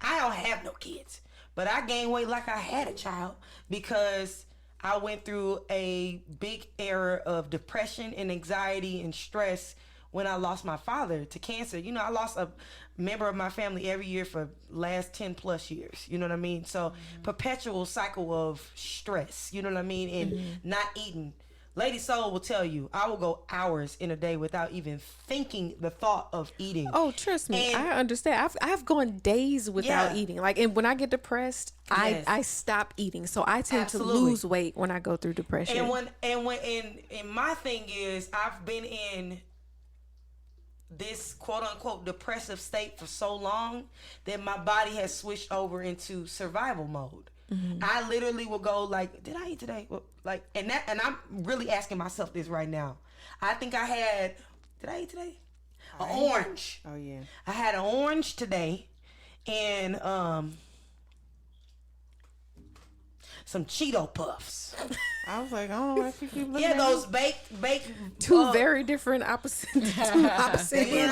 I don't have no kids, but I gained weight like I had a child because I went through a big era of depression and anxiety and stress when I lost my father to cancer. I lost a member of my family every year for last 10 plus years. You know what I mean? So perpetual cycle of stress, you know what I mean? And not eating. Ladii Sol will tell you, I will go hours in a day without even thinking the thought of eating. Oh, trust me, I understand. I've gone days without eating. Like, and when I get depressed, I stop eating. So I tend to lose weight when I go through depression. And my thing is, I've been in this quote unquote depressive state for so long that my body has switched over into survival mode. I literally will go like, did I eat today? Like, and I'm really asking myself this right now. I think did I eat today? An orange. Oh yeah. I had an orange today and some Cheeto Puffs. I was like, I don't know why she keep looking at those baked two very different opposite ends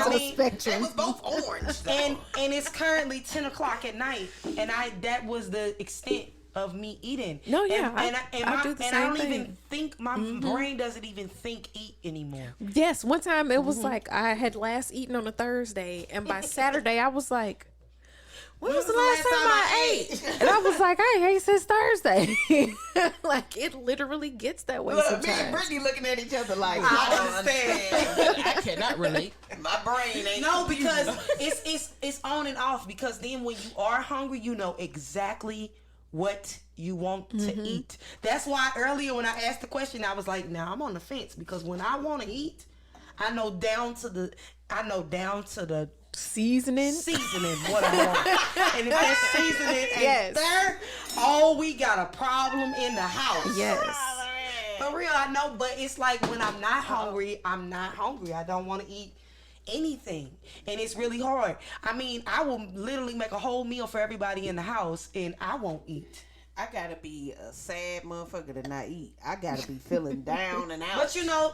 of the spectrum. They was both orange though. and it's currently 10 o'clock at night, and that was the extent of me eating. No, yeah, I do the same I don't thing. even think my brain doesn't even eat anymore. Yes, one time it was like I had last eaten on a Thursday, and by Saturday I was like, when was the last time I ate? And I was like, I ain't ate since Thursday. Like, it literally gets that way sometimes. Me and Britny looking at each other like, I don't understand. I cannot relate. My brain ain't. No, because it's on and off. Because then when you are hungry, you know exactly what you want to eat. That's why earlier when I asked the question, I was like, now I'm on the fence, because when I want to eat, I know down to the seasoning what I want. And if that seasoning ain't there, we got a problem in the house. Yes. For real, I know, but it's like when I'm not hungry, I'm not hungry. I don't want to eat anything, and it's really hard. I mean, I will literally make a whole meal for everybody in the house, and I won't eat. I gotta be a sad motherfucker to not eat. I gotta be feeling down and out.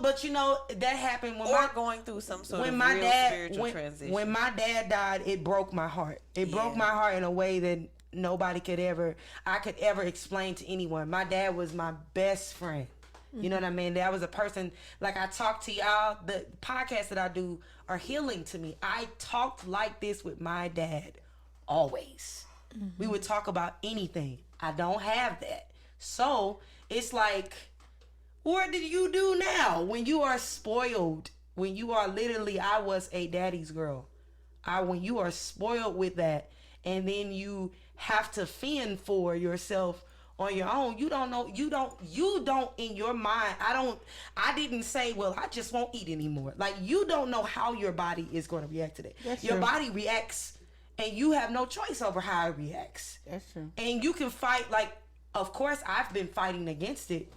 But you know that happened when going through some sort of spiritual transition. When my dad died, it broke my heart. It broke my heart in a way that I could ever explain to anyone. My dad was my best friend. You know what I mean? That was a person, like I talk to y'all, the podcasts that I do are healing to me. I talked like this with my dad always. We would talk about anything. I don't have that. So it's like, what did you do now when you are spoiled? When you are literally, I was a daddy's girl. When you are spoiled with that, and then you have to fend for yourself on your own, you don't in your mind, I didn't say, well, I just won't eat anymore. Like, you don't know how your body is going to react to that. That's your true. body reacts, and you have no choice over how it reacts. That's true. And you can fight, like, of course I've been fighting against it,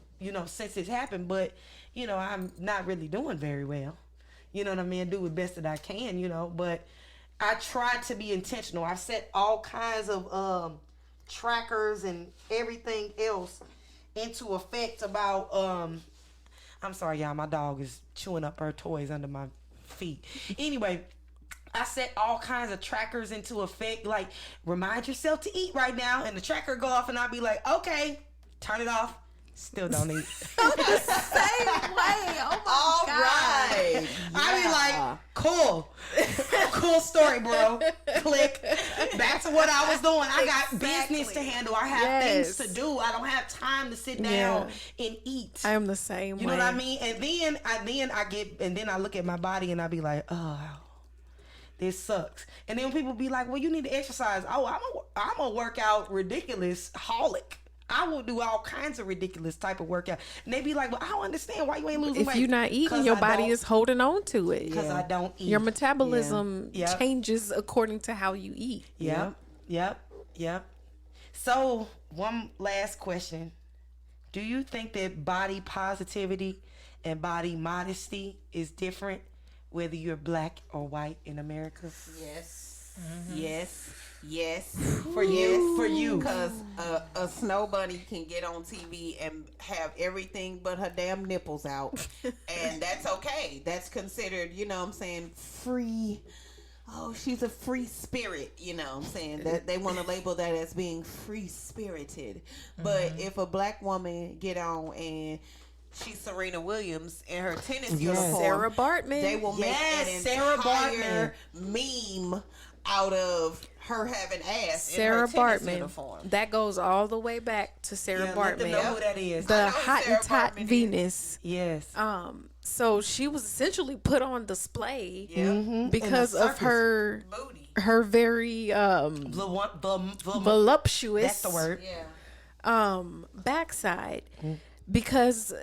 since it's happened, but, I'm not really doing very well. You know what I mean? Do the best that I can, but I try to be intentional. I set all kinds of trackers and everything else, into effect about I'm sorry, y'all, my dog is chewing up her toys under my feet. Anyway, I set all kinds of trackers into effect, like remind yourself to eat right now, and the tracker go off, and I'll be like, okay, turn it off. Still don't eat. Same way. Oh my All God. right. I be like, cool story, bro. Click. Back to what I was doing. I got business to handle. I have things to do. I don't have time to sit down and eat. I am the same way. You know what I mean? And then I look at my body and I be like, oh, this sucks. And then people be like, well, you need to exercise. Oh, I'm a workout ridiculous holic. I will do all kinds of ridiculous type of workout. And they be like, well, I don't understand why you ain't losing weight. If you're not eating, your body is holding on to it. Because I don't eat. Your metabolism changes according to how you eat. Yep. So, one last question. Do you think that body positivity and body modesty is different whether you're black or white in America? Yes. Yes. For you. Because a snow bunny can get on TV and have everything but her damn nipples out. And that's okay. That's considered, you know what I'm saying, free. Oh, she's a free spirit, you know what I'm saying. That they want to label that as being free spirited. But if a black woman get on and she's Serena Williams in her tennis uniform, Sarah Bartman, they will make an entire meme out of her having ass Sarah in her tennis Bartman. uniform. That goes all the way back to Sarah Bartman. Let them know who that is. The hot and tot Bartman Venus. Yes. So she was essentially put on display Mm-hmm. because of her Booty. her very voluptuous. That's the word. Yeah. Backside, because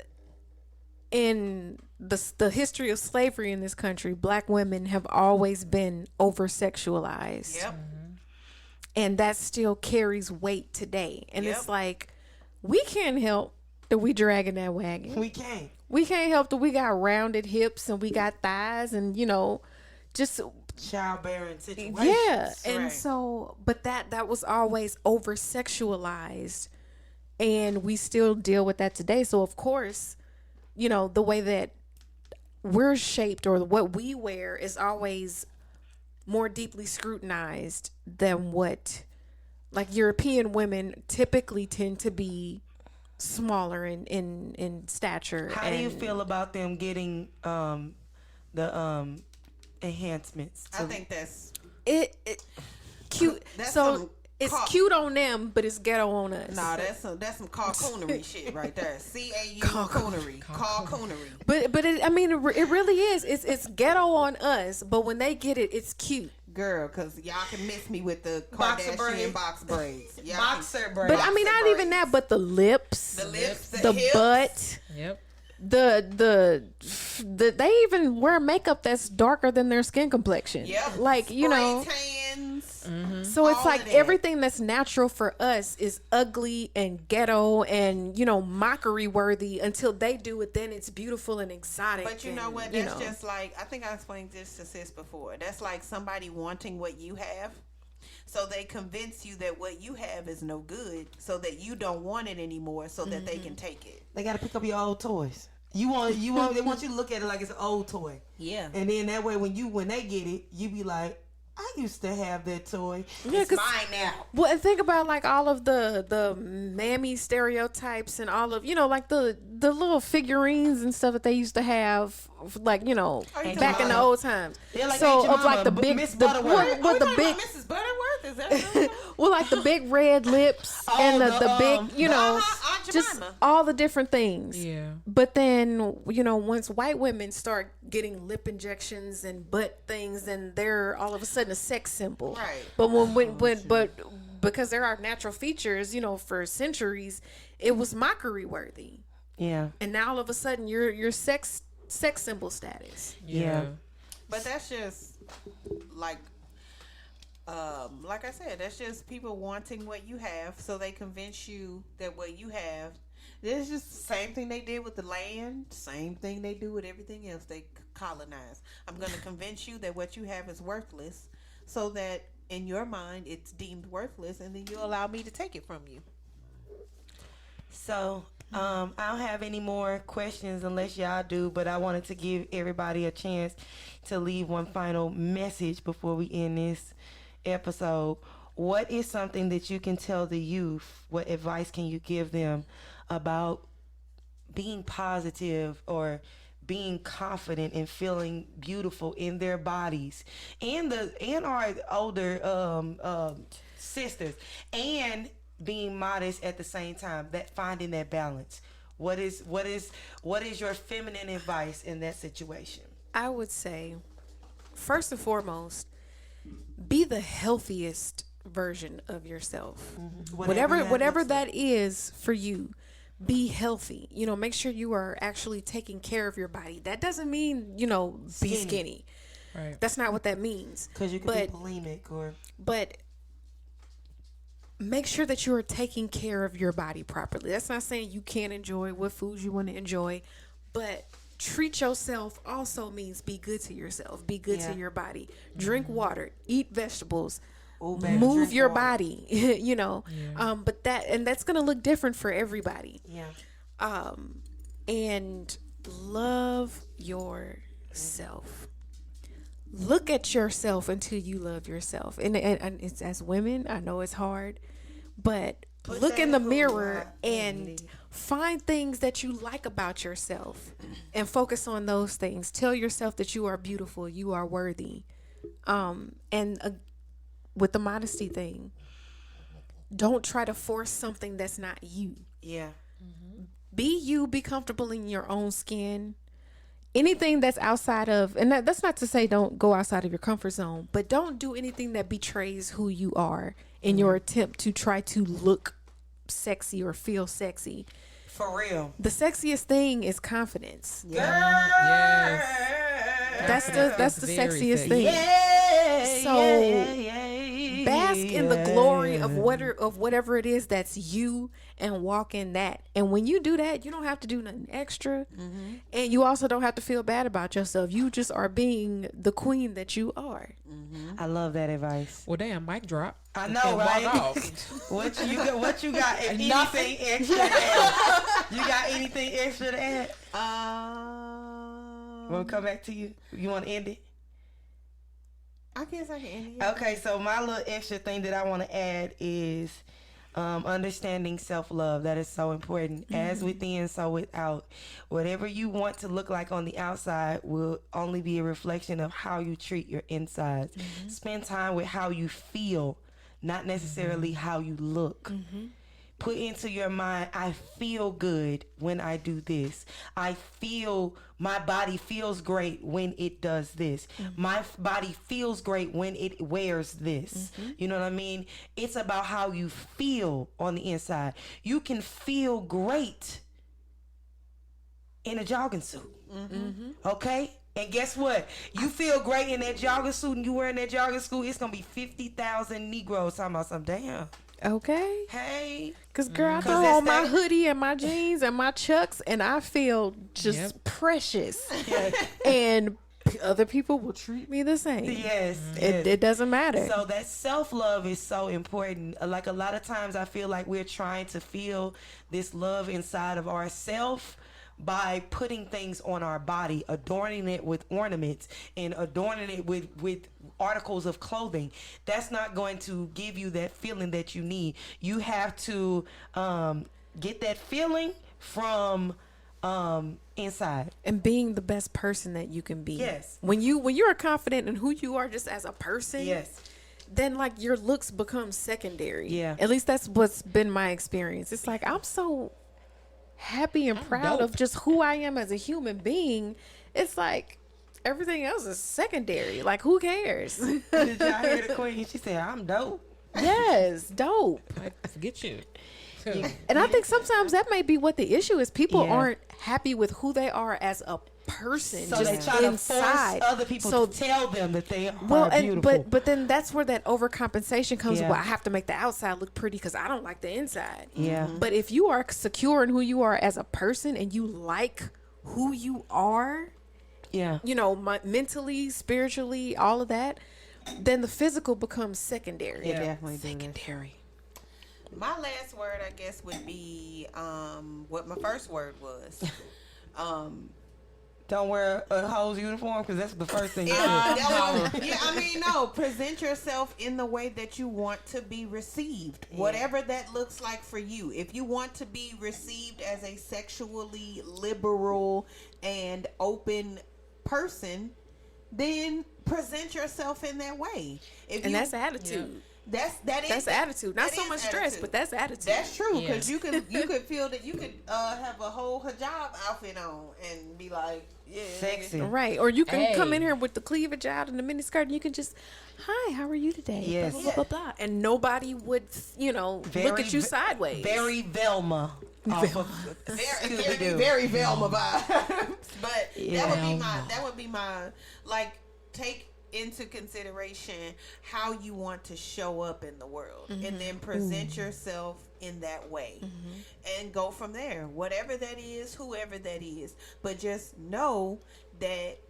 in the history of slavery in this country, black women have always been over sexualized. Yep. And that still carries weight today. And Yep. it's like, we can't help that we dragging that wagon. We can't. We can't help that we got rounded hips and we got thighs and, you know, just Childbearing situation. yeah. And Right. so, but that was always over sexualized, and we still deal with that today. So of course, you know, the way that we're shaped or what we wear is always more deeply scrutinized than what, like, European women typically tend to be smaller in stature. How do you feel about them getting the enhancements? I think that's it cute? That's So some it's cute on them, but it's ghetto on us. nah, that's some cocoonery shit right there. Coonery. Cocoonery. But it, I mean, it really is. It's ghetto on us, but when they get it, it's cute. Girl, because y'all can miss me with the Boxer Kardashian braids. box braids. Y'all Boxer braids. But I mean, not even that, but the lips, The lips, the hips. butt, Yep. the they even wear makeup that's darker than their skin complexion. Yep. Like, you know. Tans. So it's all like of that. everything that's natural for us is ugly and ghetto and, you know, mockery worthy. Until they do it, then it's beautiful and exotic. But you know and, what? you That's know. just like, I think I explained this to Sis before. That's like somebody wanting what you have. So they convince you that what you have is no good, so that you don't want it anymore, so that they can take it. They got to pick up your old toys. They want you to look at it like it's an old toy. Yeah. And then that way when they get it, you be like, I used to have that toy. Yeah, It's 'cause- mine now. Well, and think about like all of the mammy stereotypes and all of, you know, like the little figurines and stuff that they used to have, like, you know, you back talking in the about- old times. They're like So Aunt of like the Jemima, big, Miss the Butterworth. what the big, Mrs. Butterworth? Is that well, like the big red lips Oh, and the the, big, you know, Aunt just Jemima. all the different things. Yeah. But then, you know, once white women start getting lip injections and butt things, then they're all of a sudden a sex symbol. Right. But but because there are natural features, you know, for centuries, it was mockery worthy. Yeah. And now all of a sudden you're sex symbol status. Yeah. But that's just like I said, that's just people wanting what you have, so they convince you that what you have. This is just the same thing they did with the land, same thing they do with everything else they colonize. I'm going to convince you that what you have is worthless, so that in your mind it's deemed worthless, and then you allow me to take it from you. So I don't have any more questions unless y'all do, but I wanted to give everybody a chance to leave one final message before we end this episode. What is something that you can tell the youth? What advice can you give them about being positive or being confident and feeling beautiful in their bodies, and our older sisters, and being modest at the same time, that finding that balance? What is your feminine advice in that situation? I would say, first and foremost, be the healthiest version of yourself. Whatever that is for you, be healthy. Make sure you are actually taking care of your body. That doesn't mean, be skinny. Right. That's not what that means. Because you could be bulimic But make sure that you are taking care of your body properly. That's not saying you can't enjoy what foods you want to enjoy, but treat yourself also means be good to yourself. Be good to your body. Drink water. Eat vegetables. Ooh, baby, move your water. body. But that's gonna look different for everybody. And love yourself. Look at yourself until you love yourself. And it's, as women, I know it's hard, but look in the mirror and find things that you like about yourself and focus on those things. Tell yourself that you are beautiful, you are worthy. With the modesty thing, don't try to force something that's not you. Be you, be comfortable in your own skin. Anything that's outside of, and that's not to say don't go outside of your comfort zone, but don't do anything that betrays who you are in your attempt to try to look sexy or feel sexy. For real. The sexiest thing is confidence. Yes. That's the Very sexiest sexy. thing. So bask in the glory of whatever it is that's you, and walk in that. And when you do that, you don't have to do nothing extra. And you also don't have to feel bad about yourself. You just are being the queen that you are. I love that advice. Well, damn, mic drop. I know, And right? walk off. What you got? Anything extra to add? You got anything extra to add? We'll come back to you. You want to end it? I guess I can end it. Okay, so my little extra thing that I want to add is understanding self-love. That is so important. As within, so without. Whatever you want to look like on the outside will only be a reflection of how you treat your insides. Spend time with how you feel, not necessarily how you look. Put into your mind, I feel good when I do this. My body feels great when it does this. My body feels great when it wears this. You know what I mean? It's about how you feel on the inside. You can feel great in a jogging suit. Okay? And guess what? You feel great in that jogging suit and you wearing that jogging suit, it's going to be 50,000 Negroes talking about something. Damn. Okay. Hey. Because, girl, I throw on my hoodie and my jeans and my chucks, and I feel just precious. And other people will treat me the same. Yes. It doesn't matter. So that self-love is so important. Like, a lot of times I feel like we're trying to feel this love inside of ourselves by putting things on our body, adorning it with ornaments and adorning it with articles of clothing. That's not going to give you that feeling that you need. You have to get that feeling from inside. And being the best person that you can be. Yes. When you're confident in who you are just as a person. Yes. Then, like, your looks become secondary. Yeah. At least that's what's been my experience. It's like, I'm so happy and proud of just who I am as a human being. It's like everything else is secondary. Like, who cares? Did y'all hear the queen? She said, I'm dope. Yes, dope. I forget you. And I think sometimes that may be what the issue is. People Yeah. aren't happy with who they are as a person, So just they try inside. to force other people to tell them that they are and beautiful. but then that's where that overcompensation comes. Yeah. Well, I have to make the outside look pretty because I don't like the inside. Yeah. But if you are secure in who you are as a person and you like who you are, Yeah. you know, mentally, spiritually, all of that, then the physical becomes secondary. It definitely does. Secondary. My last word, I guess, would be what my first word was. Don't wear a hoes uniform because that's the first thing you said. I mean, no. Present yourself in the way that you want to be received, whatever that looks like for you. If you want to be received as a sexually liberal and open person, then present yourself in that way. That's attitude. That's attitude. Not that so is much stress, attitude. but that's attitude. That's true, because you could feel that you could have a whole hijab outfit on and be like, yeah, Sexy. Right. Or you can come in Hey. here with the cleavage out and the mini skirt and you can just, hi, how are you today? Yes. Blah, blah, blah, blah. And nobody would, look at you sideways. Very Velma. very Velma vibes. But that would be my like, take into consideration how you want to show up in the world, and then present yourself in that way, and go from there. Whatever that is, whoever that is, but just know that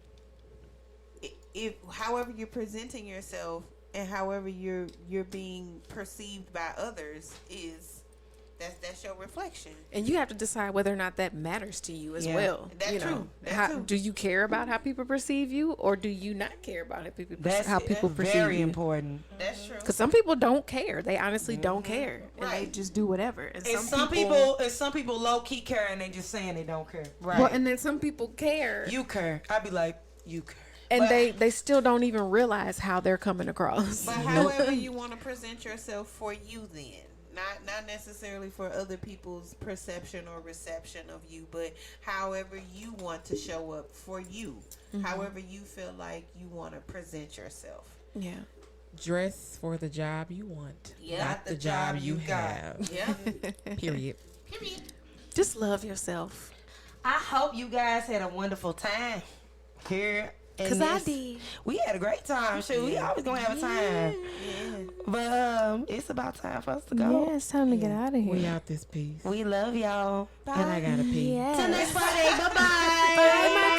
if however you're presenting yourself and however you're being perceived by others is that's your reflection. And you have to decide whether or not that matters to you as well. That's true. That's true. Do you care about how people perceive you, or do you not care about how people That's perceive very you? important. That's true. Because some people don't care. They honestly don't care, and they just do whatever. And Some people low key care and they just saying they don't care. Right. Well, and then some people care, You care. I'd be like, you care. and they still don't even realize how they're coming across. But however you want to present yourself for you, then not necessarily for other people's perception or reception of you, but however you want to show up for you, however you feel like you want to present yourself. Yeah. Dress for the job you want, Yeah. not the job you have. Yeah. Period. Just love yourself. I hope you guys had a wonderful time here. Because I did. We had a great time. Shoot, we always gonna have a time. But it's about time for us to go. Yeah, it's time to get out of here. We out this piece. We love y'all. And I gotta pee. Yeah. Till next Friday. Bye-bye. Bye, my